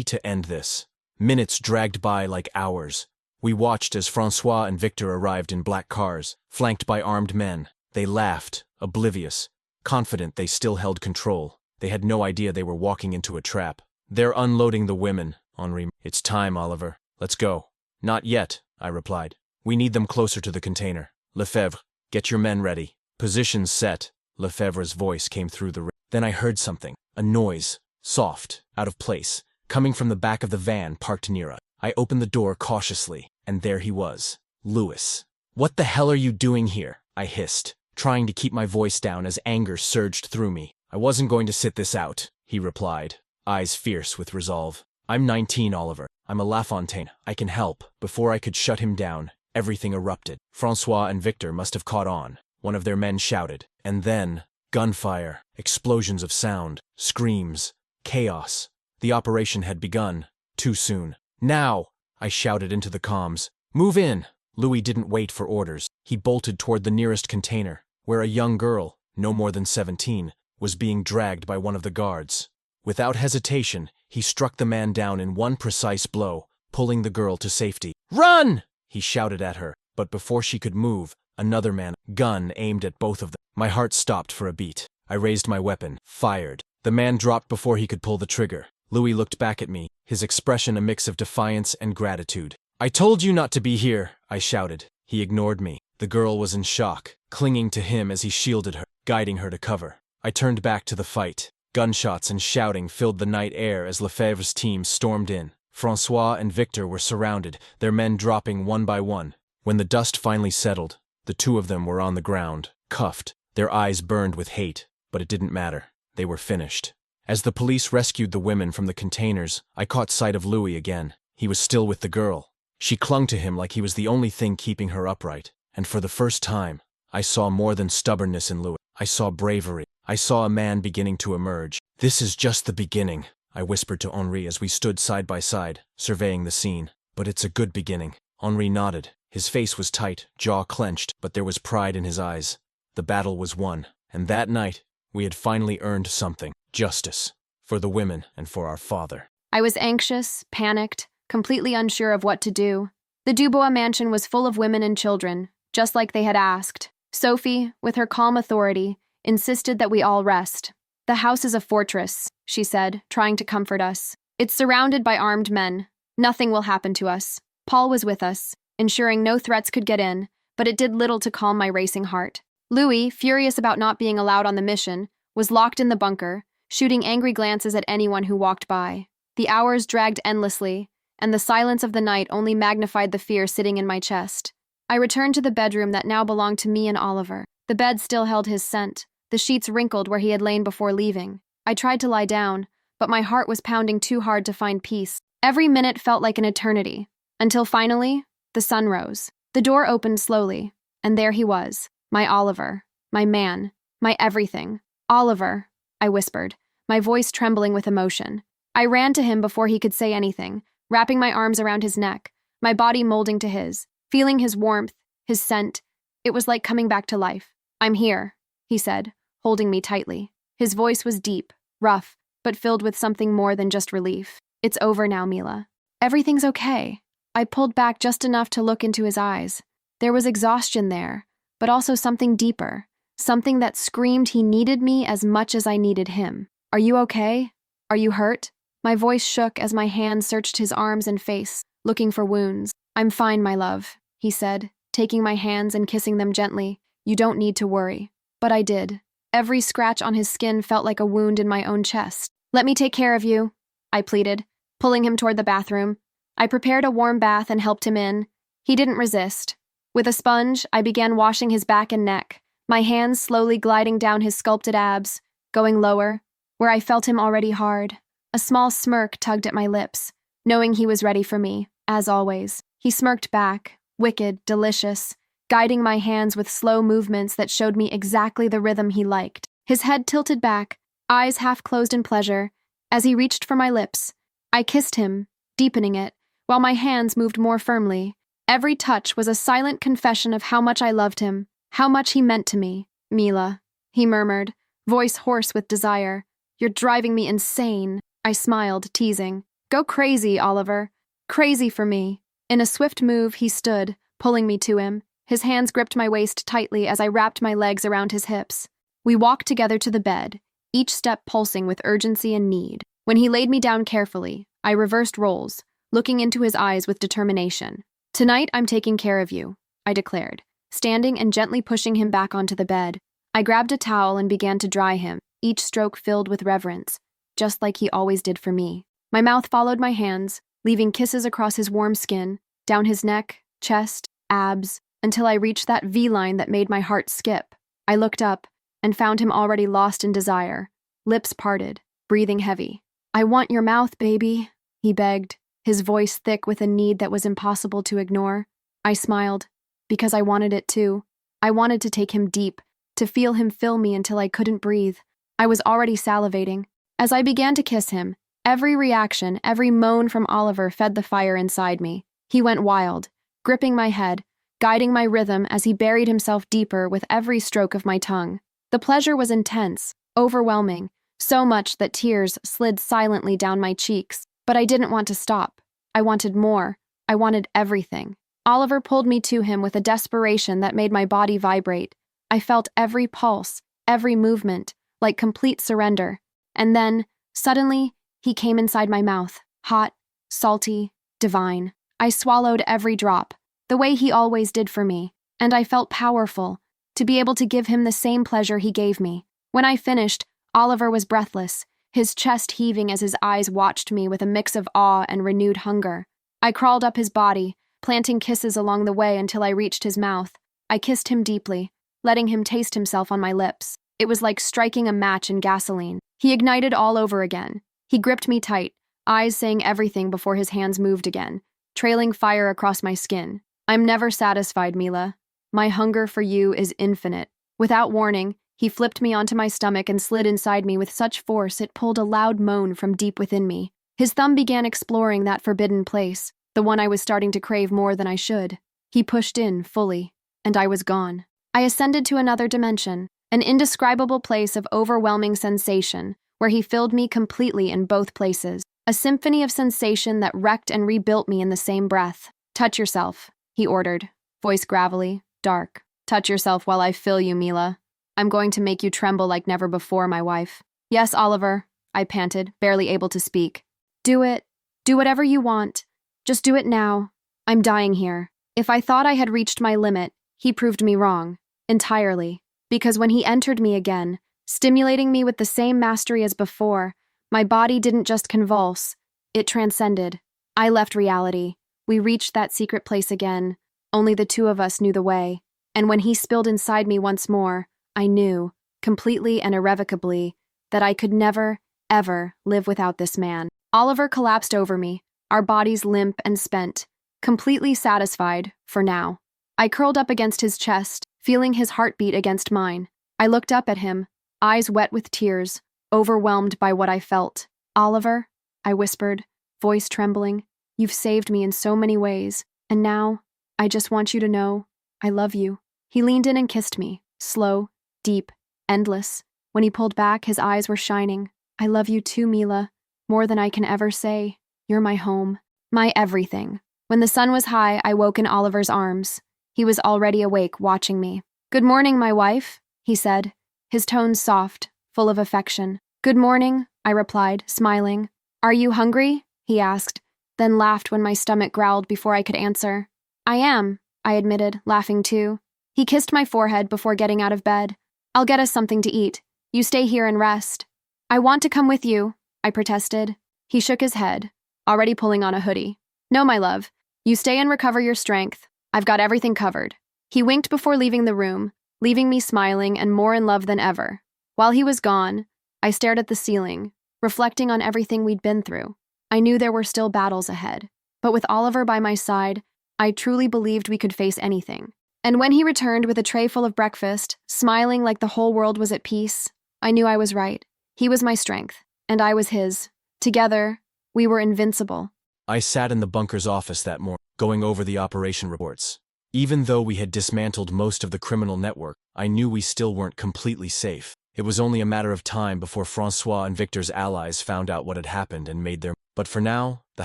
to end this. Minutes dragged by like hours. We watched as Francois and Victor arrived in black cars, flanked by armed men. They laughed, oblivious, confident they still held control. They had no idea they were walking into a trap. "They're unloading the women," Henri. "It's time, Oliver. Let's go." "Not yet," I replied. "We need them closer to the container. Lefebvre, get your men ready." "Positions set." Lefebvre's voice came through the. Then I heard something, a noise, soft, out of place, coming from the back of the van parked near us. I opened the door cautiously, and there he was, Louis. "What the hell are you doing here?" I hissed, trying to keep my voice down as anger surged through me. "I wasn't going to sit this out," he replied, eyes fierce with resolve. "I'm 19, Oliver. I'm a Lafontaine. I can help." Before I could shut him down, everything erupted. Francois and Victor must have caught on. One of their men shouted. And then, gunfire, explosions of sound, screams, chaos. The operation had begun. Too soon. "Now!" I shouted into the comms. "Move in!" Louie didn't wait for orders. He bolted toward the nearest container, where a young girl, no more than 17, was being dragged by one of the guards. Without hesitation, he struck the man down in one precise blow, pulling the girl to safety. "Run!" he shouted at her, but before she could move, another man, gun aimed at both of them. My heart stopped for a beat. I raised my weapon, fired. The man dropped before he could pull the trigger. Louis looked back at me, his expression a mix of defiance and gratitude. "I told you not to be here," I shouted. He ignored me. The girl was in shock, clinging to him as he shielded her, guiding her to cover. I turned back to the fight. Gunshots and shouting filled the night air as Lefebvre's team stormed in. Francois and Victor were surrounded, their men dropping one by one. When the dust finally settled, the two of them were on the ground, cuffed. Their eyes burned with hate, but it didn't matter. They were finished. As the police rescued the women from the containers, I caught sight of Louis again. He was still with the girl. She clung to him like he was the only thing keeping her upright. And for the first time, I saw more than stubbornness in Louis. I saw bravery. I saw a man beginning to emerge. "This is just the beginning," I whispered to Henri as we stood side by side, surveying the scene. "But it's a good beginning." Henri nodded. His face was tight, jaw clenched, but there was pride in his eyes. The battle was won, and that night, we had finally earned something. Justice. For the women and for our father. I was anxious, panicked, completely unsure of what to do. The Dubois mansion was full of women and children, just like they had asked. Sophie, with her calm authority, insisted that we all rest. "The house is a fortress," she said, trying to comfort us. "It's surrounded by armed men. Nothing will happen to us." Paul was with us, ensuring no threats could get in, but it did little to calm my racing heart. Louis, furious about not being allowed on the mission, was locked in the bunker, shooting angry glances at anyone who walked by. The hours dragged endlessly, and the silence of the night only magnified the fear sitting in my chest. I returned to the bedroom that now belonged to me and Oliver. The bed still held his scent, the sheets wrinkled where he had lain before leaving. I tried to lie down, but my heart was pounding too hard to find peace. Every minute felt like an eternity, until finally, the sun rose. The door opened slowly, and there he was, my Oliver, my man, my everything. "Oliver," I whispered, my voice trembling with emotion. I ran to him before he could say anything, wrapping my arms around his neck, my body molding to his, feeling his warmth, his scent. It was like coming back to life. "I'm here," he said, holding me tightly. His voice was deep, rough, but filled with something more than just relief. "It's over now, Mila. Everything's okay." I pulled back just enough to look into his eyes. There was exhaustion there, but also something deeper, something that screamed he needed me as much as I needed him. "Are you okay? Are you hurt?" My voice shook as my hand searched his arms and face, looking for wounds. "I'm fine, my love," he said, taking my hands and kissing them gently. "You don't need to worry." But I did. Every scratch on his skin felt like a wound in my own chest. "Let me take care of you," I pleaded, pulling him toward the bathroom. I prepared a warm bath and helped him in. He didn't resist. With a sponge, I began washing his back and neck, my hands slowly gliding down his sculpted abs, going lower, where I felt him already hard. A small smirk tugged at my lips, knowing he was ready for me, as always. He smirked back, wicked, delicious, guiding my hands with slow movements that showed me exactly the rhythm he liked. His head tilted back, eyes half closed in pleasure. As he reached for my lips, I kissed him, deepening it, while my hands moved more firmly. Every touch was a silent confession of how much I loved him, how much he meant to me. "Mila," he murmured, voice hoarse with desire. "You're driving me insane." I smiled, teasing. "Go crazy, Oliver. Crazy for me." In a swift move, he stood, pulling me to him. His hands gripped my waist tightly as I wrapped my legs around his hips. We walked together to the bed, each step pulsing with urgency and need. When he laid me down carefully, I reversed roles, looking into his eyes with determination. "Tonight, I'm taking care of you," I declared, standing and gently pushing him back onto the bed. I grabbed a towel and began to dry him, each stroke filled with reverence, just like he always did for me. My mouth followed my hands, leaving kisses across his warm skin, down his neck, chest, abs, until I reached that V-line that made my heart skip. I looked up and found him already lost in desire, lips parted, breathing heavy. "I want your mouth, baby," he begged, his voice thick with a need that was impossible to ignore. I smiled, because I wanted it too. I wanted to take him deep, to feel him fill me until I couldn't breathe. I was already salivating. As I began to kiss him, every reaction, every moan from Oliver fed the fire inside me. He went wild, gripping my head, guiding my rhythm as he buried himself deeper with every stroke of my tongue. The pleasure was intense, overwhelming, so much that tears slid silently down my cheeks. But I didn't want to stop. I wanted more. I wanted everything. Oliver pulled me to him with a desperation that made my body vibrate. I felt every pulse, every movement, like complete surrender. And then, suddenly, he came inside my mouth, hot, salty, divine. I swallowed every drop, the way he always did for me, and I felt powerful, to be able to give him the same pleasure he gave me. When I finished, Oliver was breathless, his chest heaving as his eyes watched me with a mix of awe and renewed hunger. I crawled up his body, planting kisses along the way until I reached his mouth. I kissed him deeply, letting him taste himself on my lips. It was like striking a match in gasoline. He ignited all over again. He gripped me tight, eyes saying everything before his hands moved again, trailing fire across my skin. "I'm never satisfied, Mila. My hunger for you is infinite." Without warning, he flipped me onto my stomach and slid inside me with such force it pulled a loud moan from deep within me. His thumb began exploring that forbidden place, the one I was starting to crave more than I should. He pushed in fully, and I was gone. I ascended to another dimension, an indescribable place of overwhelming sensation, where he filled me completely in both places, a symphony of sensation that wrecked and rebuilt me in the same breath. "Touch yourself," he ordered, voice gravelly, dark. "Touch yourself while I fill you, Mila. I'm going to make you tremble like never before, my wife." "Yes, Oliver," I panted, barely able to speak. "Do it. Do whatever you want. Just do it now. I'm dying here." If I thought I had reached my limit, he proved me wrong, entirely. Because when he entered me again, stimulating me with the same mastery as before, my body didn't just convulse, it transcended. I left reality. We reached that secret place again. Only the two of us knew the way. And when he spilled inside me once more, I knew, completely and irrevocably, that I could never, ever live without this man. Oliver collapsed over me, our bodies limp and spent, completely satisfied, for now. I curled up against his chest, feeling his heartbeat against mine. I looked up at him, eyes wet with tears, overwhelmed by what I felt. "Oliver," I whispered, voice trembling, "you've saved me in so many ways, and now, I just want you to know, I love you." He leaned in and kissed me, slow, deep, endless. When he pulled back, his eyes were shining. "I love you too, Mila, more than I can ever say. You're my home, my everything." When the sun was high, I woke in Oliver's arms. He was already awake, watching me. "Good morning, my wife," he said, his tone soft, full of affection. "Good morning," I replied, smiling. "Are you hungry?" he asked, then laughed when my stomach growled before I could answer. "I am," I admitted, laughing too. He kissed my forehead before getting out of bed. "I'll get us something to eat. You stay here and rest." "I want to come with you," I protested. He shook his head, already pulling on a hoodie. "No, my love. You stay and recover your strength. I've got everything covered." He winked before leaving the room, leaving me smiling and more in love than ever. While he was gone, I stared at the ceiling, reflecting on everything we'd been through. I knew there were still battles ahead, but with Oliver by my side, I truly believed we could face anything. And when he returned with a tray full of breakfast, smiling like the whole world was at peace, I knew I was right. He was my strength, and I was his. Together, we were invincible. I sat in the bunker's office that morning, going over the operation reports. Even though we had dismantled most of the criminal network, I knew we still weren't completely safe. It was only a matter of time before Francois and Victor's allies found out what had happened and made their... But for now, the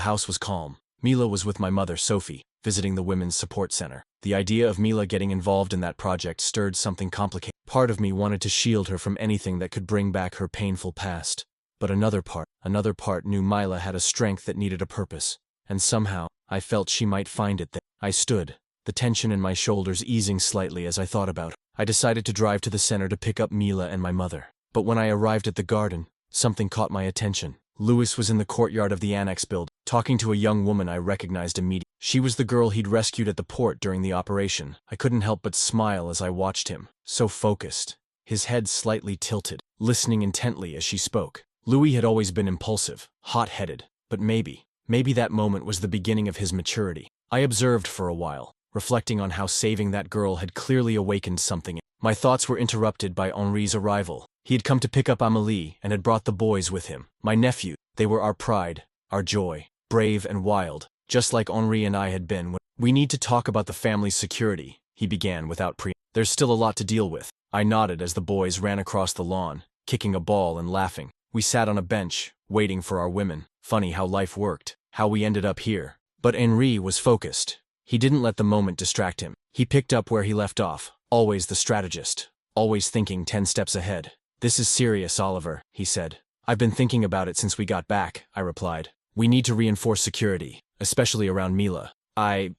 house was calm. Mila was with my mother, Sophie, visiting the Women's Support Center. The idea of Mila getting involved in that project stirred something complicated. Part of me wanted to shield her from anything that could bring back her painful past. But another part knew Mila had a strength that needed a purpose. And somehow, I felt she might find it there. I stood, the tension in my shoulders easing slightly as I thought about her. I decided to drive to the center to pick up Mila and my mother. But when I arrived at the garden, something caught my attention. Louis was in the courtyard of the annex building, talking to a young woman I recognized immediately. She was the girl he'd rescued at the port during the operation. I couldn't help but smile as I watched him, so focused, his head slightly tilted, listening intently as she spoke. Louis had always been impulsive, hot-headed, but maybe that moment was the beginning of his maturity. I observed for a while, reflecting on how saving that girl had clearly awakened something. My thoughts were interrupted by Henri's arrival. He had come to pick up Amélie and had brought the boys with him. My nephew, they were our pride, our joy, brave and wild, just like Henri and I had been. We need to talk about the family's security, he began without There's still a lot to deal with. I nodded as the boys ran across the lawn, kicking a ball and laughing. We sat on a bench, waiting for our women. Funny how life worked, how we ended up here. But Henri was focused. He didn't let the moment distract him. He picked up where he left off, always the strategist, always thinking 10 steps ahead. This is serious, Oliver, he said. I've been thinking about it since we got back, I replied. We need to reinforce security, especially around Mila. I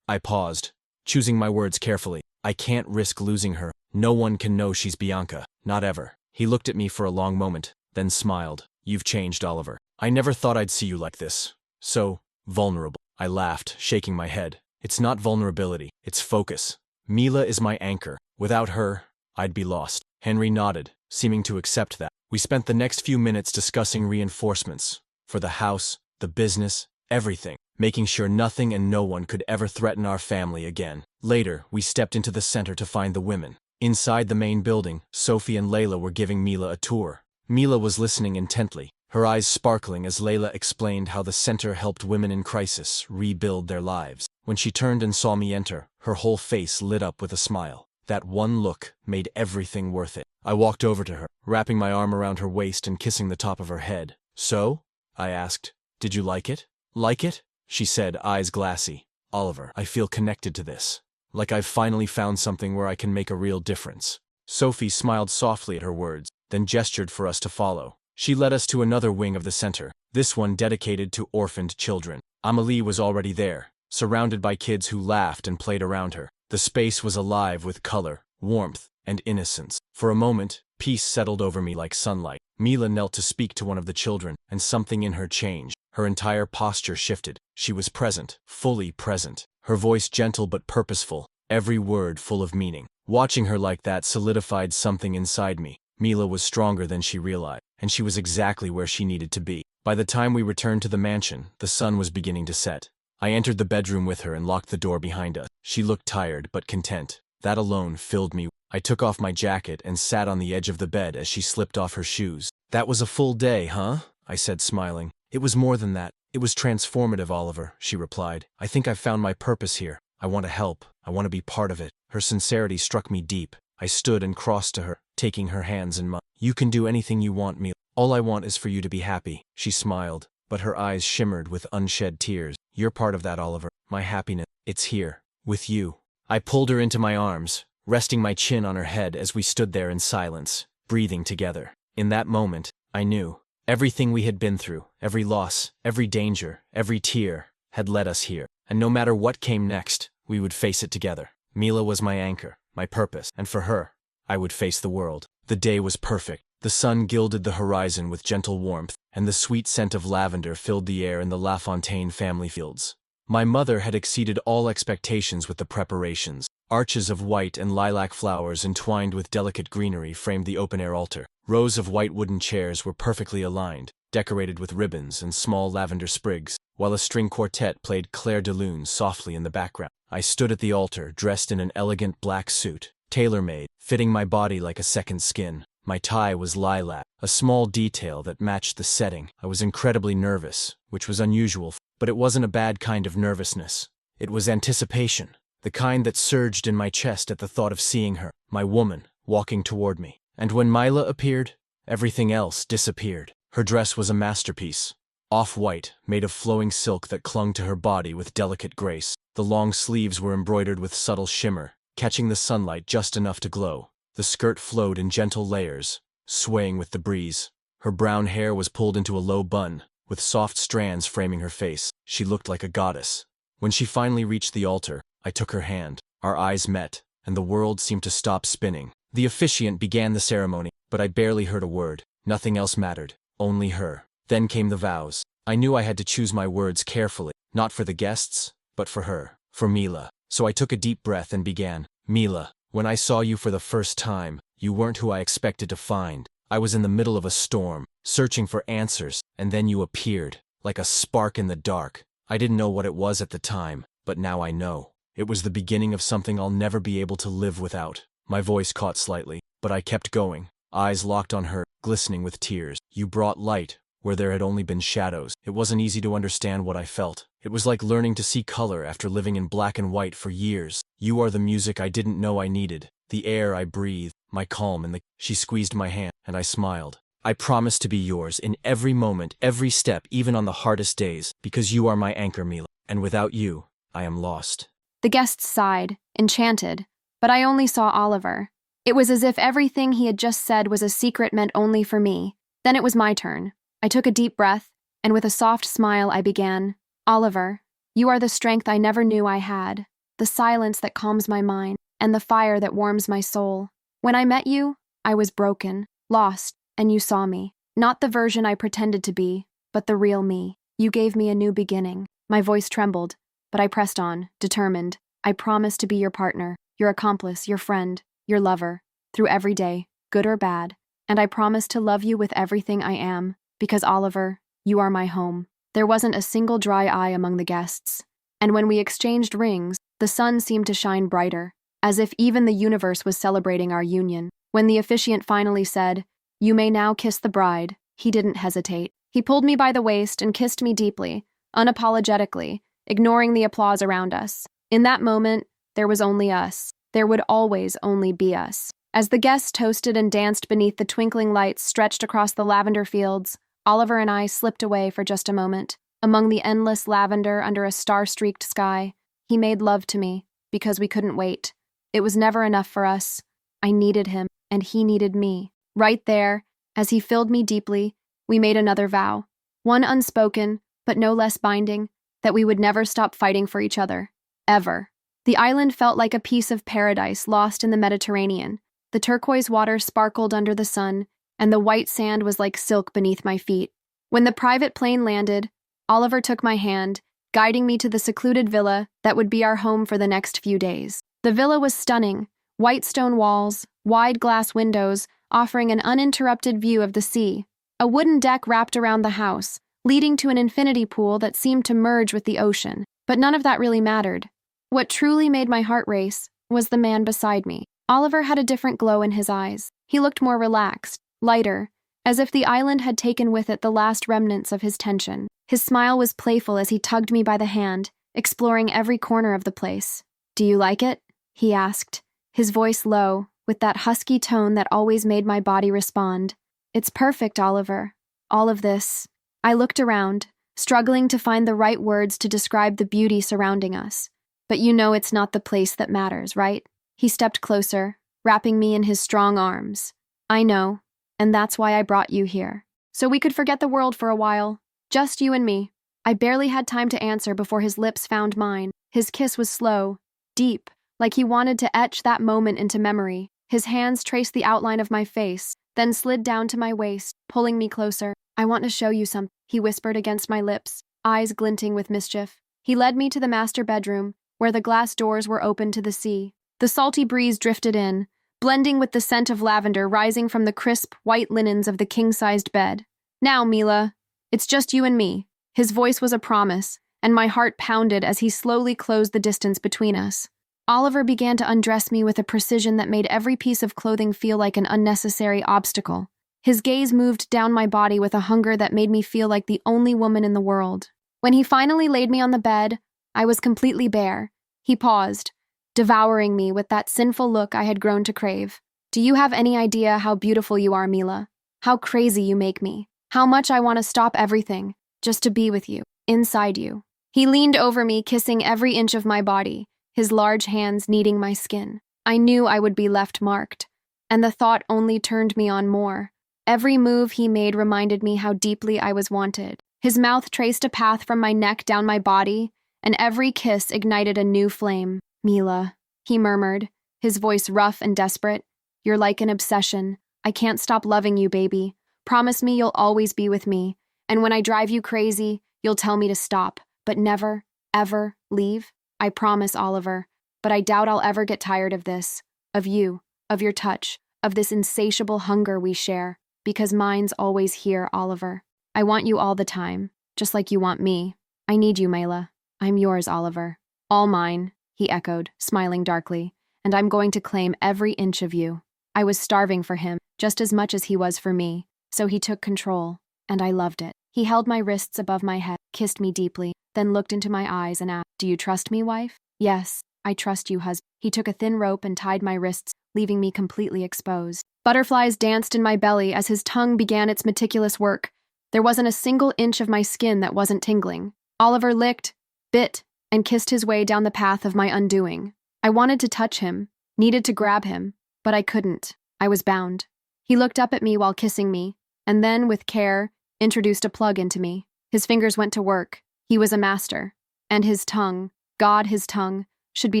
paused, choosing my words carefully. I can't risk losing her. No one can know she's Bianca, not ever. He looked at me for a long moment, then smiled. You've changed, Oliver. I never thought I'd see you like this. So vulnerable. I laughed, shaking my head. It's not vulnerability, it's focus. Mila is my anchor. Without her, I'd be lost. Henri nodded, seeming to accept that. We spent the next few minutes discussing reinforcements for the house, the business, everything, making sure nothing and no one could ever threaten our family again. Later, we stepped into the center to find the women. Inside the main building, Sophie and Layla were giving Mila a tour. Mila was listening intently, her eyes sparkling as Layla explained how the center helped women in crisis rebuild their lives. When she turned and saw me enter, her whole face lit up with a smile. That one look made everything worth it. I walked over to her, wrapping my arm around her waist and kissing the top of her head. So? I asked. Did you like it? Like it? She said, eyes glassy. Oliver, I feel connected to this. Like I've finally found something where I can make a real difference. Sophie smiled softly at her words, then gestured for us to follow. She led us to another wing of the center, this one dedicated to orphaned children. Amélie was already there, surrounded by kids who laughed and played around her. The space was alive with color, warmth, and innocence. For a moment, peace settled over me like sunlight. Mila knelt to speak to one of the children, and something in her changed. Her entire posture shifted. She was present, fully present. Her voice gentle but purposeful, every word full of meaning. Watching her like that solidified something inside me. Mila was stronger than she realized, and she was exactly where she needed to be. By the time we returned to the mansion, the sun was beginning to set. I entered the bedroom with her and locked the door behind us. She looked tired but content. That alone filled me. I took off my jacket and sat on the edge of the bed as she slipped off her shoes. That was a full day, huh? I said, smiling. It was more than that. It was transformative, Oliver, she replied. I think I've found my purpose here. I want to help. I want to be part of it. Her sincerity struck me deep. I stood and crossed to her, taking her hands in mine. You can do anything you want, Mila. All I want is for you to be happy. She smiled, but her eyes shimmered with unshed tears. You're part of that, Oliver. My happiness. It's here. With you. I pulled her into my arms, resting my chin on her head as we stood there in silence, breathing together. In that moment, I knew. Everything we had been through, every loss, every danger, every tear, had led us here. And no matter what came next, we would face it together. Mila was my anchor, my purpose, and for her, I would face the world. The day was perfect. The sun gilded the horizon with gentle warmth, and the sweet scent of lavender filled the air in the La Fontaine family fields. My mother had exceeded all expectations with the preparations. Arches of white and lilac flowers entwined with delicate greenery framed the open-air altar. Rows of white wooden chairs were perfectly aligned, decorated with ribbons and small lavender sprigs, while a string quartet played Clair de Lune softly in the background. I stood at the altar, dressed in an elegant black suit, tailor-made, fitting my body like a second skin. My tie was lilac, a small detail that matched the setting. I was incredibly nervous, which was unusual, but it wasn't a bad kind of nervousness. It was anticipation, the kind that surged in my chest at the thought of seeing her, my woman, walking toward me. And when Mila appeared, everything else disappeared. Her dress was a masterpiece, off-white, made of flowing silk that clung to her body with delicate grace. The long sleeves were embroidered with subtle shimmer, catching the sunlight just enough to glow. The skirt flowed in gentle layers, swaying with the breeze. Her brown hair was pulled into a low bun, with soft strands framing her face. She looked like a goddess. When she finally reached the altar, I took her hand. Our eyes met, and the world seemed to stop spinning. The officiant began the ceremony, but I barely heard a word. Nothing else mattered, only her. Then came the vows. I knew I had to choose my words carefully, not for the guests, but for her, for Mila. So I took a deep breath and began. Mila, when I saw you for the first time, you weren't who I expected to find. I was in the middle of a storm, searching for answers, and then you appeared, like a spark in the dark. I didn't know what it was at the time, but now I know. It was the beginning of something I'll never be able to live without. My voice caught slightly, but I kept going, eyes locked on her, glistening with tears. You brought light where there had only been shadows. It wasn't easy to understand what I felt. It was like learning to see color after living in black and white for years. You are the music I didn't know I needed, the air I breathe, my calm in the— She squeezed my hand, and I smiled. I promise to be yours in every moment, every step, even on the hardest days, because you are my anchor, Mila, and without you, I am lost. The guests sighed, enchanted, but I only saw Oliver. It was as if everything he had just said was a secret meant only for me. Then it was my turn. I took a deep breath, and with a soft smile I began. Oliver, you are the strength I never knew I had, the silence that calms my mind, and the fire that warms my soul. When I met you, I was broken, lost, and you saw me. Not the version I pretended to be, but the real me. You gave me a new beginning. My voice trembled, but I pressed on, determined. I promise to be your partner, your accomplice, your friend, your lover, through every day, good or bad. And I promise to love you with everything I am, because Oliver, you are my home. There wasn't a single dry eye among the guests. And when we exchanged rings, the sun seemed to shine brighter, as if even the universe was celebrating our union. When the officiant finally said, "You may now kiss the bride," he didn't hesitate. He pulled me by the waist and kissed me deeply, unapologetically, ignoring the applause around us. In that moment, there was only us. There would always only be us. As the guests toasted and danced beneath the twinkling lights stretched across the lavender fields, Oliver and I slipped away for just a moment. Among the endless lavender under a star-streaked sky, he made love to me, because we couldn't wait. It was never enough for us. I needed him, and he needed me. Right there, as he filled me deeply, we made another vow. One unspoken, but no less binding, that we would never stop fighting for each other. Ever. The island felt like a piece of paradise lost in the Mediterranean. The turquoise water sparkled under the sun, and the white sand was like silk beneath my feet. When the private plane landed, Oliver took my hand, guiding me to the secluded villa that would be our home for the next few days. The villa was stunning, white stone walls, wide glass windows, offering an uninterrupted view of the sea. A wooden deck wrapped around the house, leading to an infinity pool that seemed to merge with the ocean. But none of that really mattered. What truly made my heart race was the man beside me. Oliver had a different glow in his eyes. He looked more relaxed, lighter, as if the island had taken with it the last remnants of his tension. His smile was playful as he tugged me by the hand, exploring every corner of the place. "Do you like it?" he asked, his voice low, with that husky tone that always made my body respond. "It's perfect, Oliver. All of this." I looked around, struggling to find the right words to describe the beauty surrounding us. "But you know it's not the place that matters, right?" He stepped closer, wrapping me in his strong arms. "I know, and that's why I brought you here. So we could forget the world for a while. Just you and me." I barely had time to answer before his lips found mine. His kiss was slow, deep, like he wanted to etch that moment into memory. His hands traced the outline of my face, then slid down to my waist, pulling me closer. "I want to show you something," he whispered against my lips, eyes glinting with mischief. He led me to the master bedroom, where the glass doors were open to the sea. The salty breeze drifted in, blending with the scent of lavender rising from the crisp, white linens of the king-sized bed. "Now, Mila, it's just you and me." His voice was a promise, and my heart pounded as he slowly closed the distance between us. Oliver began to undress me with a precision that made every piece of clothing feel like an unnecessary obstacle. His gaze moved down my body with a hunger that made me feel like the only woman in the world. When he finally laid me on the bed, I was completely bare. He paused, devouring me with that sinful look I had grown to crave. "Do you have any idea how beautiful you are, Mila? How crazy you make me? How much I want to stop everything, just to be with you, inside you." He leaned over me, kissing every inch of my body, his large hands kneading my skin. I knew I would be left marked, and the thought only turned me on more. Every move he made reminded me how deeply I was wanted. His mouth traced a path from my neck down my body, and every kiss ignited a new flame. "Mila," he murmured, his voice rough and desperate. "You're like an obsession. I can't stop loving you, baby. Promise me you'll always be with me, And when I drive you crazy, you'll tell me to stop, but never, ever leave? I promise, Oliver. But I doubt I'll ever get tired of this, of you, of your touch, of this insatiable hunger we share, because mine's always here, Oliver. I want you all the time, just like you want me. I need you, Mila. I'm yours, Oliver. All mine, he echoed, smiling darkly, and I'm going to claim every inch of you. I was starving for him, just as much as he was for me, so he took control, and I loved it. He held my wrists above my head, kissed me deeply, then looked into my eyes and asked, "Do you trust me, wife?" "Yes, I trust you, husband." He took a thin rope and tied my wrists, leaving me completely exposed. Butterflies danced in my belly as his tongue began its meticulous work. There wasn't a single inch of my skin that wasn't tingling. Oliver licked, bit, and kissed his way down the path of my undoing. I wanted to touch him, needed to grab him, but I couldn't. I was bound. He looked up at me while kissing me, and then, with care, introduced a plug into me. His fingers went to work. He was a master. And his tongue, God, his tongue, should be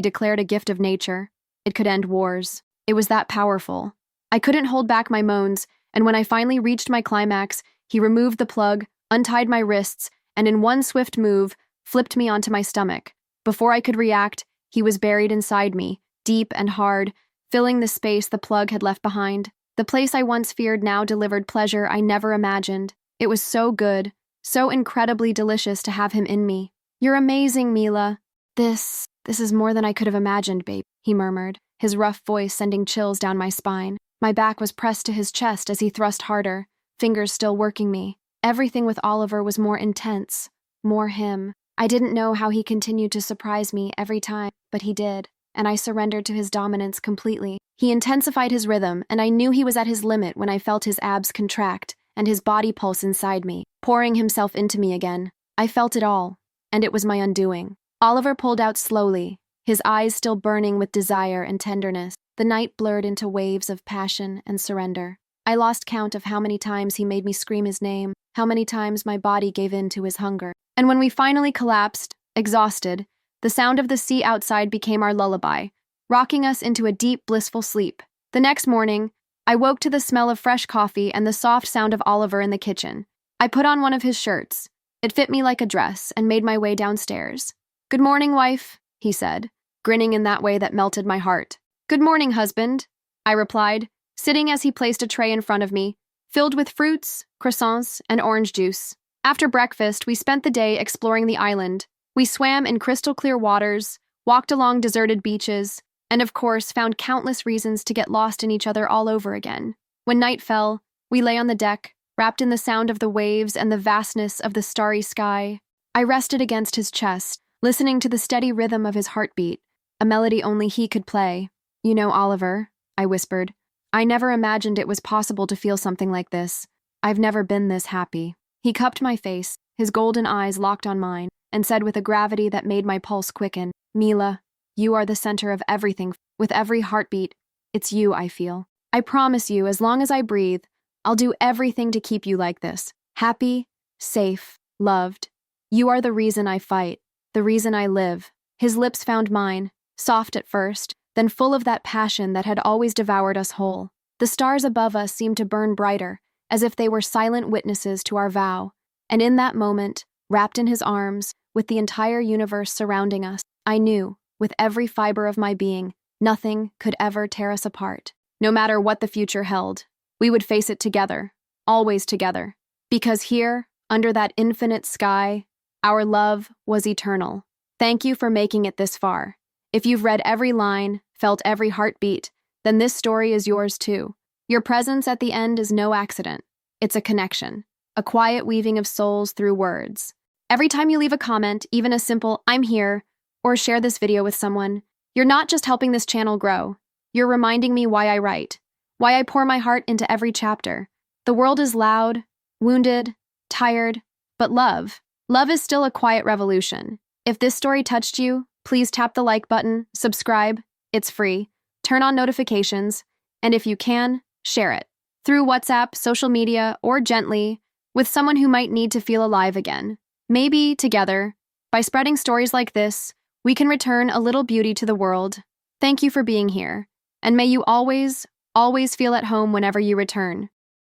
declared a gift of nature. It could end wars. It was that powerful. I couldn't hold back my moans, and when I finally reached my climax, he removed the plug, untied my wrists, and in one swift move, flipped me onto my stomach. Before I could react, he was buried inside me, deep and hard, filling the space the plug had left behind. The place I once feared now delivered pleasure I never imagined. It was so good, so incredibly delicious to have him in me. "You're amazing, Mila." This is more than I could have imagined, babe," he murmured, his rough voice sending chills down my spine. My back was pressed to his chest as he thrust harder, fingers still working me. Everything with Oliver was more intense, more him. I didn't know how he continued to surprise me every time, but he did, and I surrendered to his dominance completely. He intensified his rhythm, and I knew he was at his limit when I felt his abs contract and his body pulse inside me, pouring himself into me again. I felt it all, and it was my undoing. Oliver pulled out slowly, his eyes still burning with desire and tenderness. The night blurred into waves of passion and surrender. I lost count of how many times he made me scream his name, how many times my body gave in to his hunger. And when we finally collapsed, exhausted, the sound of the sea outside became our lullaby, rocking us into a deep, blissful sleep. The next morning, I woke to the smell of fresh coffee and the soft sound of Oliver in the kitchen. I put on one of his shirts. It fit me like a dress and made my way downstairs. "Good morning, wife," he said, grinning in that way that melted my heart. "Good morning, husband," I replied, sitting as he placed a tray in front of me, filled with fruits, croissants, and orange juice. After breakfast, we spent the day exploring the island. We swam in crystal-clear waters, walked along deserted beaches, and of course found countless reasons to get lost in each other all over again. When night fell, we lay on the deck, wrapped in the sound of the waves and the vastness of the starry sky. I rested against his chest, listening to the steady rhythm of his heartbeat, a melody only he could play. "You know, Oliver," I whispered, "I never imagined it was possible to feel something like this. I've never been this happy." He cupped my face, his golden eyes locked on mine, and said with a gravity that made my pulse quicken, "Mila, you are the center of everything. With every heartbeat, it's you I feel. I promise you, as long as I breathe, I'll do everything to keep you like this. Happy, safe, loved. You are the reason I fight, the reason I live." His lips found mine, soft at first, then full of that passion that had always devoured us whole. The stars above us seemed to burn brighter, as if they were silent witnesses to our vow. And in that moment, wrapped in his arms, with the entire universe surrounding us, I knew, with every fiber of my being, nothing could ever tear us apart. No matter what the future held, we would face it together, always together. Because here, under that infinite sky, our love was eternal. Thank you for making it this far. If you've read every line, felt every heartbeat, then this story is yours too. Your presence at the end is no accident. It's a connection, a quiet weaving of souls through words. Every time you leave a comment, even a simple "I'm here," or share this video with someone, you're not just helping this channel grow. You're reminding me why I write, why I pour my heart into every chapter. The world is loud, wounded, tired, but love is still a quiet revolution. If this story touched you, please tap the like button, subscribe, it's free, turn on notifications, and if you can, share it. Through WhatsApp, social media, or gently, with someone who might need to feel alive again. Maybe, together, by spreading stories like this, we can return a little beauty to the world. Thank you for being here, and may you always, always feel at home whenever you return.